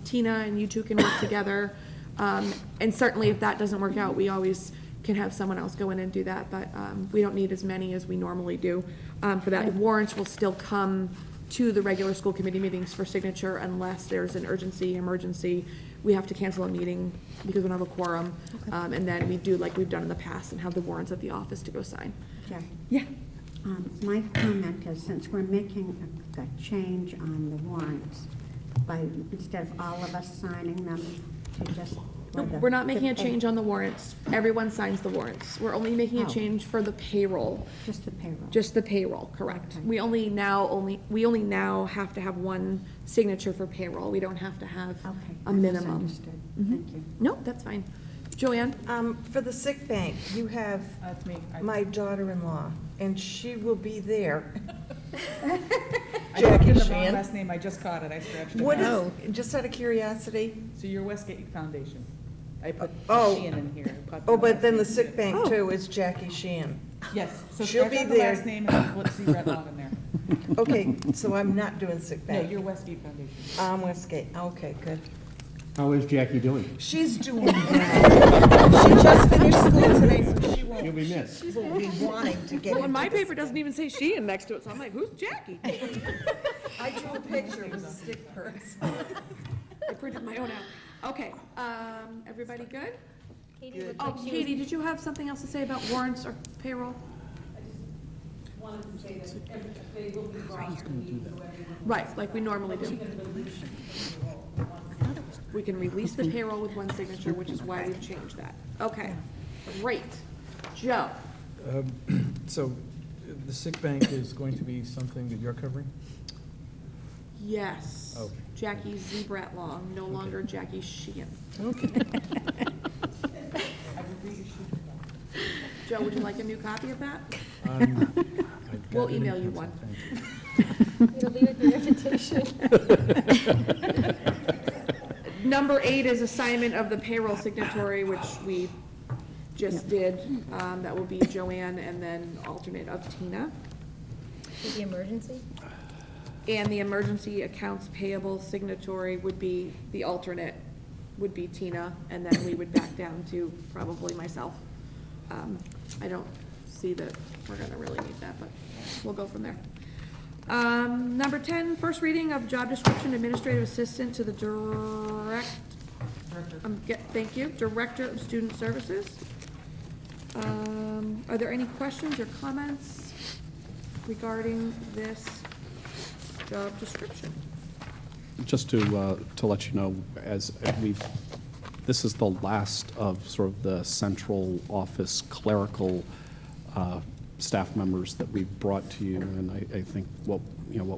Tina and you two can work together. And certainly if that doesn't work out, we always can have someone else go in and do that, but we don't need as many as we normally do for that. Warrants will still come to the regular school committee meetings for signature unless there's an emergency. We have to cancel a meeting because we don't have a quorum, and then we do like we've done in the past and have the warrants at the office to go sign. Jackie? Yeah. My comment is, since we're making a change on the warrants, instead of all of us signing them, to just. No, we're not making a change on the warrants. Everyone signs the warrants. We're only making a change for the payroll. Just the payroll? Just the payroll, correct. Okay. We only now have to have one signature for payroll. We don't have to have Okay. a minimum. Misunderstood. Mhm. Thank you. No, that's fine. Joanne? For the sick bank, you have my daughter-in-law, and she will be there. Jackie the wrong Sheehan. last name, I just caught it, I scratched it. What out. is, just out of curiosity? So your Westgate Foundation. I put Oh. Sheehan in here. I caught Oh, but then the last name. sick bank too is Jackie Sheehan. Yes, so She'll scratch be out the there. last name and put C. Brett Long in there. Okay, so I'm not doing sick No, bank. you're Westgate Foundation. I'm Westgate, okay, good. How is Jackie doing? She's doing well. She just finished school today, so she You'll be missed. will be wanting to get Well, and into my this paper doesn't again. even say Sheehan next to it, so I'm like, who's Jackie? I drew a picture, it was a stick purse. I printed my own out. Okay, everybody good? Katie looked Oh, like she was- Katie, did you have something else to say about warrants or payroll? Wanted to say that they will be brought to meetings so everyone. Right, like we normally do. We can release the payroll with one signature, which is why we've changed that. Okay, great. Joe? So the sick bank is going to be something that you're covering? Yes. Okay. Jackie Zebrat Long, no longer Jackie Sheehan. Okay. Joe, would you like a new copy of that? I've got We'll it in email you pencil, one. thank you. It'll be with your invitation. Number 8 is assignment of the payroll signatory, which we just did. That will be Joanne and then alternate of Tina. With the emergency? And the emergency accounts payable signatory would be, the alternate would be Tina, and then we would back down to probably myself. I don't see that we're gonna really need that, but we'll go from there. Number 10, first reading of job description, administrative assistant to the thank you, Director of Student Services. Are there any questions or comments regarding this job description? Just to let you know, as this is the last of sort of the central office clerical staff members that we've brought to you, and I think what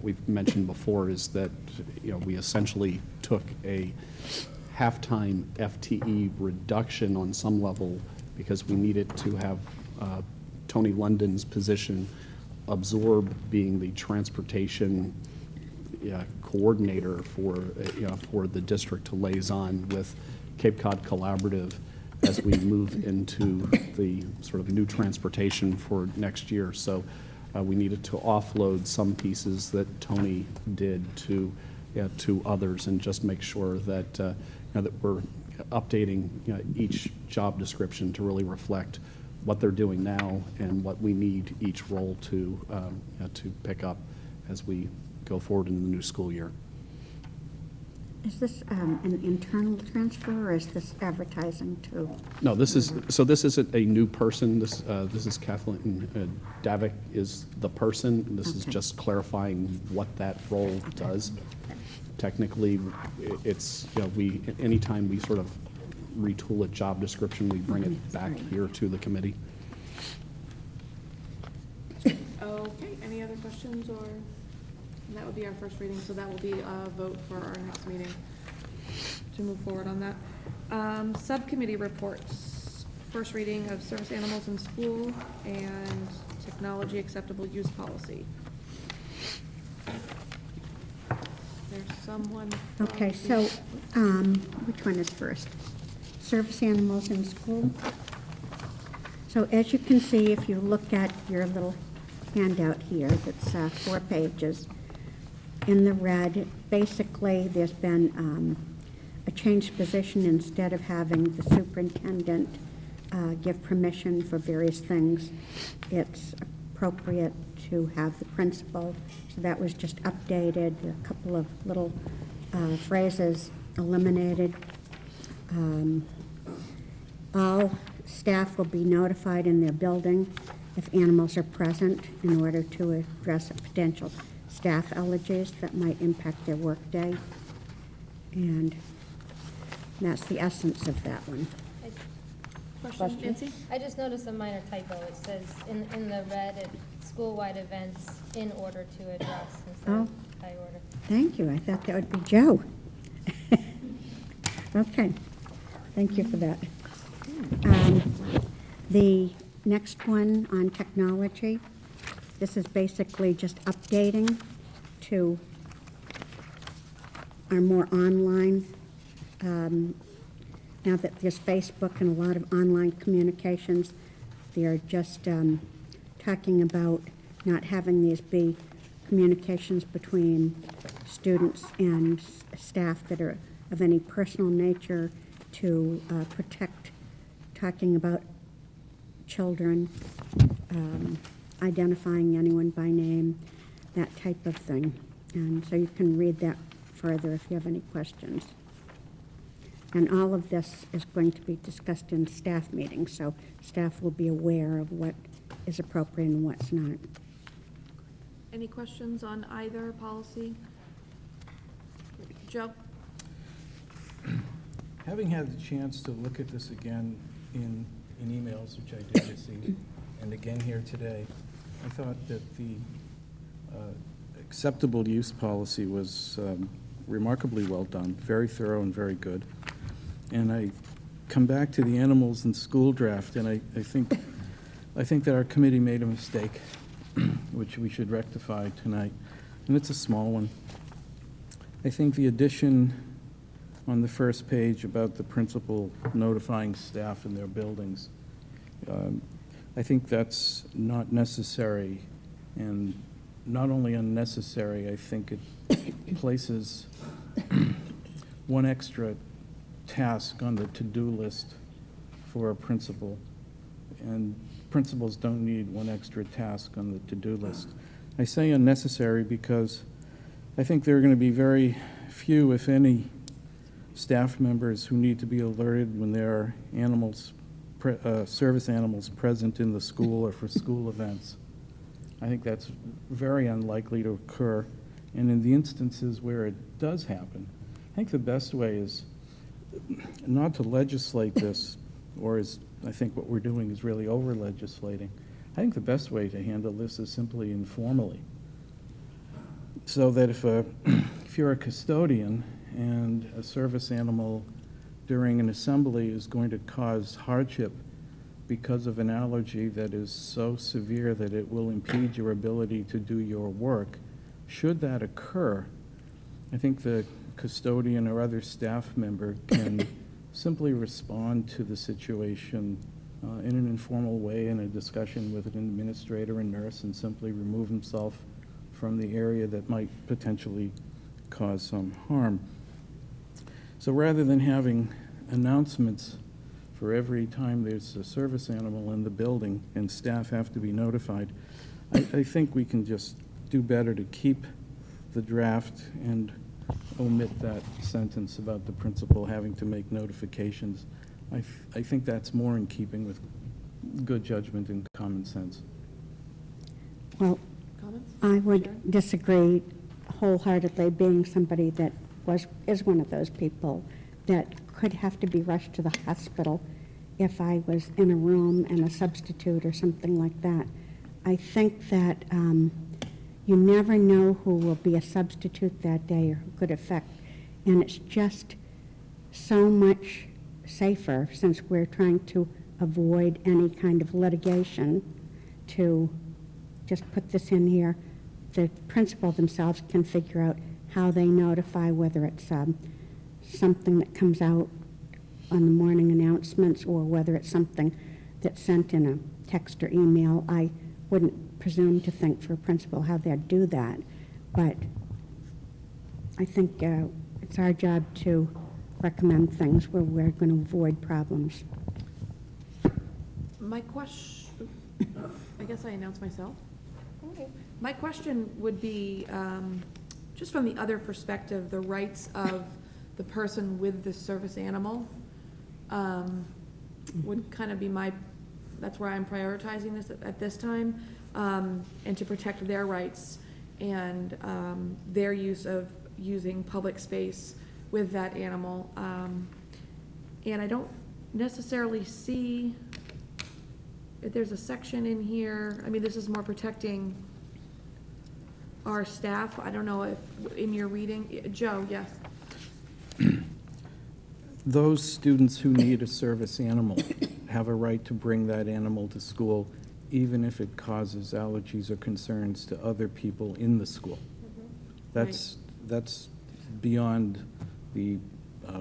we've mentioned before is that, we essentially took a half-time FTE reduction on some level because we needed to have Tony London's position absorb being the transportation coordinator for the district to liaison with Cape Cod Collaborative as we move into the sort of new transportation for next year. So we needed to offload some pieces that Tony did to others and just make sure that that we're updating each job description to really reflect what they're doing now and what we need each role to pick up as we go forward in the new school year. Is this an internal transfer, or is this advertising too? No, this isn't a new person. This is Kathleen Davik is the person. This is Okay. just clarifying what that role does. Technically, it's, anytime we sort of retool a job description, we bring it back here to the committee. Okay, any other questions, or, and that would be our first reading, so that will be a vote for our next meeting to move forward on that. Subcommittee reports, first reading of service animals in school and technology acceptable use policy. There's someone. from Okay, the- so, which one is first? Service animals in school? So as you can see, if you look at your little handout here, that's 4 pages, in the red, basically, there's been a changed position. Instead of having the superintendent give permission for various things, it's appropriate to have the principal. So that was just updated, a couple of little phrases eliminated. All staff will be notified in their building if animals are present in order to address potential staff allergies that might impact their workday. And that's the essence of that one. Question, Nancy? I just noticed a minor typo. It says in the red, school-wide events in order to address instead of high order. Thank you. I thought that would be Joe. Okay. Thank you for that. The next one on technology, this is basically just updating to our more online, now that there's Facebook and a lot of online communications, they're just talking about not having these be communications between students and staff that are of any personal nature, to protect, talking about children, identifying anyone by name, that type of thing. And so you can read that further if you have any questions. And all of this is going to be discussed in staff meetings, so staff will be aware of what is appropriate and what's not. Any questions on either policy? Joe? Having had the chance to look at this again in emails, which I did receive, and again here today, I thought that the acceptable use policy was remarkably well done, very thorough and very good. And I come back to the animals in school draft, and I think that our committee made a mistake, which we should rectify tonight, and it's a small one. I think the addition on the first page about the principal notifying staff in their buildings, I think that's not necessary, and not only unnecessary, I think it places one extra task on the to-do list for a principal, and principals don't need one extra task on the to-do list. I say unnecessary because I think there are going to be very few, if any, staff members who need to be alerted when there are animals, service animals present in the school or for school events. I think that's very unlikely to occur. And in the instances where it does happen, I think the best way is not to legislate this, or is, I think what we're doing is really over-legislating. I think the best way to handle this is simply informally. So that if you're a custodian and a service animal during an assembly is going to cause hardship because of an allergy that is so severe that it will impede your ability to do your work, should that occur, I think the custodian or other staff member can simply respond to the situation in an informal way, in a discussion with an administrator and nurse, and simply remove himself from the area that might potentially cause some harm. So rather than having announcements for every time there's a service animal in the building and staff have to be notified, I think we can just do better to keep the draft and omit that sentence about the principal having to make notifications. I think that's more in keeping with good judgment and common sense. Well, I would disagree wholeheartedly, being somebody that is one of those people that could have to be rushed to the hospital if I was in a room and a substitute or something like that. I think that you never know who will be a substitute that day or who could affect, and it's just so much safer, since we're trying to avoid any kind of litigation, to just put this in here. The principal themselves can figure out how they notify, whether it's something that comes out on the morning announcements or whether it's something that's sent in a text or email. I wouldn't presume to think for a principal how they'd do that, but I think it's our job to recommend things where we're going to avoid problems. My question, I guess I announced myself. My question would be, just from the other perspective, the rights of the person with the service animal would kind of be that's where I'm prioritizing this at this time, and to protect their rights and their use of using public space with that animal. And I don't necessarily see if there's a section in here. I mean, this is more protecting our staff. I don't know if in your reading, Joe, yes. Those students who need a service animal have a right to bring that animal to school even if it causes allergies or concerns to other people in the school. That's beyond the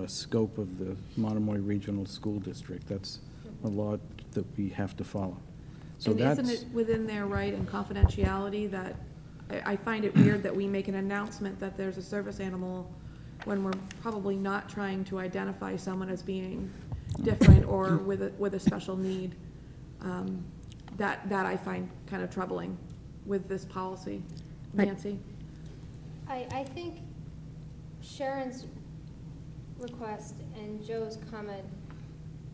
scope of the Monomoy Regional School District. That's a law that we have to follow. So And that's, isn't it within their right and confidentiality that, I find it weird that we make an announcement that there's a service animal when we're probably not trying to identify someone as being different or with a special need. That I find kind of troubling with this policy. Nancy? I think Sharon's request and Joe's comment,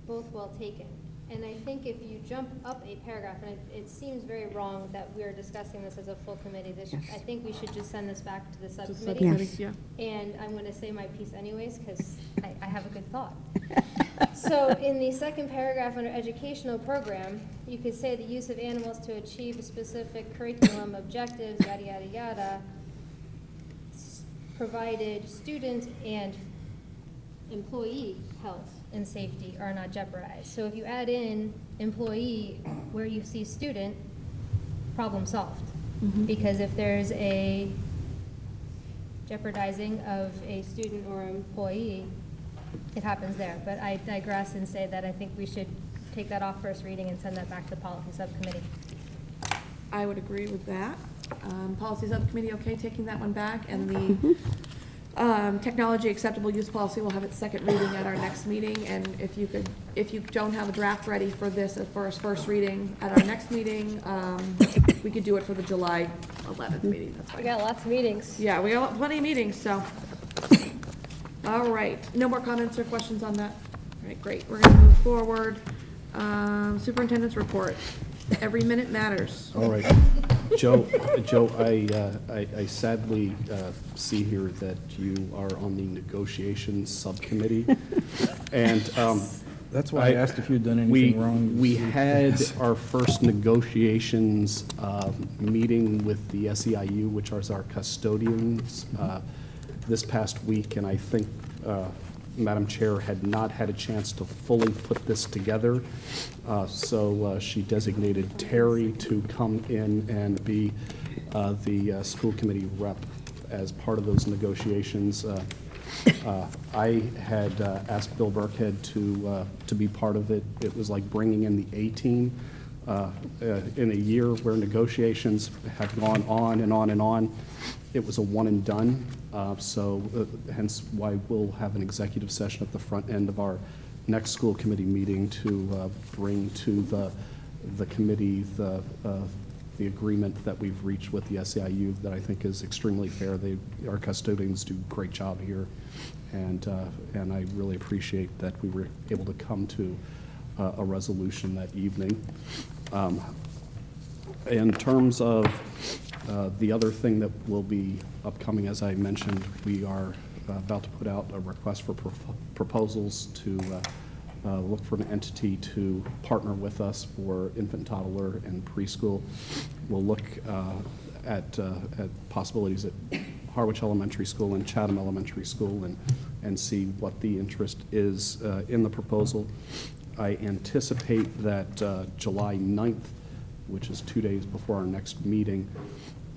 both well taken. And I think if you jump up a paragraph, and it seems very wrong that we're discussing this as a full committee, I think we should just send this back to the subcommittee. Yeah. And I'm going to say my piece anyways, because I have a good thought. So in the second paragraph under educational program, you could say the use of animals to achieve a specific curriculum, objectives, yada, yada, yada, provided student and employee health and safety are not jeopardized. So if you add in employee where you see student, problem solved. Because if there's a jeopardizing of a student or employee, it happens there. But I digress and say that I think we should take that off first reading and send that back to the policy subcommittee. I would agree with that. Policy subcommittee, okay, taking that one back, and the technology acceptable use policy will have its second reading at our next meeting, and if you don't have a draft ready for this for its first reading at our next meeting, we could do it for the July 11th meeting, that's We fine. got lots of meetings. Yeah, we got plenty of meetings, so. All right, no more comments or questions on that? All right, great, we're gonna move forward. Superintendent's report. Every minute matters. All right. Joe, I sadly see here that you are on the negotiations subcommittee. And that's why I asked if you'd done anything wrong. We had our first negotiations meeting with the SEIU, which are our custodians, this past week, and I think Madam Chair had not had a chance to fully put this together. So she designated Terry to come in and be the school committee rep as part of those negotiations. I had asked Bill Burkhead to be part of it. It was like bringing in the A-team in a year where negotiations have gone on and on and on. It was a one and done, so hence why we'll have an executive session at the front end of our next school committee meeting to bring to the committee the agreement that we've reached with the SEIU that I think is extremely fair. Our custodians do a great job here, and I really appreciate that we were able to come to a resolution that evening. In terms of the other thing that will be upcoming, as I mentioned, we are about to put out a request for proposals to look for an entity to partner with us for infant, toddler, and preschool. We'll look at possibilities at Harwich Elementary School and Chatham Elementary School and see what the interest is in the proposal. I anticipate that July 9th, which is 2 days before our next meeting,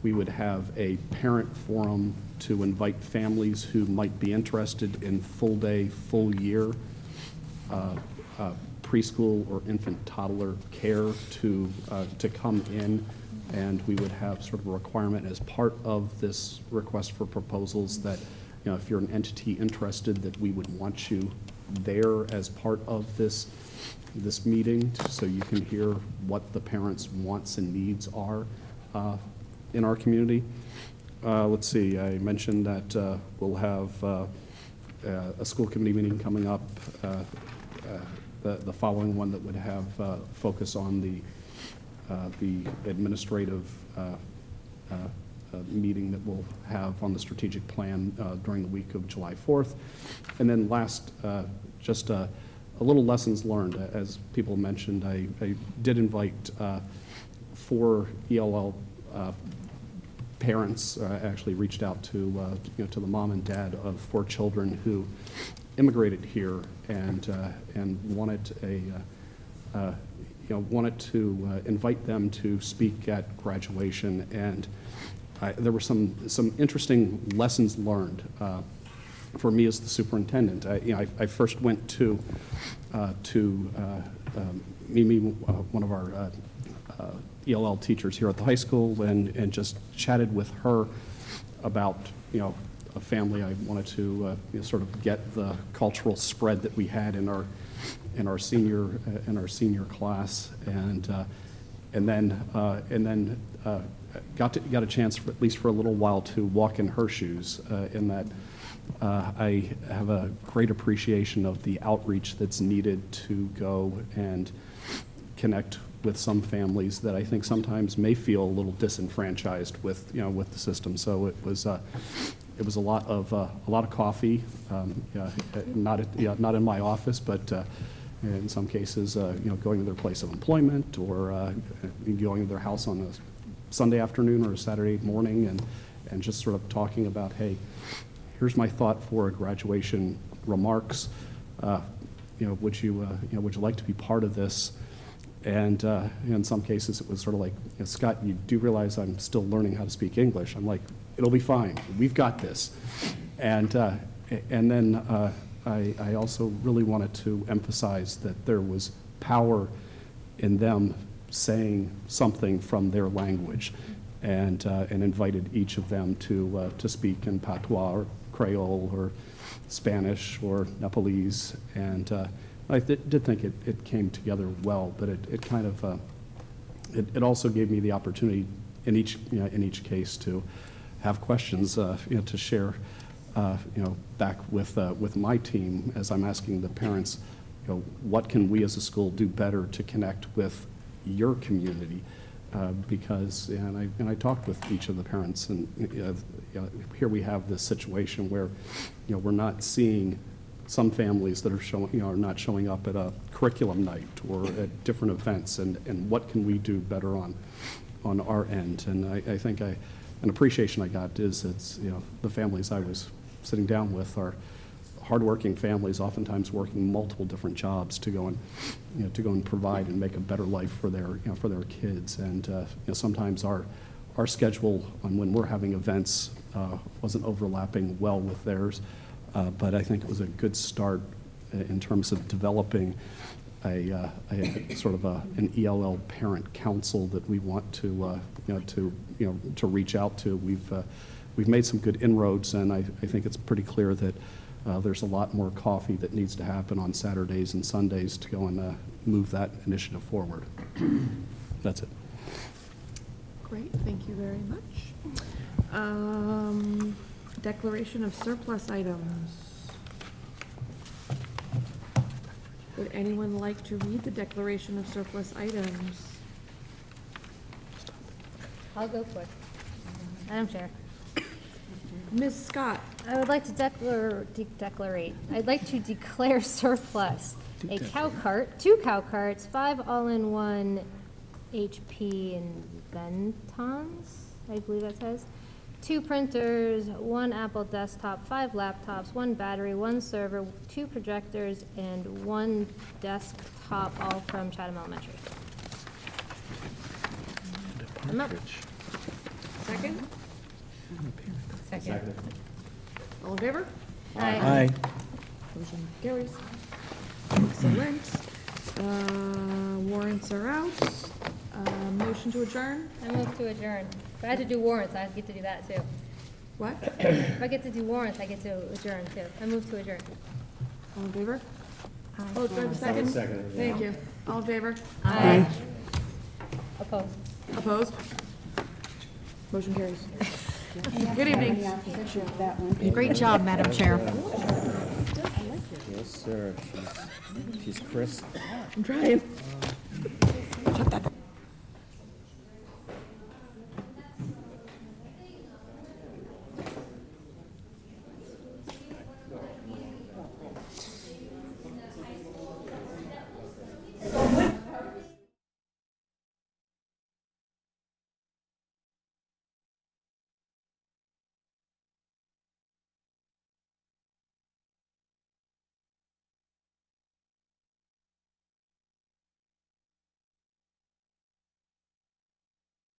we would have a parent forum to invite families who might be interested in full day, full year preschool or infant toddler care to come in, and we would have sort of a requirement as part of this request for proposals that, you know, if you're an entity interested, that we would want you there as part of this meeting, so you can hear what the parents' wants and needs are in our community. Let's see, I mentioned that we'll have a school committee meeting coming up, the following one that would have focus on the administrative meeting that we'll have on the strategic plan during the week of July 4th. And then last, just a little lessons learned. As people mentioned, I did invite 4 ELL parents. Actually reached out to to the mom and dad of 4 children who immigrated here and wanted wanted to invite them to speak at graduation, and there were some interesting lessons learned for me as the superintendent. I first went to Mimi, one of our ELL teachers here at the high school, and just chatted with her about a family. I wanted to sort of get the cultural spread that we had in our senior class, and then got a chance, at least for a little while, to walk in her shoes. In that, I have a great appreciation of the outreach that's needed to go and connect with some families that I think sometimes may feel a little disenfranchised with the system. So it was a lot of coffee, not in my office, but in some cases, going to their place of employment, or going to their house on a Sunday afternoon or a Saturday morning, and just sort of talking about, hey, here's my thought for graduation remarks. Would you like to be part of this? And in some cases, it was sort of like, Scott, you do realize I'm still learning how to speak English. I'm like, it'll be fine. We've got this. And then I also really wanted to emphasize that there was power in them saying something from their language, and invited each of them to speak in patois or Creole or Spanish or Nepalese. And I did think it came together well, but it kind of it also gave me the opportunity in each case to have questions to share back with my team as I'm asking the parents, what can we as a school do better to connect with your community? Because I talked with each of the parents, and here we have this situation where we're not seeing some families that are not showing up at a curriculum night or at different events, and what can we do better on our end? And I think an appreciation I got is it's the families I was sitting down with are hardworking families, oftentimes working multiple different jobs to go and provide and make a better life for their kids. And sometimes our schedule on when we're having events wasn't overlapping well with theirs, but I think it was a good start in terms of developing a sort of an ELL parent council that we want to reach out to. We've made some good inroads, and I think it's pretty clear that there's a lot more coffee that needs to happen on Saturdays and Sundays to go and move that initiative forward. That's it. Great, thank you very much. Declaration of surplus items. Would anyone like to read the declaration of surplus items? I'll go quick. Madam Chair. Ms. Scott. I would like to I'd like to declare surplus a cow cart, 2 cow carts, 5 all-in-one HP Inventons, I believe that says, 2 printers, 1 Apple desktop, 5 laptops, 1 battery, 1 server, 2 projectors, and 1 desktop, all from Chatham Elementary. I'm up. Second? Second. All in favor? Aye. Motion carries. Excellent. Warrants are out. Motion to adjourn? I move to adjourn. If I had to do warrants, I'd get to do that too. What? If I get to do warrants, I get to adjourn too. I move to adjourn. All in favor? Oh, do I have a second? Second. Thank you. All in favor? Aye. Opposed. Opposed? Motion carries. Good evening. Great job, Madam Chair. Yes, sir. She's crisp. I'm trying. Shut that